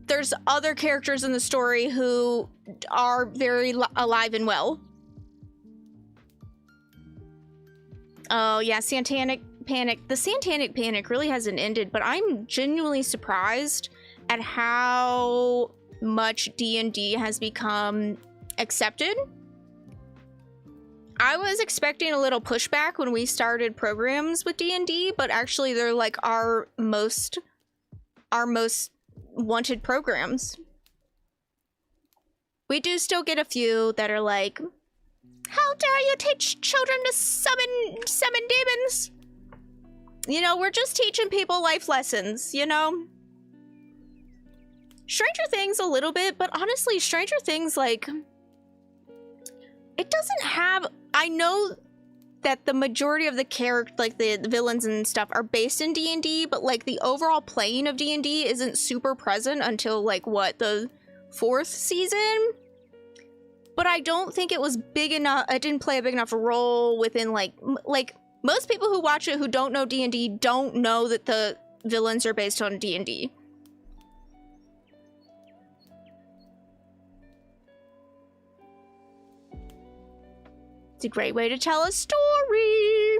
There's other characters in the story who are very alive and well. Oh yeah, Satanic Panic. The Satanic Panic really hasn't ended, but I'm genuinely surprised at how much D&D has become accepted. I was expecting a little pushback when we started programs with D&D, but actually they're like our most wanted programs. We do still get a few that are like, how dare you teach children to summon demons? You know, we're just teaching people life lessons, you know? Stranger Things a little bit, but honestly, Stranger Things, like, it doesn't have... I know that the majority of the character, like the villains and stuff, are based in D&D, but like the overall playing of D&D isn't super present until like, what, the 4th season? But I don't think it was big enough. It didn't play a big enough role within like most people who watch it who don't know D&D don't know that the villains are based on D&D. It's a great way to tell a story.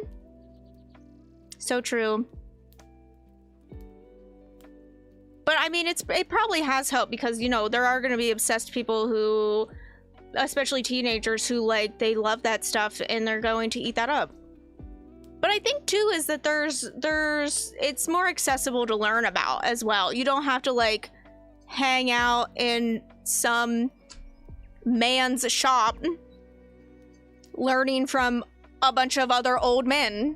So true. But I mean, it probably has helped because, you know, there are going to be obsessed people who, especially teenagers who like, they love that stuff and they're going to eat that up. But I think too is that it's more accessible to learn about as well. You don't have to like hang out in some man's shop learning from a bunch of other old men,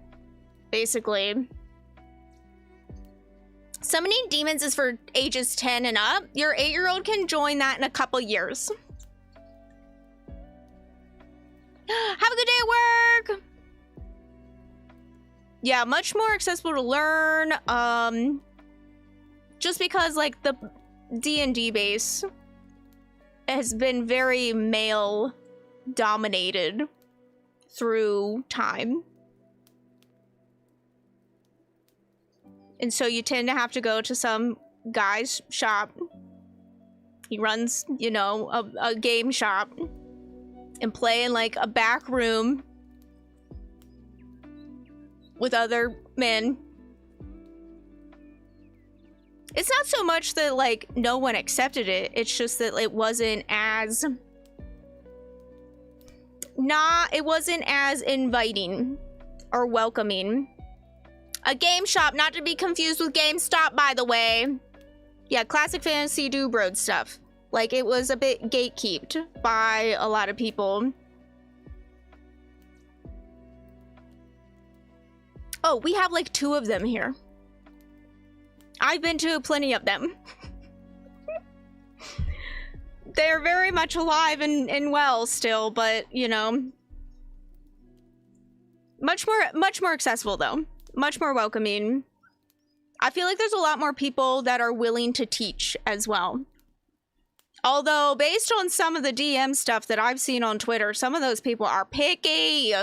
basically. Summoning demons is for ages 10 and up. Your 8-year-old can join that in a couple years. Have a good day at work! Yeah, much more accessible to learn. Just because, like, the D&D base has been very male-dominated through time. And so you tend to have to go to some guy's shop. He runs, you know, a game shop and play in like a back room with other men. It's not so much that like no one accepted it, it's just that it wasn't as inviting or welcoming. A game shop, not to be confused with GameStop, by the way. Yeah, classic fantasy do-brode stuff. Like, it was a bit gatekeeped by a lot of people. Oh, we have like 2 of them here. I've been to plenty of them. They're very much alive and well still, but, you know. Much more accessible, though. Much more welcoming. I feel like there's a lot more people that are willing to teach as well. Although, based on some of the DM stuff that I've seen on Twitter, some of those people are picky.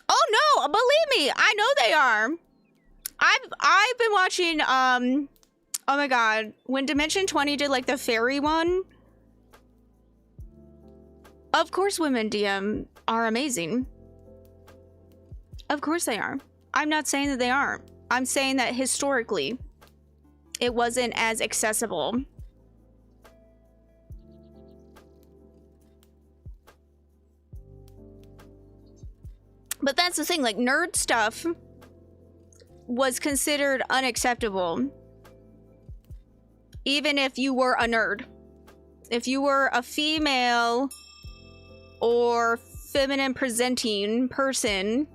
Oh no, believe me, I know they are. I've been watching, oh my god, when Dimension 20 did like the fairy one. Of course women DM are amazing. Of course they are. I'm not saying that they aren't. I'm saying that historically, it wasn't as accessible. But that's the thing, like nerd stuff was considered unacceptable. Even if you were a nerd. if you were a female or feminine presenting person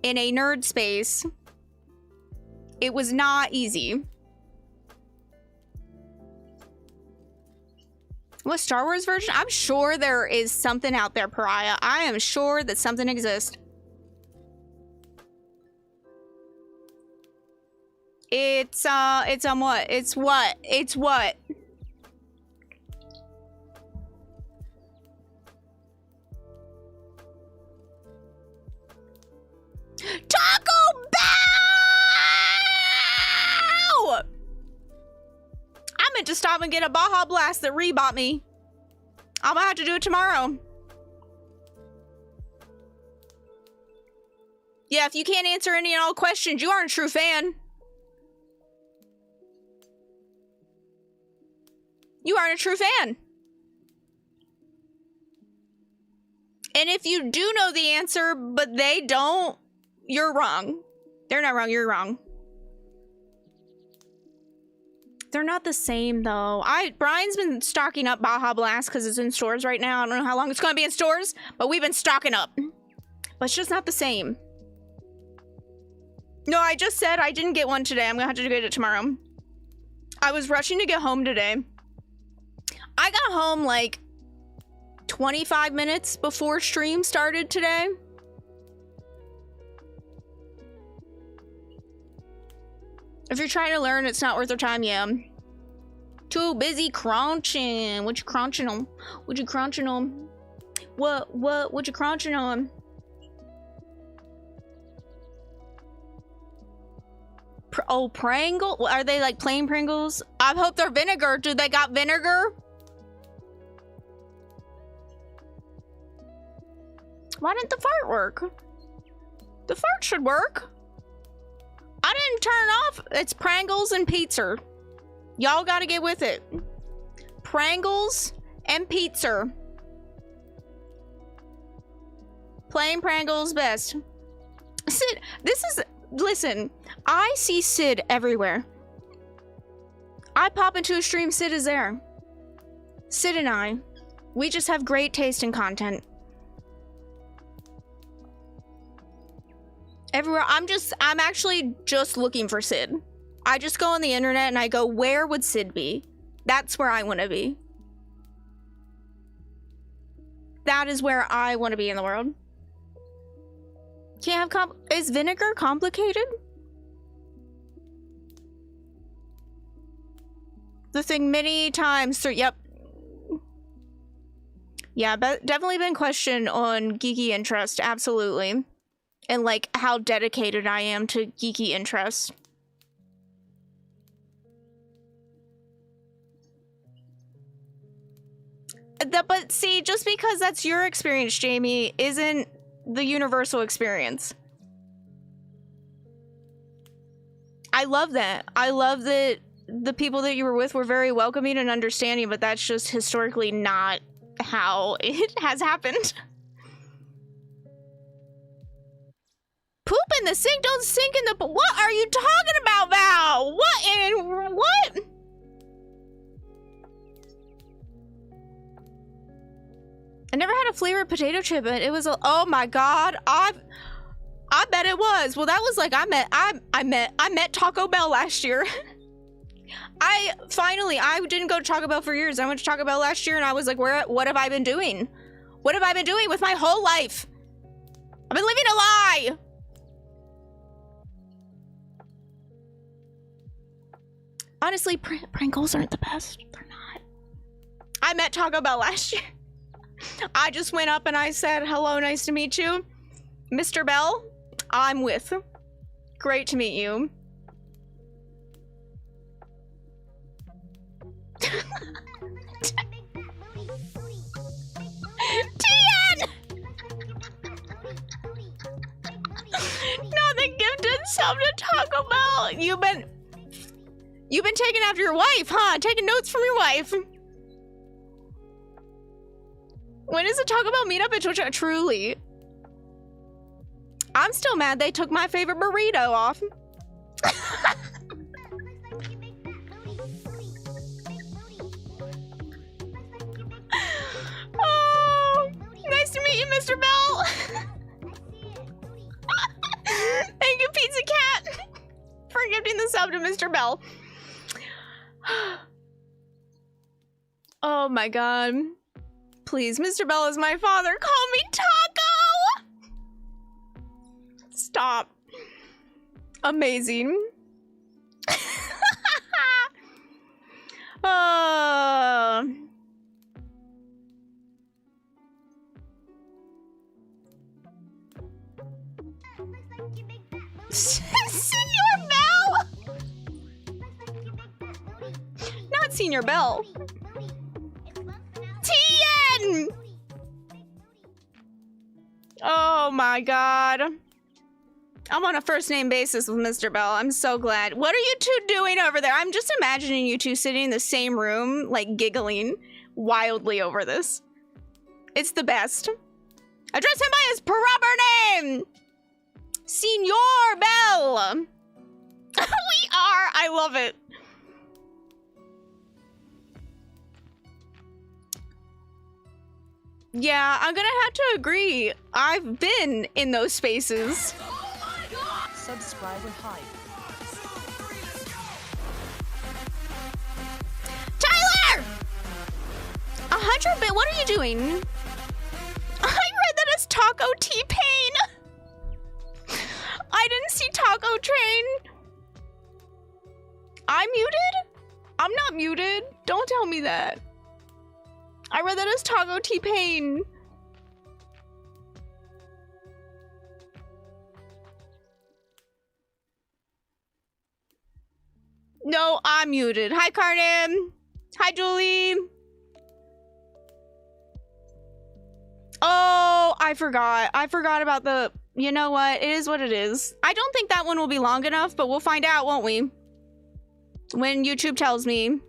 in a nerd space, it was not easy. What Star Wars version? I'm sure there is something out there, Pariah. I am sure that something exists. It's on what? It's what? It's what? Taco Bell! I meant to stop and get a Baja Blast that rebought me. I'm gonna have to do it tomorrow. Yeah, if you can't answer any and all questions, you aren't a true fan. You aren't a true fan. And if you do know the answer, but they don't, you're wrong. They're not wrong, you're wrong. They're not the same though. Brian's been stocking up Baja Blast because it's in stores right now. I don't know how long it's gonna be in stores, but we've been stocking up. But it's just not the same. No, I just said I didn't get one today. I'm gonna have to get it tomorrow. I was rushing to get home today. I got home like 25 minutes before stream started today. If you're trying to learn, it's not worth your time, yeah. Too busy crunching. What you crunching on? What you crunching on? What you crunching on? Oh, Pringle? Are they like plain Pringles? I hope they're vinegar. Do they got vinegar? Why didn't the fart work? The fart should work. I didn't turn off. It's Pringles and pizza. Y'all gotta get with it. Pringles and pizza. Plain Pringles best. Sid, listen, I see Sid everywhere. I pop into a stream, Sid is there. Sid and I, we just have great taste in content. Everywhere, I'm actually just looking for Sid. I just go on the internet and I go, where would Sid be? That's where I want to be. That is where I want to be in the world. Can't have is vinegar complicated? The thing many times through, yep. Yeah, but definitely been questioned on geeky interest, absolutely. And like how dedicated I am to geeky interests. But see, just because that's your experience, Jamie, isn't the universal experience. I love that. I love that the people that you were with were very welcoming and understanding, but that's just historically not how it has happened. Poop in the sink, don't sink in the... What are you talking about, Val? What? I never had a flavored potato chip, but it was a... Oh my god, I bet it was. Well, that was like I met Taco Bell last year. I didn't go to Taco Bell for years. I went to Taco Bell last year and I was like, what have I been doing? What have I been doing with my whole life? I've been living a lie. Honestly, Pringles aren't the best. They're not. I met Taco Bell last year. I just went up and I said, hello, nice to meet you. Mr. Bell, I'm with. Great to meet you. Tian! Nothing gifted sub to Taco Bell. You've been taking after your wife, huh? Taking notes from your wife. When is the Taco Bell meetup at Twitch? Truly. I'm still mad they took my favorite burrito off. sub to Mr. Bell. Oh my god. Please, Mr. Bell is my father. Call me Taco! Stop. Amazing. Senior Bell! Not Senior Bell. Tien! Oh my god. I'm on a first name basis with Mr. Bell. I'm so glad. What are you two doing over there? I'm just imagining you two sitting in the same room, like giggling wildly over this. It's the best. Address him by his proper name! Senor Bell! We are! I love it. Yeah, I'm gonna have to agree. I've been in those spaces. Subscriber hype. Tyler! 100 bit, what are you doing? I read that as Taco T-Pain. I didn't see Taco Train. I'm muted? I'm not muted. Don't tell me that. I read that as Taco T-Pain. No, I'm muted. Hi, Carnim. Hi, Julie. Oh, I forgot. I forgot about the... You know what? It is what it is. I don't think that one will be long enough, but we'll find out, won't we? When YouTube tells me.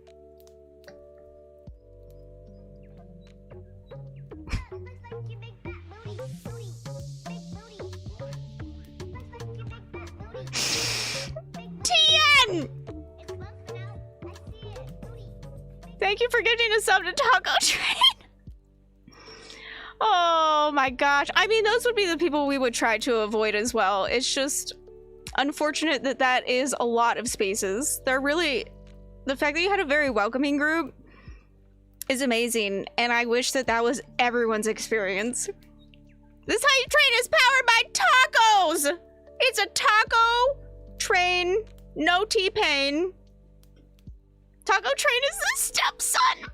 Tien! Thank you for giving a sub to Taco Train. Oh my gosh. I mean, those would be the people we would try to avoid as well. It's just unfortunate that that is a lot of spaces. They're really... The fact that you had a very welcoming group is amazing, and I wish that that was everyone's experience. This hype train is powered by tacos! It's a taco train, no T-Pain. Taco Train is the stepson!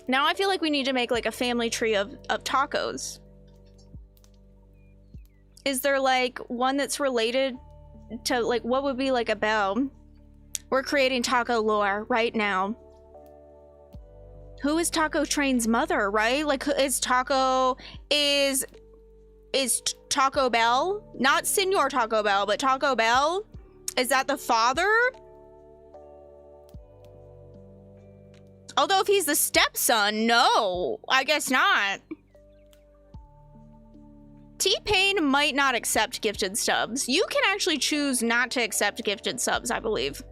Now I feel like we need to make like a family tree of tacos. Is there like one that's related to like what would be like a bell? We're creating taco lore right now. Who is Taco Train's mother, right? Like is Taco Taco Bell? Not Senor Taco Bell, but Taco Bell? Is that the father? Although if he's the stepson, no, I guess not. T-Pain might not accept gifted subs. You can actually choose not to accept gifted subs, I believe.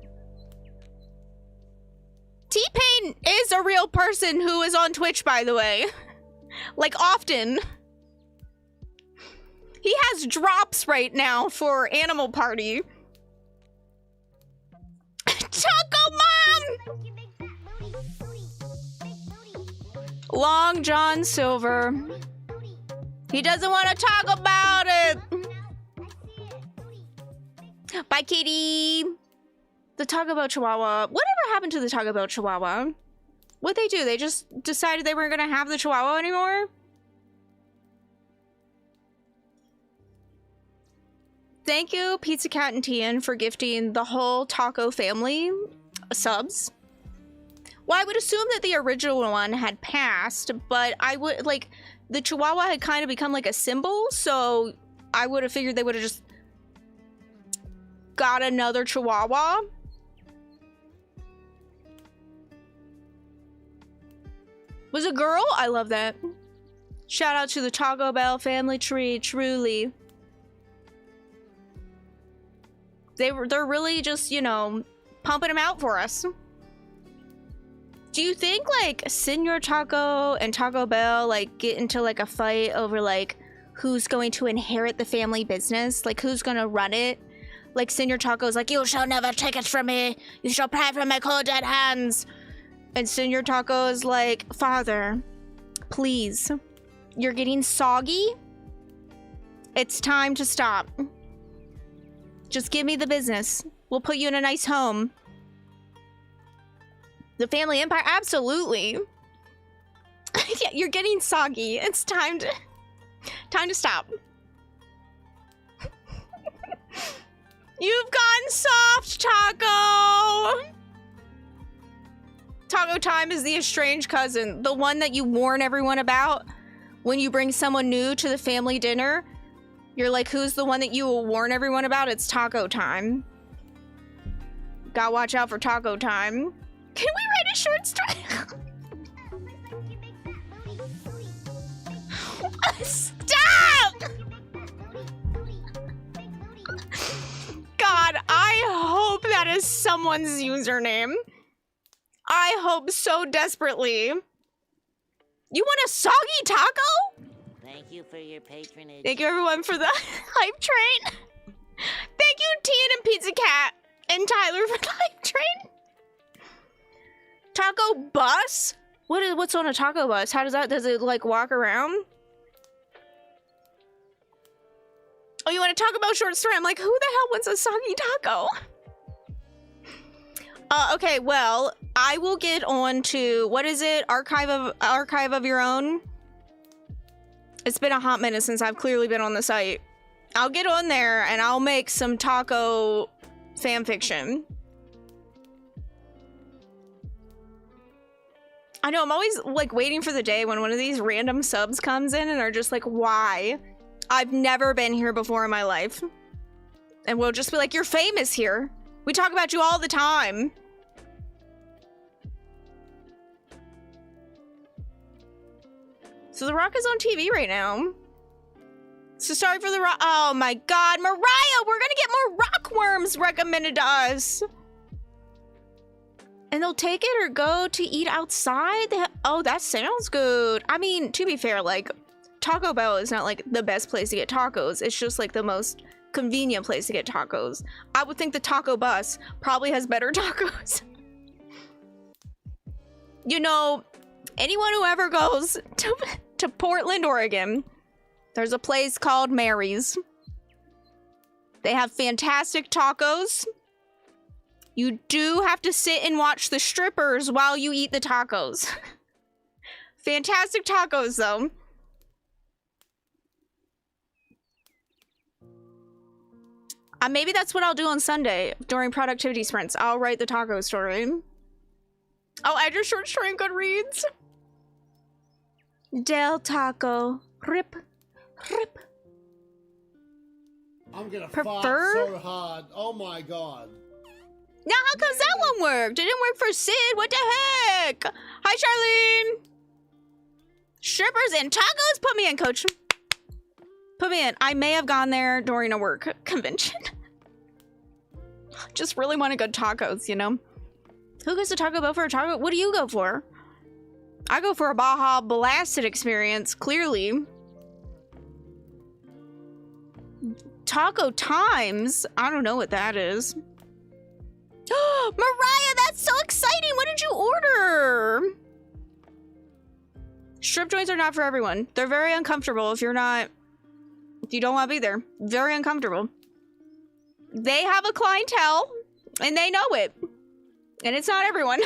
T-Pain is a real person who is on Twitch, by the way. Like, often. He has drops right now for Animal Party. Taco Mom! Long John Silver. He doesn't want to talk about it. Bye, Kitty. The Taco Bell Chihuahua. Whatever happened to the Taco Bell Chihuahua? What'd they do? They just decided they weren't going to have the Chihuahua anymore? Thank you, Pizza Cat and Tian, for gifting the whole taco family subs. Well, I would assume that the original one had passed, but I would, like, the Chihuahua had kind of become like a symbol, so I would have figured they would have just got another Chihuahua. Was a girl? I love that. Shout out to the Taco Bell family tree, truly. They're really just, you know, pumping them out for us. Do you think like Senor Taco and Taco Bell like get into like a fight over like who's going to inherit the family business, like who's gonna run it. Like Senior Taco's like, you shall never take it from me. You shall pray from my cold dead hands. And Senior Taco's like, Father, please, you're getting soggy. It's time to stop. Just give me the business. We'll put you in a nice home. The family empire, absolutely. Yeah, you're getting soggy. It's time to stop. You've gone soft, Taco. Taco Time is the estranged cousin, the one that you warn everyone about when you bring someone new to the family dinner. You're like, who's the one that you will warn everyone about? It's Taco Time. Gotta watch out for Taco Time. Can we write a short story? Stop! God, I hope that is someone's username. I hope so desperately. You want a soggy taco? Thank you for your patronage. Thank you everyone for the hype train. Thank you Tian and Pizza Cat and Tyler for the hype train. Taco bus? What's on a taco bus? How does it like walk around? Oh, you want to talk about short story? I'm like, who the hell wants a soggy taco? Okay, well, I will get on to, what is it? Archive of your own? It's been a hot minute since I've clearly been on the site. I'll get on there and I'll make some taco fan fiction. I know, I'm always like waiting for the day when one of these random subs comes in and are just like, why? I've never been here before in my life. And we'll just be like, you're famous here. We talk about you all the time. So The Rock is on TV right now. So sorry for The Rock. Oh my God, Mariah, we're gonna get more rockworms recommended to us. And they'll take it or go to eat outside? Oh, that sounds good. I mean, to be fair, like, Taco Bell is not like the best place to get tacos. It's just like the most convenient place to get tacos. I would think the taco bus probably has better tacos. You know, anyone who ever goes to Portland, Oregon, there's a place called Mary's. They have fantastic tacos. You do have to sit and watch the strippers while you eat the tacos. Fantastic tacos, though. Maybe that's what I'll do on Sunday during productivity sprints. I'll write the taco story. I'll add your short story in Goodreads. Del Taco. Rip. Rip. I'm gonna Prefer? fart so hard. Oh my God. Now, how comes that one worked? It didn't work for Sid. What the heck? Hi, Charlene. Strippers and tacos? Put me in, coach. Put me in. I may have gone there during a work convention. Just really want to go tacos, you know? Who goes to Taco Bell for a taco? What do you go for? I go for a Baja Blasted experience, clearly. Taco Times? I don't know what that is. Mariah, that's so exciting! What did you order? Strip joints are not for everyone. They're very uncomfortable if you don't want to be there. Very uncomfortable. They have a clientele, and they know it. And it's not everyone.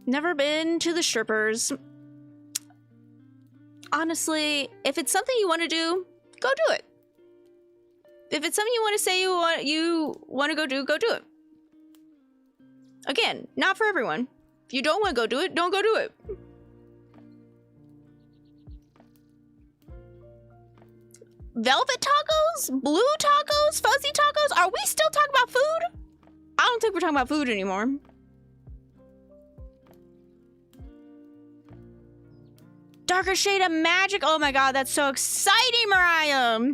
Never been to the strippers. Honestly, if it's something you want to do, go do it. If it's something you want to say you want to go do it. Again, not for everyone. If you don't want to go do it, don't go do it. Velvet tacos? Blue tacos? Fuzzy tacos? Are we still talking about food? I don't think we're talking about food anymore. Darker shade of magic. Oh my God, that's so exciting, Mariah.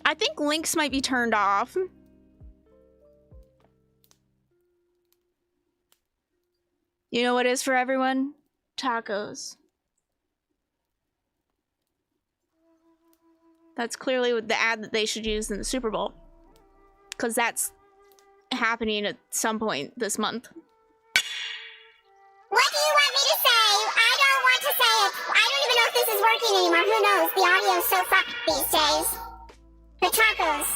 I think links might be turned off. You know what is for everyone? Tacos. That's clearly the ad that they should use in the Super Bowl. Because that's happening at some point this month. What do you want me to say? I don't want to say it. I don't even know if this is working anymore. Who knows? The audio's so fucked these days. The tacos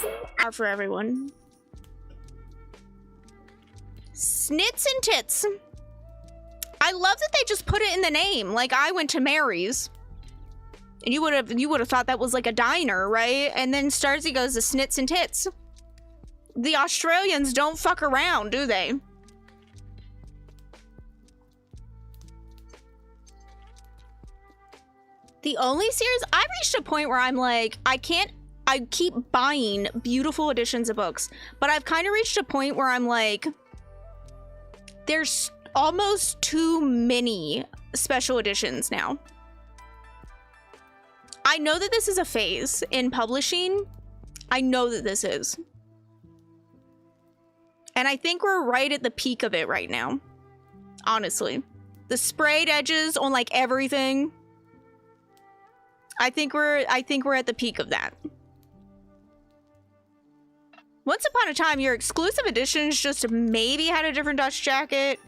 Are for everyone. Snits and tits. I love that they just put it in the name. Like, I went to Mary's. And you would have thought that was like a diner, right? And then Starzy goes to Snits and Tits. The Australians don't fuck around, do they? The only series I've reached a point where I'm like, I keep buying beautiful editions of books, but I've kind of reached a point where I'm like, there's almost too many special editions now. I know that this is a phase in publishing. I know that this is. And I think we're right at the peak of it right now. Honestly. The sprayed edges on like everything. I think we're at the peak of that. Once upon a time, your exclusive editions just maybe had a different Dutch jacket.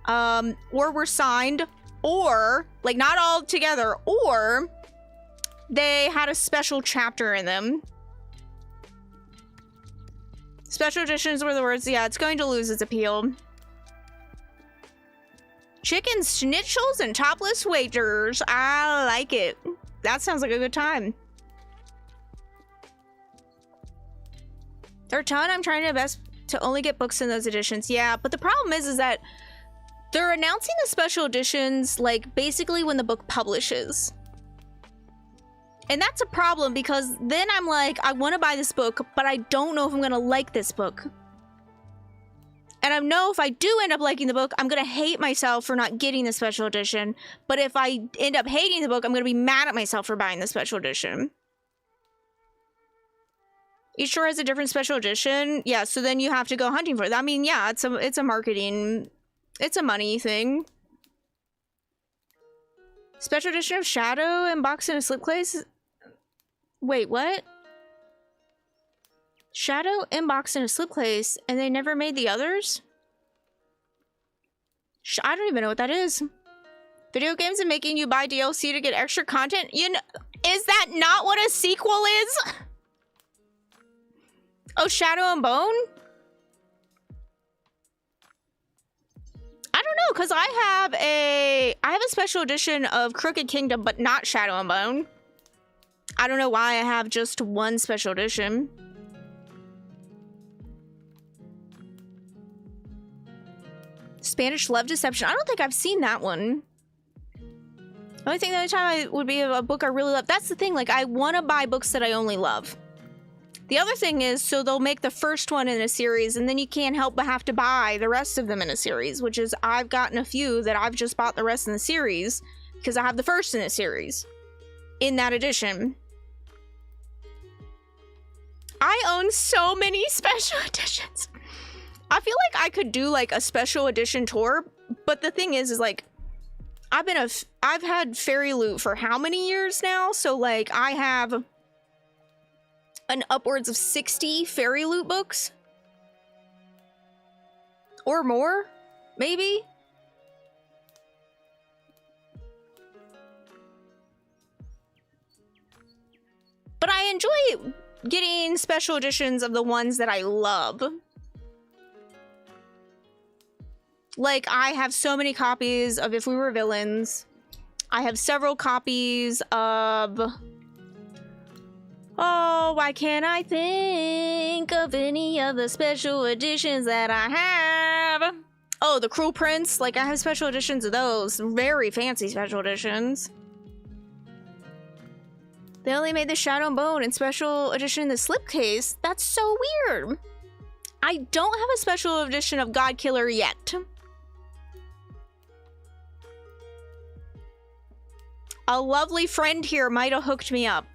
Or were signed. Or, like, not all together. Or they had a special chapter in them. Special editions were the words. Yeah, it's going to lose its appeal. Chicken schnitzels and topless waiters. I like it. That sounds like a good time. There are a ton. I'm trying my best to only get books in those editions. Yeah, but the problem is that they're announcing the special editions, like, basically when the book publishes. And that's a problem because then I'm like, I want to buy this book, but I don't know if I'm going to like this book. And I know if I do end up liking the book, I'm going to hate myself for not getting the special edition. But if I end up hating the book, I'm going to be mad at myself for buying the special edition. Each store has a different special edition. Yeah, so then you have to go hunting for it. I mean, yeah, it's a marketing, it's a money thing. Special edition of Shadow and box in a slipcase. Wait, what? Shadow inbox in a slipcase, and they never made the others? I don't even know what that is. Video games and making you buy DLC to get extra content? You know, is that not what a sequel is? Oh, Shadow and Bone? I don't know, because I have a special edition of Crooked Kingdom, but not Shadow and Bone. I don't know why I have just one special edition. Spanish Love Deception. I don't think I've seen that one. The only time I would be a book I really love. That's the thing. Like, I want to buy books that I only love. The other thing is, so they'll make the first one in a series, and then you can't help but have to buy the rest of them in a series, which is, I've gotten a few that I've just bought the rest in the series because I have the first in the series in that edition. I own so many special editions. I feel like I could do like a special edition tour, but the thing is like, I've had Fairy Loot for how many years now? So like, I have an upwards of 60 Fairy Loot books. Or more, maybe? But I enjoy getting special editions of the ones that I love. Like, I have so many copies of If We Were Villains. I have several copies of... Oh, why can't I think of any of the special editions that I have? Oh, The Cruel Prince. Like, I have special editions of those. Very fancy special editions. They only made the Shadow and Bone and special edition in the slipcase. That's so weird. I don't have a special edition of God Killer yet. A lovely friend here might have hooked me up.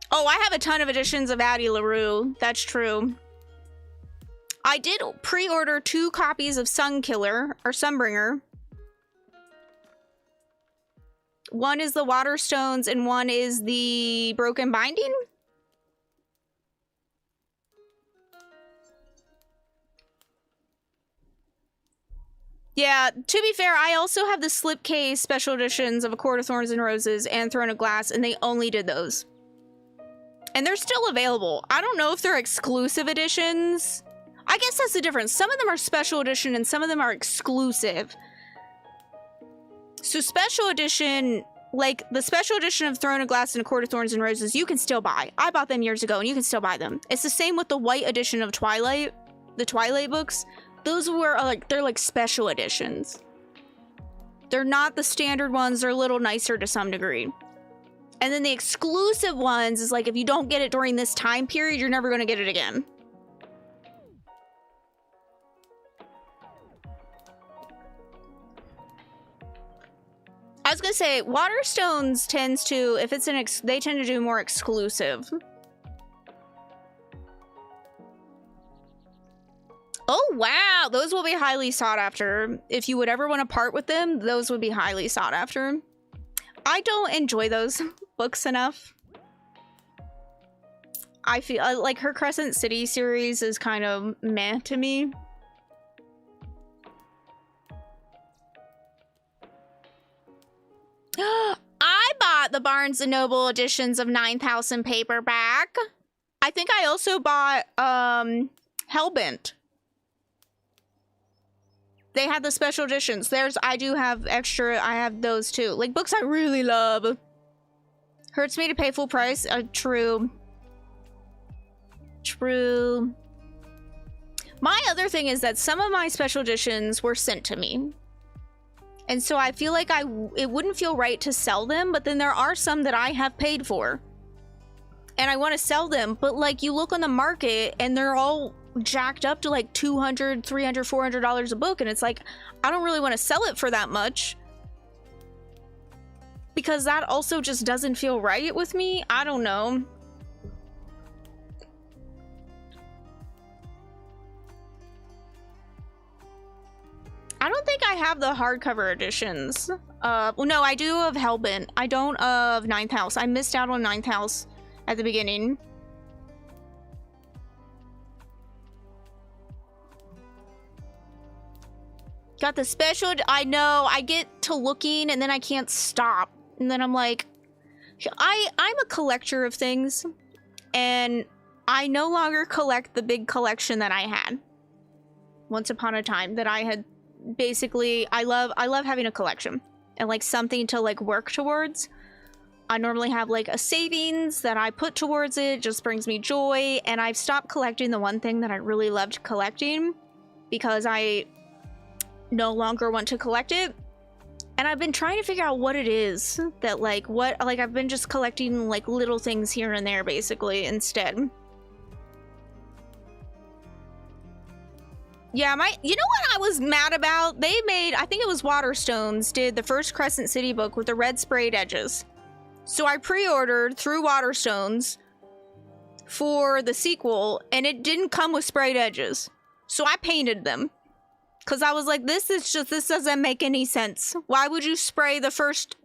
Oh, I have a ton of editions of Addie LaRue. That's true. I did pre-order 2 copies of Sunkiller or Sunbringer. One is the Waterstones and one is the Broken Binding. Yeah, to be fair, I also have the slipcase special editions of A Court of Thorns and Roses and Throne of Glass, and they only did those. And they're still available. I don't know if they're exclusive editions. I guess that's the difference. Some of them are special edition and some of them are exclusive. So special edition, like the special edition of Throne of Glass and A Court of Thorns and Roses, you can still buy. I bought them years ago and you can still buy them. It's the same with the white edition of Twilight, the Twilight books. Those were like, they're like special editions. They're not the standard ones. They're a little nicer to some degree. And then the exclusive ones is like, if you don't get it during this time period, you're never going to get it again. I was going to say, Waterstones tends to, if it's an they tend to do more exclusive. Oh, wow. Those will be highly sought after. If you would ever want to part with them, those would be highly sought after. I don't enjoy those books enough. I feel like her Crescent City series is kind of meh to me. I bought the Barnes & Noble editions of 9000 paperback. I think I also bought Hellbent. They had the special editions. I do have extra, I have those too. Like books I really love. Hurts me to pay full price. True. True. My other thing is that some of my special editions were sent to me. And so I feel like it wouldn't feel right to sell them, but then there are some that I have paid for. And I want to sell them, but like you look on the market and they're all jacked up to like $200, $300, $400 a book, and it's like I don't really want to sell it for that much because that also just doesn't feel right with me. I don't know. I don't think I have the hardcover editions. Well, no, I do of Hellbent. I don't of Ninth House. I missed out on Ninth House at the beginning. Got the special. I know. I get to looking and then I can't stop. And then I'm like, I'm a collector of things. And I no longer collect the big collection that I had. Once upon a time that I had basically, I love having a collection. And like something to like work towards. I normally have like a savings that I put towards it. Just brings me joy. And I've stopped collecting the one thing that I really loved collecting. Because I no longer want to collect it, and I've been trying to figure out what it is that like I've been just collecting like little things here and there basically instead. Yeah, you know what I was mad about? They made, I think it was Waterstones did the first Crescent City book with the red sprayed edges. So I pre-ordered through Waterstones for the sequel and it didn't come with sprayed edges. So I painted them. Because I was like, this doesn't make any sense. Why would you spray the first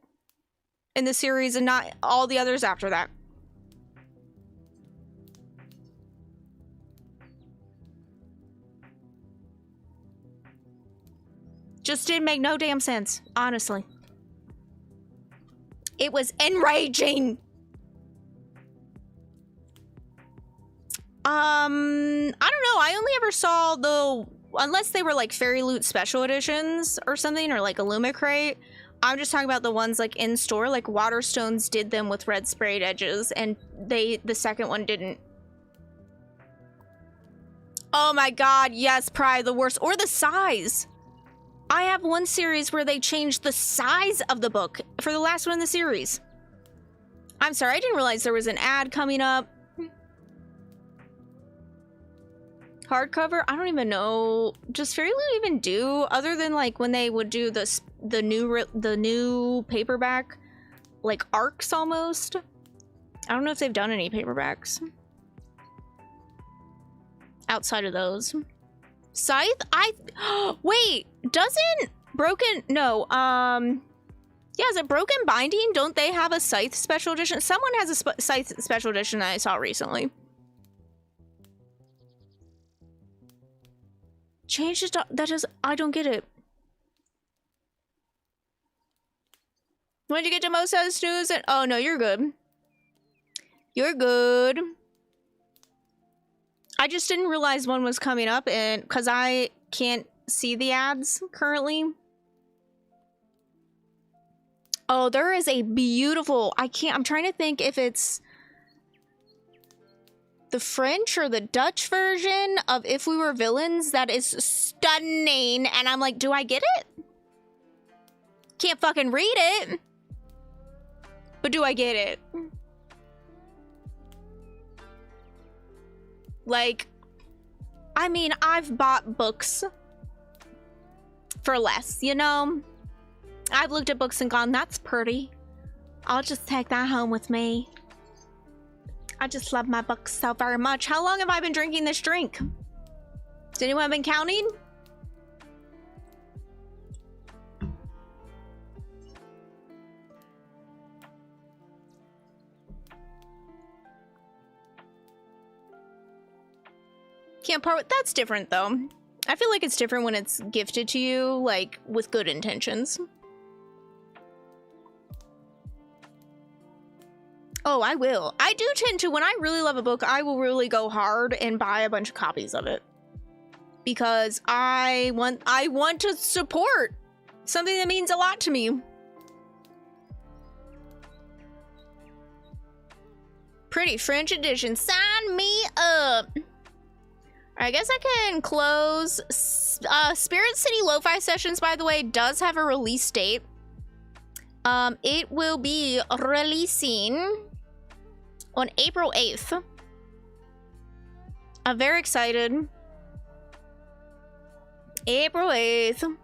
in the series and not all the others after that? Just didn't make no damn sense, honestly. It was enraging. I don't know. I only ever saw the... Unless they were like Fairy Loot special editions or something, or like Illumicrate. I'm just talking about the ones like in store. Like Waterstones did them with red sprayed edges, and the second one didn't. Oh my god, yes, probably the worst. Or the size. I have one series where they changed the size of the book for the last one in the series. I'm sorry, I didn't realize there was an ad coming up. Hardcover, I don't even know. Does Fairy Loot even do, other than like when they would do the new paperback like arcs almost? I don't know if they've done any paperbacks outside of those. Scythe? Wait, doesn't Broken, no, yeah, is it Broken Binding? Don't they have a Scythe special edition? Someone has a Scythe special edition that I saw recently. Change the that is, I don't get it. When did you get to most of the snooze? Oh no, you're good. You're good. I just didn't realize one was coming up, and because I can't see the ads currently. Oh, there is a beautiful, I'm trying to think if it's the French or the Dutch version of If We Were Villains that is stunning. And I'm like, do I get it? Can't fucking read it. But do I get it? Like, I mean, I've bought books for less, you know? I've looked at books and gone, that's pretty. I'll just take that home with me. I just love my books so very much. How long have I been drinking this drink? Has anyone been counting? Can't part with, that's different though. I feel like it's different when it's gifted to you, like with good intentions. Oh, I will. I do tend to, when I really love a book, I will really go hard and buy a bunch of copies of it. Because I want to support something that means a lot to me. Pretty French edition. Sign me up. I guess I can close. Spirit City Lo-Fi Sessions, by the way, does have a release date. It will be releasing on April 8th. I'm very excited. April 8th.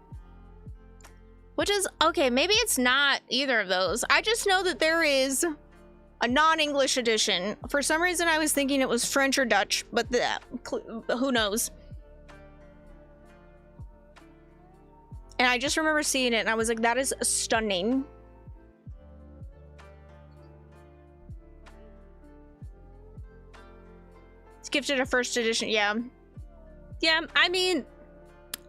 Which is, okay, maybe it's not either of those. I just know that there is a non-English edition. For some reason, I was thinking it was French or Dutch, but who knows? And I just remember seeing it, and I was like, that is stunning. It's gifted a first edition, yeah. Yeah, I mean,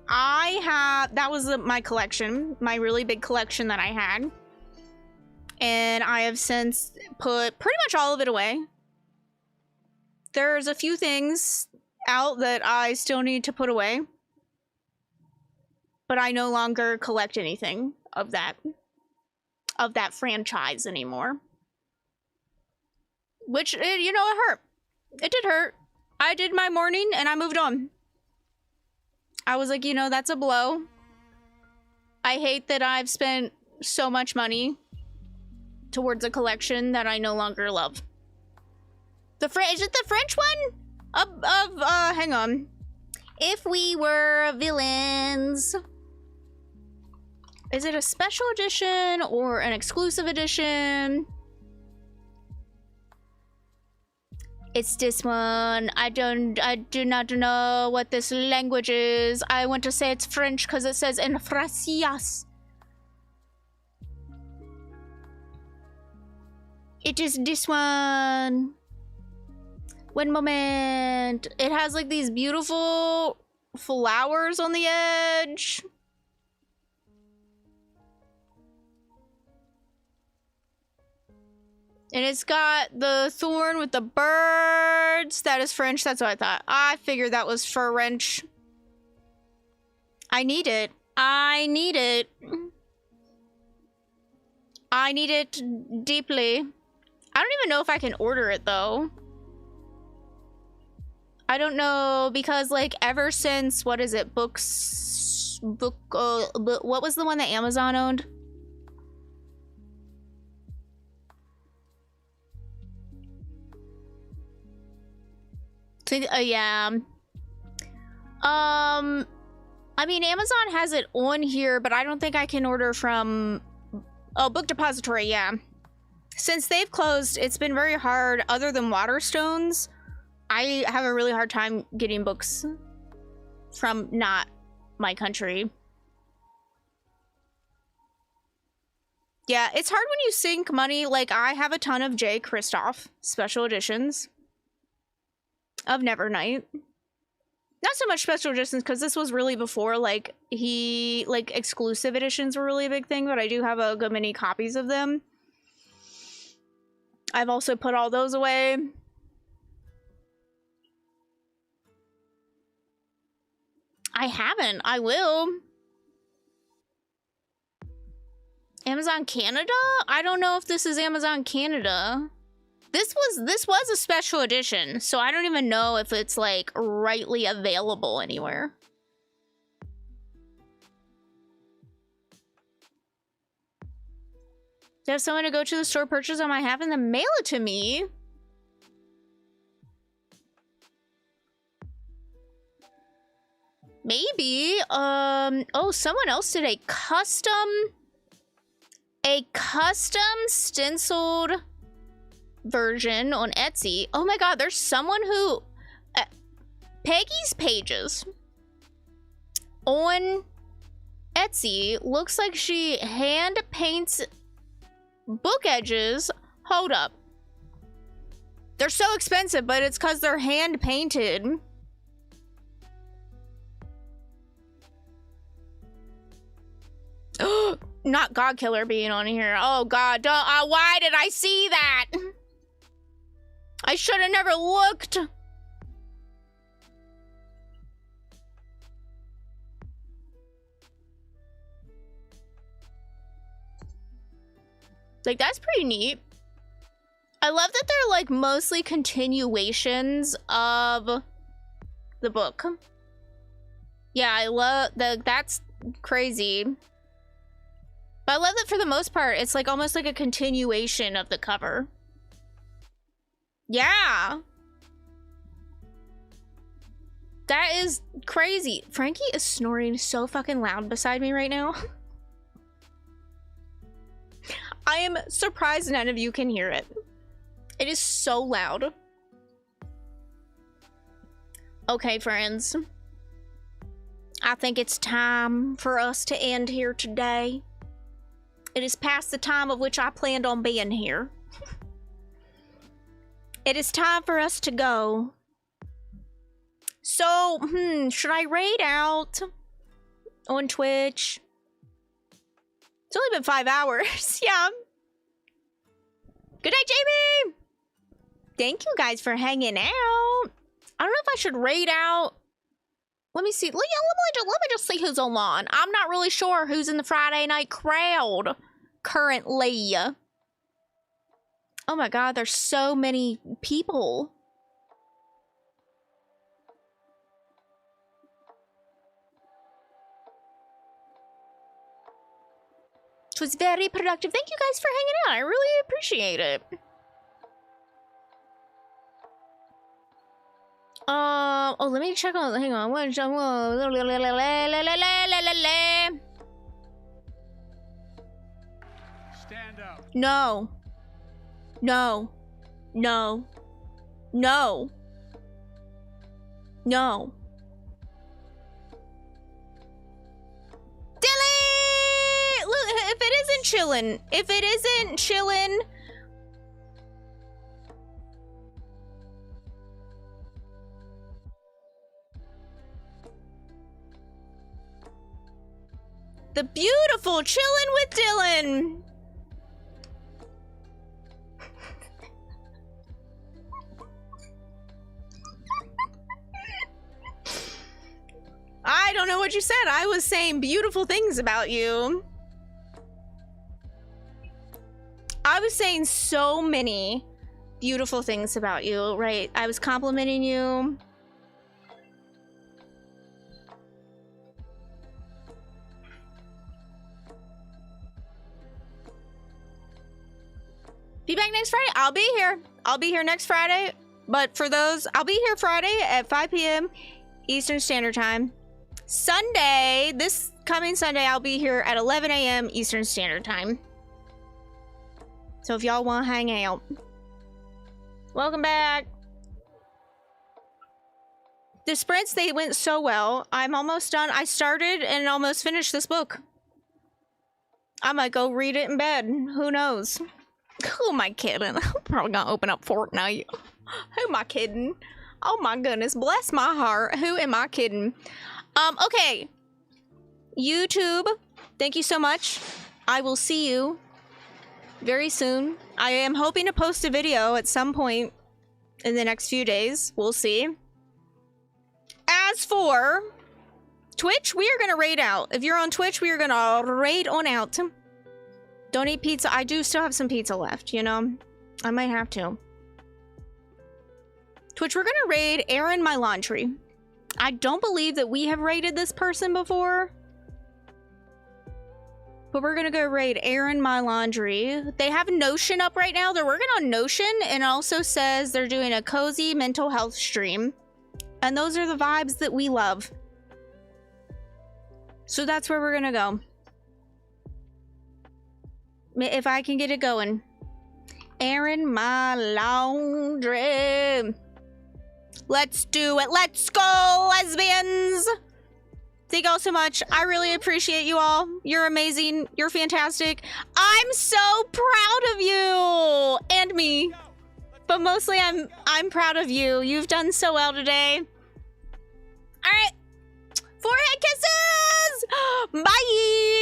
that was my collection, my really big collection that I had. And I have since put pretty much all of it away. There's a few things out that I still need to put away. But I no longer collect anything of that franchise anymore. Which, you know, it hurt. It did hurt. I did my mourning and I moved on. I was like, you know, that's a blow. I hate that I've spent so much money towards a collection that I no longer love. Is it the French one? Hang on. If We Were Villains. Is it a special edition or an exclusive edition? It's this one. I do not know what this language is. I want to say it's French because it says en francias. It is this one. One moment. It has like these beautiful flowers on the edge. And it's got the thorn with the birds. That is French. That's what I thought. I figured that was French. I need it. I need it. I need it deeply. I don't even know if I can order it though. I don't know because like ever since, what is it? What was the one that Amazon owned? Yeah. I mean, Amazon has it on here, but I don't think I can order from... Oh, Book Depository, yeah. Since they've closed, it's been very hard. Other than Waterstones, I have a really hard time getting books from not my country. Yeah, it's hard when you sink money. Like, I have a ton of J. Kristoff special editions of Nevernight. Not so much special editions, because this was really before, like, exclusive editions were really a big thing, but I do have a good many copies of them. I've also put all those away. I haven't. I will. Amazon Canada? I don't know if this is Amazon Canada. This was a special edition, so I don't even know if it's like rightly available anywhere. To have someone to go to the store, purchase on my behalf, and then mail it to me. Maybe. Oh, someone else did a custom stenciled version on Etsy. Oh my god, there's someone who Peggy's pages on Etsy looks like she hand paints book edges. Hold up. They're so expensive, but it's because they're hand painted. Not Godkiller being on here. Oh god, don't, why did I see that? I should have never looked. Like, that's pretty neat. I love that they're like mostly continuations of the book. Yeah, I love that's crazy. But I love that for the most part, it's like almost like a continuation of the cover. Yeah. That is crazy. Frankie is snoring so fucking loud beside me right now. I am surprised none of you can hear it. It is so loud. Okay, friends. I think it's time for us to end here today. It is past the time of which I planned on being here. It is time for us to go. So, should I raid out on Twitch? It's only been 5 hours. Yeah. Good night, Jamie! Thank you guys for hanging out. I don't know if I should raid out. Let me see. Let me just see who's online. I'm not really sure who's in the Friday night crowd currently. Oh my god, there's so many people. It was very productive. Thank you guys for hanging out. I really appreciate it. Oh, let me check on. Hang on. Stand up. No. No. No. No. No. Dilly! Look, if it isn't chillin', the beautiful Chillin' with Dylan. I don't know what you said. I was saying beautiful things about you. I was saying so many beautiful things about you, right? I was complimenting you. Be back next Friday. I'll be here. I'll be here next Friday. But for those, I'll be here Friday at 5 p.m. Eastern Standard Time. Sunday, this coming Sunday, I'll be here at 11 a.m. Eastern Standard Time. So if y'all want to hang out. Welcome back. The sprints, they went so well. I'm almost done. I started and almost finished this book. I might go read it in bed. Who knows? Who am I kidding? I'm probably gonna open up Fortnite. Who am I kidding? Oh my goodness, bless my heart. Who am I kidding? Okay. YouTube, thank you so much. I will see you very soon. I am hoping to post a video at some point in the next few days. We'll see. As for Twitch, we are going to raid out. If you're on Twitch, we are going to raid on out. Don't eat pizza. I do still have some pizza left, you know? I might have to. Twitch, we're going to raid Aaron My Laundry. I don't believe that we have raided this person before. But we're going to go raid Aaron My Laundry. They have Notion up right now. They're working on Notion. And it also says they're doing a cozy mental health stream. And those are the vibes that we love. So that's where we're going to go. If I can get it going. Aaron My Laundry. Let's do it. Let's go, lesbians. Thank you all so much. I really appreciate you all. You're amazing. You're fantastic. I'm so proud of you and me. But mostly I'm proud of you. You've done so well today. All right. Forehead kisses. Bye.